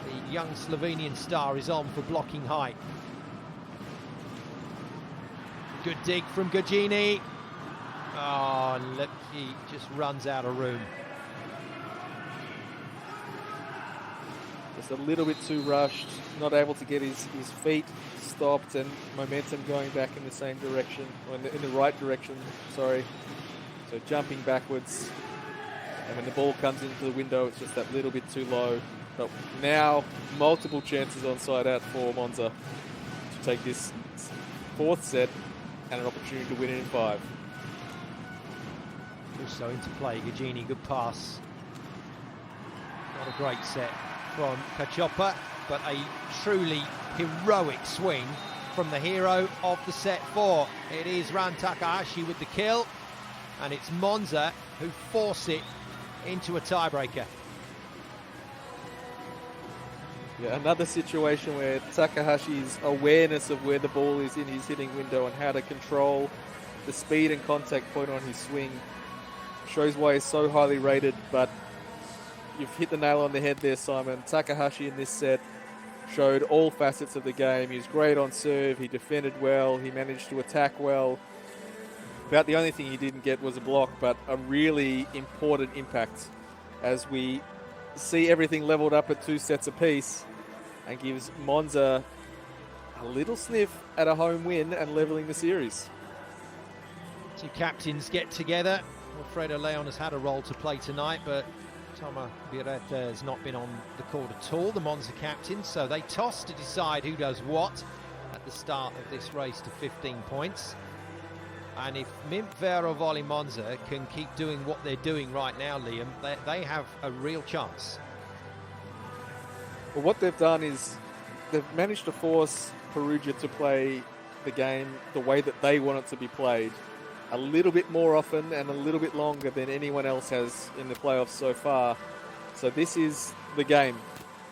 the young Slovenian star, is on for blocking height. Good dig from Gagini. Oh, and Lepke just runs out of room. Just a little bit too rushed, not able to get his feet stopped and momentum going back in the same direction, or in the right direction, sorry. So jumping backwards, and when the ball comes into the window, it's just that little bit too low. But now, multiple chances on side out for Monza to take this 4th set and an opportunity to win it in 5. Also into play, Gagini, good pass. Not a great set from Cacioppa, but a truly heroic swing from the hero of the set 4. It is Ran Takahashi with the kill, and it's Monza who force it into a tiebreaker. Yeah, another situation where Takahashi's awareness of where the ball is in his hitting window and how to control the speed and contact point on his swing shows why he's so highly rated. But you've hit the nail on the head there, Simon. Takahashi in this set showed all facets of the game. He was great on serve, he defended well, he managed to attack well. About the only thing he didn't get was a block, but a really important impact as we see everything leveled up at 2 sets apiece, and gives Monza a little sniff at a home win and levelling the series. 2 captains get together. Wilfredo Leon has had a role to play tonight, but Toma Biretta has not been on the court at all, the Monza captain, so they toss to decide who does what at the start of this race to 15 points. And if Mimp Vero Volley Monza can keep doing what they're doing right now, Liam, they have a real chance. Well, what they've done is they've managed to force Perugia to play the game the way that they want it to be played, a little bit more often and a little bit longer than anyone else has in the playoffs so far. So this is the game.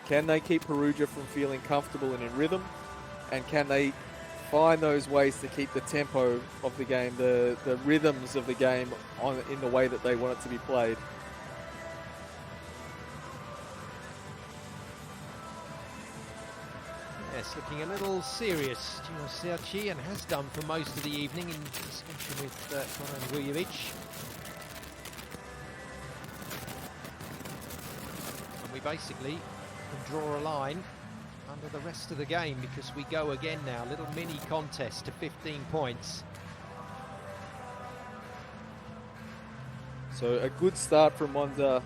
Can they keep Perugia from feeling comfortable and in rhythm? And can they find those ways to keep the tempo of the game, the rhythms of the game in the way that they want it to be played? Yes, looking a little serious, Gino Serci, and has done for most of the evening in discussion with Goran Vujovic. And we basically can draw a line under the rest of the game, because we go again now, little mini contest to 15 points. So a good start from Monza.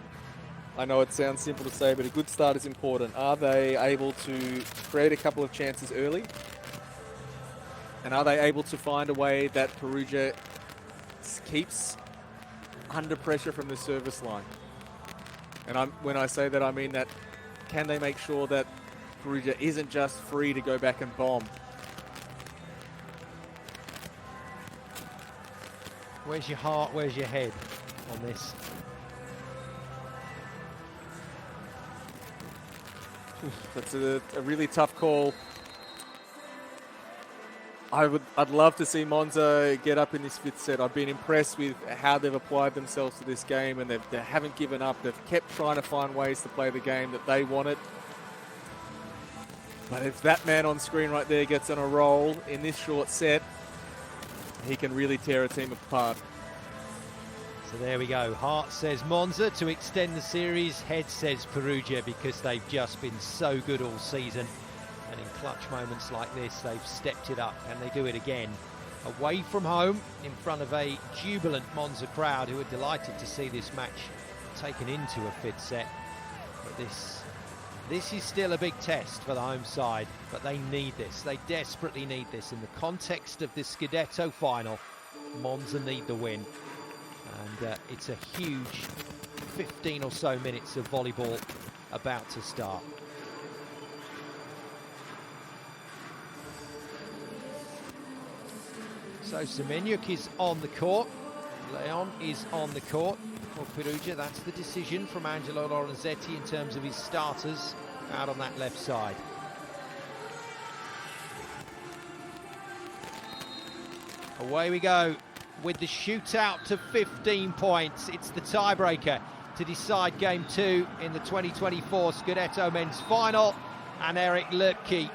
I know it sounds simple to say, but a good start is important. Are they able to create a couple of chances early? And are they able to find a way that Perugia keeps under pressure from the service line? And when I say that, I mean that can they make sure that Perugia isn't just free to go back and bomb? Where's your heart, where's your head on this? That's a really tough call. I'd love to see Monza get up in this 5th set. I've been impressed with how they've applied themselves to this game, and they haven't given up. They've kept trying to find ways to play the game that they wanted. But if that man on screen right there gets on a roll in this short set, he can really tear a team apart. So there we go. Heart says Monza to extend the series. Head says Perugia, because they've just been so good all season. And in clutch moments like this, they've stepped it up, and they do it again. Away from home, in front of a jubilant Monza crowd who are delighted to see this match taken into a fifth set, but this is still a big test for the home side, but they need this. They desperately need this. In the context of this Scudetto final, Monza need the win. And it's a huge 15 or so minutes of volleyball about to start. So Semenyuk is on the court. Leon is on the court for Perugia. That's the decision from Angelo Lorenzetti in terms of his starters out on that left side. Away we go with the shootout to 15 points. It's the tiebreaker to decide game 2 in the 2024 Scudetto men's final. And Eric Lütke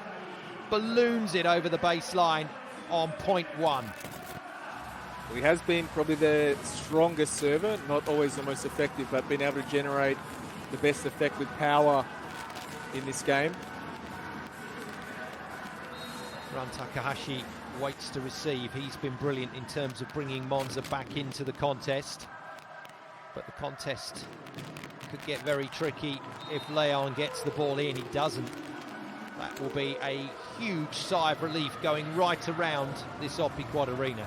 balloons it over the baseline on point 1. Well, he has been probably the strongest server, not always the most effective, but been able to generate the best effect with power in this game. Ran Takahashi waits to receive. He's been brilliant in terms of bringing Monza back into the contest. But the contest could get very tricky if Leon gets the ball in. He doesn't. That will be a huge sigh of relief going right around this Oppiquad arena.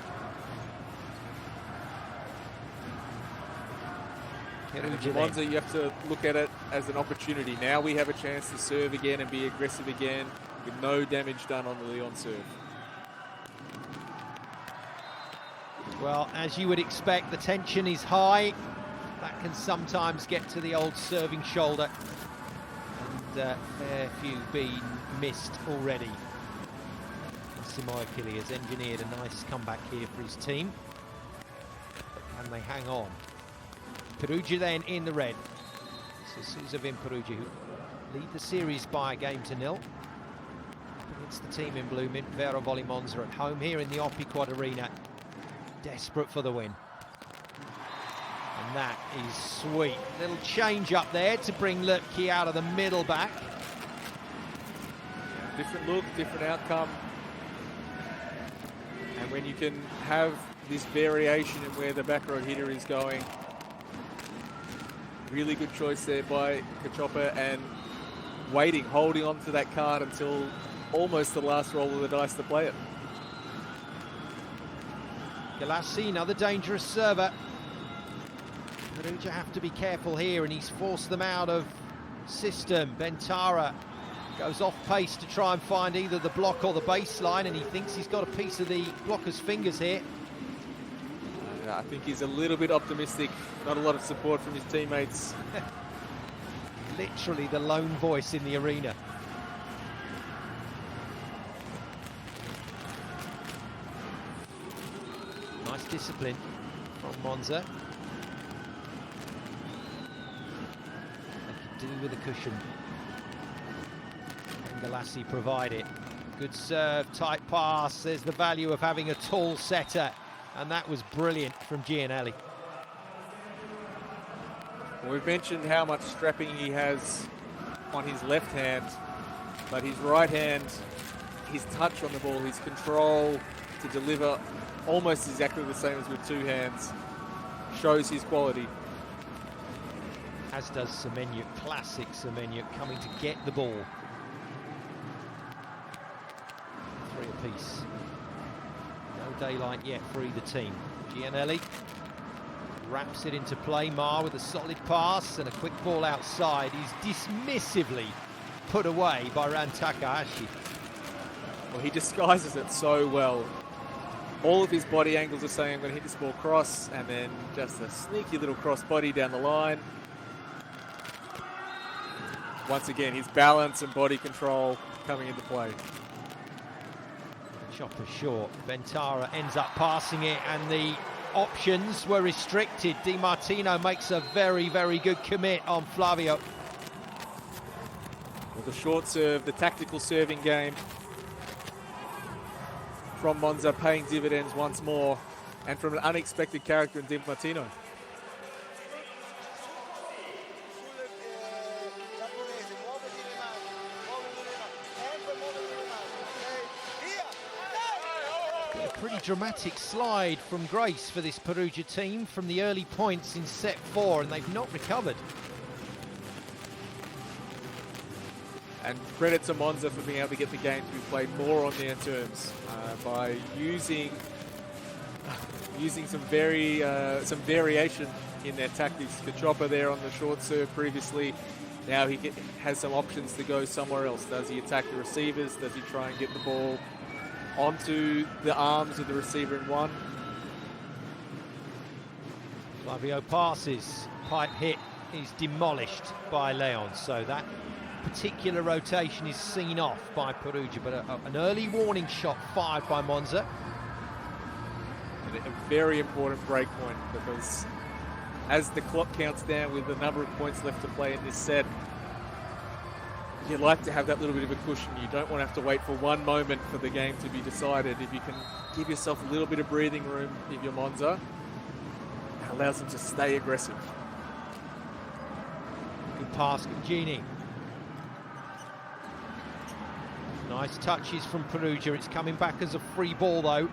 And Monza, you have to look at it as an opportunity. Now we have a chance to serve again and be aggressive again with no damage done on the Leon serve. Well, as you would expect, the tension is high. That can sometimes get to the old serving shoulder. And a fair few been missed already. Simoakili has engineered a nice comeback here for his team. But can they hang on? Perugia then in the red. This is Suzavin Perugia who lead the series by a game to 0. Against the team in blue, Vero Volley Monza at home here in the Oppiquad arena. Desperate for the win. And that is sweet. Little change up there to bring Lütke out of the middle back. Different look, different outcome. And when you can have this variation in where the back row hitter is going, really good choice there by Cacioppa, and waiting, holding on to that card until almost the last roll of the dice to play it. Galassi, another dangerous server. Perugia have to be careful here, and he's forced them out of system. Bentara goes off pace to try and find either the block or the baseline, and he thinks he's got a piece of the blocker's fingers here. I think he's a little bit optimistic. Not a lot of support from his teammates. Literally the lone voice in the arena. Nice discipline from Monza. They can do with a cushion. And Galassi provide it. Good serve, tight pass. There's the value of having a tall setter. And that was brilliant from Gianelli. We've mentioned how much strapping he has on his left hand, but his right hand, his touch on the ball, his control to deliver almost exactly the same as with two hands, shows his quality. As does Semenyuk, classic Semenyuk, coming to get the ball. 3 apiece. No daylight yet for either team. Gianelli wraps it into play. Mar with a solid pass and a quick ball outside. He's dismissively put away by Ran Takahashi. Well, he disguises it so well. All of his body angles are saying, I'm going to hit this ball cross, and then just a sneaky little cross body down the line. Once again, his balance and body control coming into play. Chopper short. Bentara ends up passing it, and the options were restricted. Di Martino makes a very, very good commit on Flavio. Well, the short serve, the tactical serving game from Monza paying dividends once more, and from an unexpected character in Di Martino. Pretty dramatic slide from grace for this Perugia team from the early points in set 4, and they've not recovered. And credit to Monza for being able to get the game to be played more on their terms by using some variation in their tactics. Kachopa there on the short serve previously. Now he has some options to go somewhere else. Does he attack the receivers? Does he try and get the ball onto the arms of the receiver in one? Flavio passes, pipe hit is demolished by Leon, so that particular rotation is seen off by Perugia, but an early warning shot fired by Monza. And a very important break point, because as the clock counts down with the number of points left to play in this set, you'd like to have that little bit of a cushion. You don't want to have to wait for one moment for the game to be decided. If you can give yourself a little bit of breathing room if you're Monza, it allows them to stay aggressive. Good pass, Gini. Nice touches from Perugia. It's coming back as a free ball though.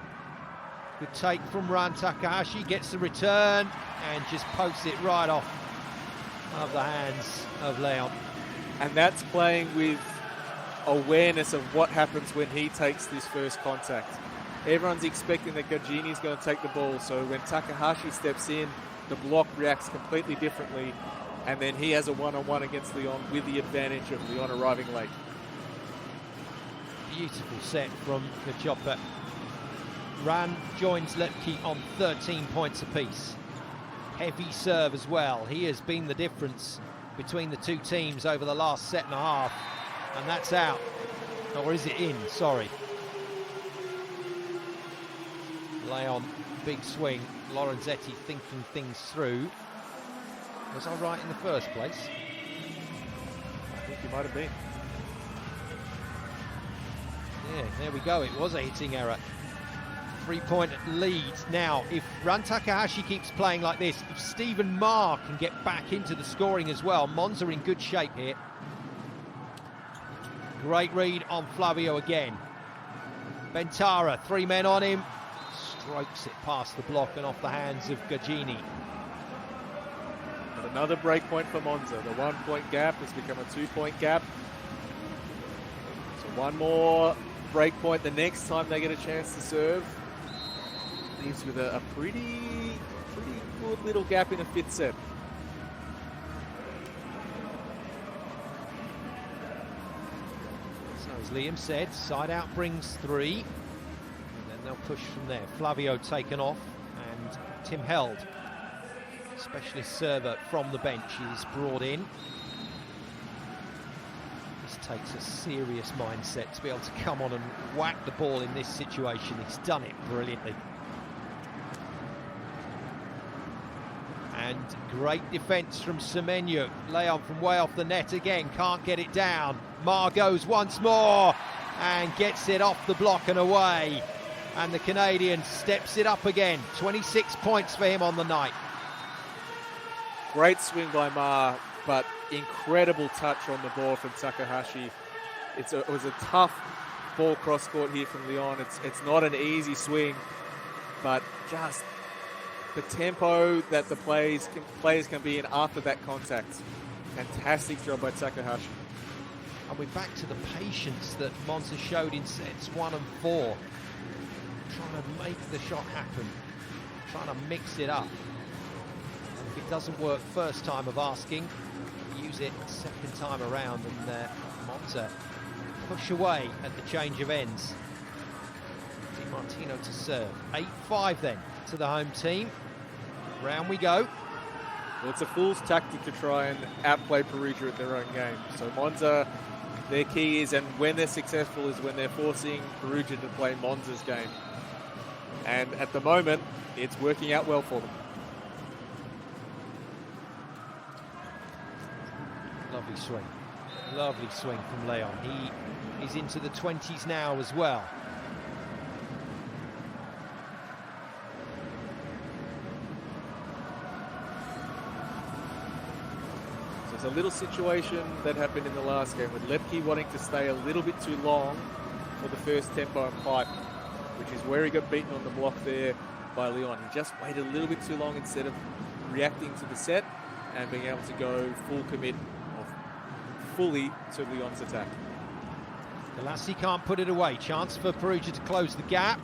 Good take from Ran Takahashi, gets the return and just pokes it right off of the hands of Leon. And that's playing with awareness of what happens when he takes this first contact. Everyone's expecting that Gagini's going to take the ball, so when Takahashi steps in, the block reacts completely differently, and then he has a one-on-one against Leon with the advantage of Leon arriving late. Beautiful set from Kachopa. Ran joins Lepke on 13 points apiece. Heavy serve as well. He has been the difference between the two teams over the last set and a half. And that's out. Or is it in? Sorry. Leon, big swing. Lorenzetti thinking things through. Was I right in the first place? I think you might have been. Yeah, there we go. It was a hitting error. 3-point lead. Now, if Ran Takahashi keeps playing like this, if Stephen Ma can get back into the scoring as well, Monza in good shape here. Great read on Flavio again. Bentara, 3 men on him. Strokes it past the block and off the hands of Gagini. And another break point for Monza. The 1-point gap has become a 2-point gap. So one more break point the next time they get a chance to serve. Leaves with a pretty good little gap in the 5th set. So as Liam said, side out brings 3. And then they'll push from there. Flavio taken off and Tim Held, specialist server from the bench, is brought in. This takes a serious mindset to be able to come on and whack the ball in this situation. He's done it brilliantly. And great defence from Semenyo. Leon from way off the net again, can't get it down. Ma goes once more and gets it off the block and away. And the Canadian steps it up again. 26 points for him on the night. Great swing by Ma, but incredible touch on the ball from Takahashi. It was a tough ball cross court here from Leon. It's not an easy swing, but just the tempo that the players can be in after that contact. Fantastic job by Takahashi. And we're back to the patience that Monza showed in sets 1 and 4. Trying to make the shot happen, trying to mix it up. And if it doesn't work first time of asking, use it second time around, and Monza push away at the change of ends. Di Martino to serve. 8-5 then to the home team. Round we go. Well, it's a fool's tactic to try and outplay Perugia at their own game. So Monza, their key is, and when they're successful, is when they're forcing Perugia to play Monza's game. And at the moment, it's working out well for them. Lovely swing. Lovely swing from Leon. He is into the 20s now as well. So it's a little situation that happened in the last game with Lepke wanting to stay a little bit too long for the first tempo and pipe. which is where he got beaten on the block there by Leon. He just waited a little bit too long instead of reacting to the set and being able to go full commit or fully to Leon's attack. Galassi can't put it away. Chance for Perugia to close the gap.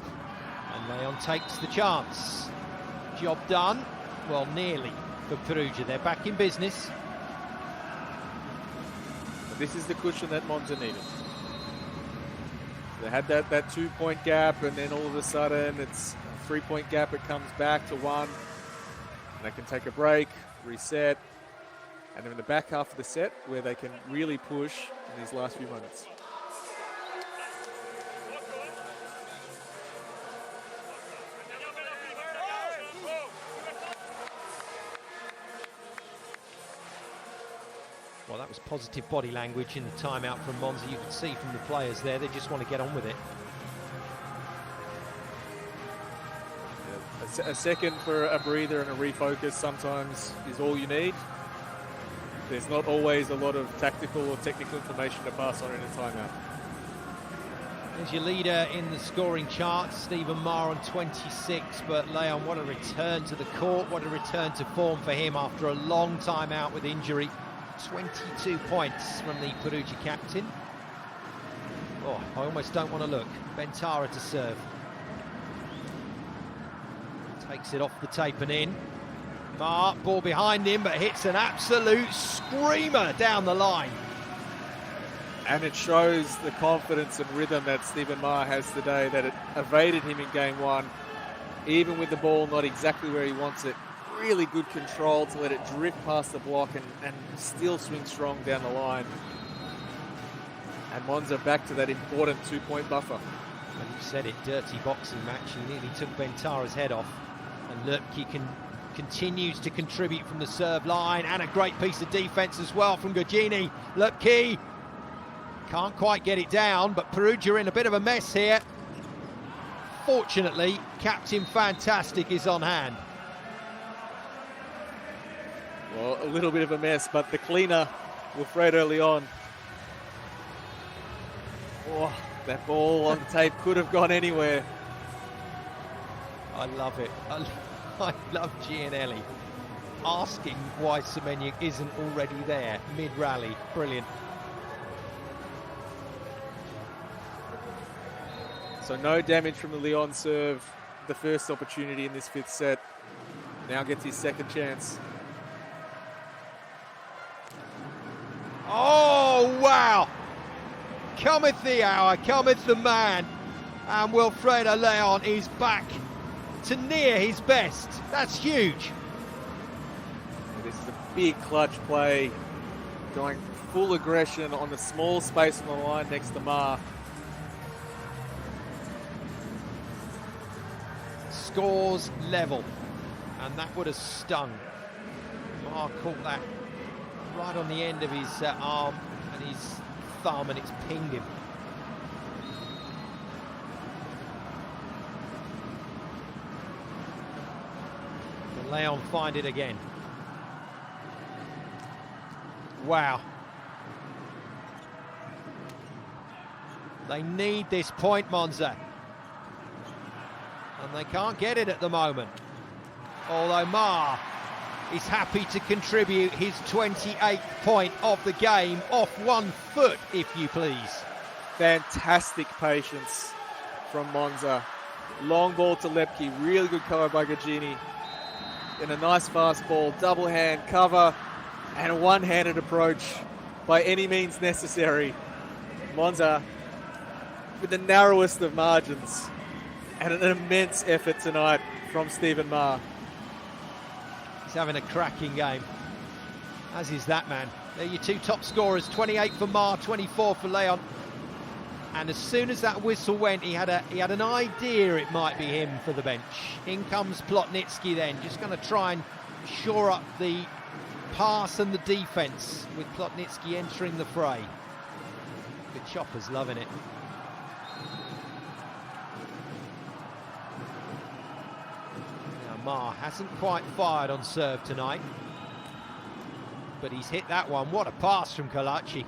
And Leon takes the chance. Job done. Well, nearly for Perugia. They're back in business. But this is the cushion that Monza needed. They had that 2-point gap, and then all of a sudden it's a 3-point gap. It comes back to 1. And they can take a break, reset, and then in the back half of the set where they can really push in these last few moments. Well, that was positive body language in the timeout from Monza. You could see from the players there, they just want to get on with it. Yeah, a second for a breather and a refocus sometimes is all you need. There's not always a lot of tactical or technical information to pass on in a timeout. There's your leader in the scoring charts, Stephen Maher on 26, but Leon, what a return to the court, what a return to form for him after a long time out with injury. 22 points from the Perugia captain. Oh, I almost don't want to look. Bentara to serve. Takes it off the tape and in. Maher, ball behind him, but hits an absolute screamer down the line. And it shows the confidence and rhythm that Stephen Maher has today, that it evaded him in game 1, even with the ball not exactly where he wants it. Really good control to let it drift past the block and still swing strong down the line. And Monza back to that important 2-point buffer. And you said it, dirty boxing match. He nearly took Bentara's head off. And Lurkey continues to contribute from the serve line, and a great piece of defence as well from Gugini. Lurkey can't quite get it down, but Perugia in a bit of a mess here. Fortunately, Captain Fantastic is on hand. Well, a little bit of a mess, but the cleaner, Wilfredo Leon. Oh, that ball on the tape could have gone anywhere. I love it. I love Gianelli asking why Semenya isn't already there mid-rally. Brilliant. So no damage from the Leon serve. The first opportunity in this 5th set. Now gets his second chance. Oh, wow. Cometh the hour, cometh the man. And Wilfredo Leon is back to near his best. That's huge. This is a big clutch play. Going full aggression on the small space on the line next to Maher. Scores level. And that would have stung. Maher caught that right on the end of his arm and his thumb, and it's pinged him. Can Leon find it again? Wow. They need this point, Monza. And they can't get it at the moment. Although Maher is happy to contribute his 28th point of the game off 1 foot, if you please. Fantastic patience from Monza. Long ball to Lepke, really good cover by Gugini. And a nice fast ball, double hand cover, and a one-handed approach by any means necessary. Monza with the narrowest of margins, and an immense effort tonight from Stephen Maher. He's having a cracking game, as is that man. They're your 2 top scorers, 28 for Maher, 24 for Leon. And as soon as that whistle went, he had an idea it might be him for the bench. In comes Plotnitsky then, just going to try and shore up the pass and the defence with Plotnitsky entering the fray. The Chopper's loving it. Now Maher hasn't quite fired on serve tonight, but he's hit that one. What a pass from Kalachi.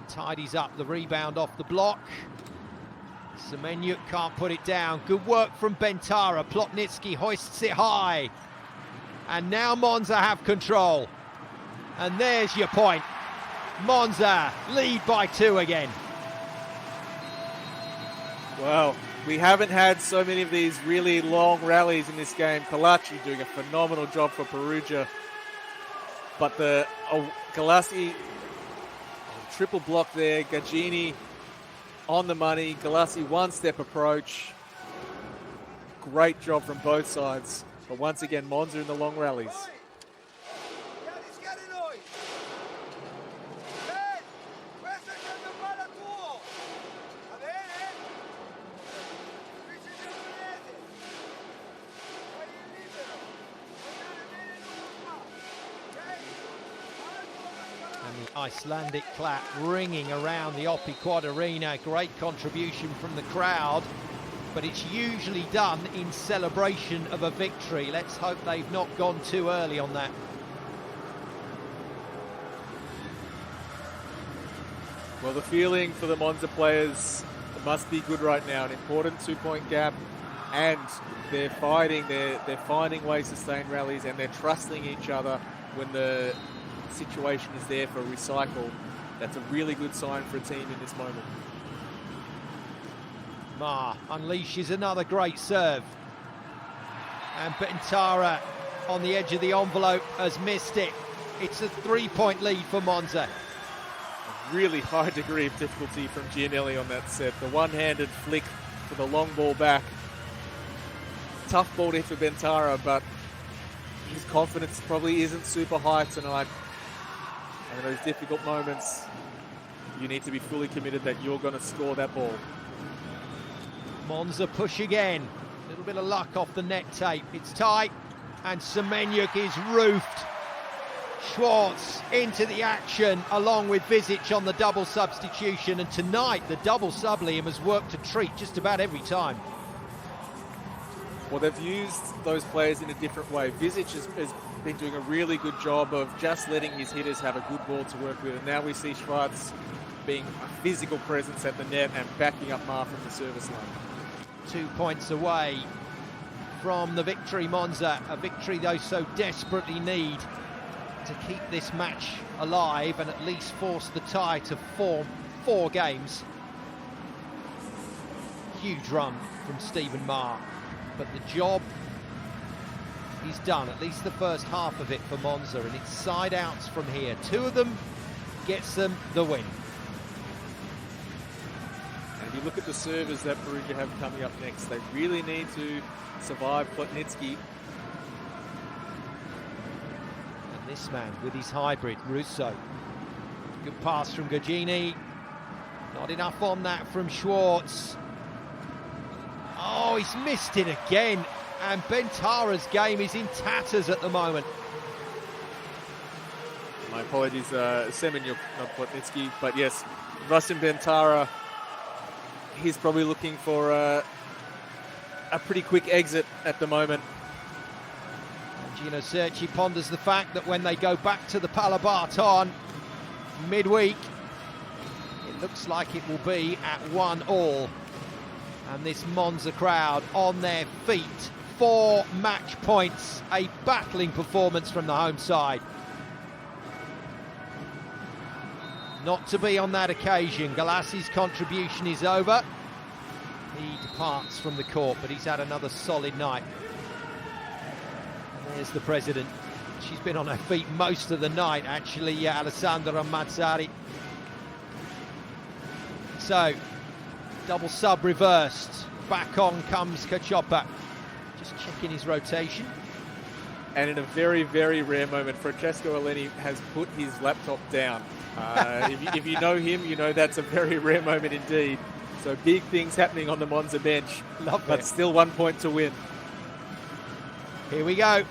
Tidies up the rebound off the block. Semenyuk can't put it down. Good work from Bentara. Plotnitsky hoists it high. And now Monza have control. And there's your point. Monza lead by 2 again. Wow, we haven't had so many of these really long rallies in this game. Kalachi doing a phenomenal job for Perugia. But the Galassi triple block there. Gagini on the money. Galassi one-step approach. Great job from both sides. But once again, Monza in the long rallies. And the Icelandic clap ringing around the Oppi Quad Arena. Great contribution from the crowd, but it's usually done in celebration of a victory. Let's hope they've not gone too early on that. Well, the feeling for the Monza players must be good right now. An important 2-point gap, and they're fighting. They're finding ways to stay in rallies, and they're trusting each other when the situation is there for a recycle. That's a really good sign for a team in this moment. Ma unleashes another great serve. And Bentara on the edge of the envelope has missed it. It's a 3-point lead for Monza. A really high degree of difficulty from Gianelli on that set. The one-handed flick for the long ball back. Tough ball to hit for Bentara, but his confidence probably isn't super high tonight. And in those difficult moments, you need to be fully committed that you're going to score that ball. Monza push again. A little bit of luck off the net tape. It's tight, and Semenyuk is roofed. Schwartz into the action along with Visic on the double substitution, and tonight the double sub Liam has worked a treat just about every time. Well, they've used those players in a different way. Visic has been doing a really good job of just letting his hitters have a good ball to work with, and now we see Schwartz being a physical presence at the net and backing up Ma from the service line. 2 points away from the victory, Monza. A victory they so desperately need to keep this match alive and at least force the tie to four games. Huge run from Stephen Ma, but the job is done, at least the first half of it for Monza, and it's side outs from here. 2 of them gets them the win. And if you look at the servers that Perugia have coming up next, they really need to survive Plotnitsky. And this man with his hybrid, Russo. Good pass from Gagini. Not enough on that from Schwartz. Oh, he's missed it again. And Bentara's game is in tatters at the moment. My apologies, Semenyuk, not Plotnitsky. But yes, Rustin Bentara, he's probably looking for a pretty quick exit at the moment. And Gino Cerci ponders the fact that when they go back to the Palabarton midweek, it looks like it will be at 1-1. And this Monza crowd on their feet. 4 match points, a battling performance from the home side. Not to be on that occasion. Galassi's contribution is over. He departs from the court, but he's had another solid night. And there's the president. She's been on her feet most of the night, actually, Alessandra Mazzari. So, double sub reversed. Back on comes Cacioppa. Just checking his rotation. And in a very, very rare moment, Francesco Eleni has put his laptop down. If you know him, you know that's a very rare moment indeed. So big things happening on the Monza bench. Love but it. Still 1 point to win. Here we go.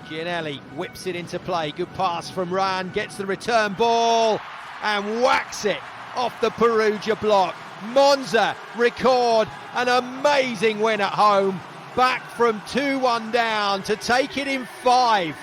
Gianelli whips it into play. Good pass from Ran. Gets the return ball and whacks it off the Perugia block. Monza record an amazing win at home. Back from 2-1 down to take it in 5.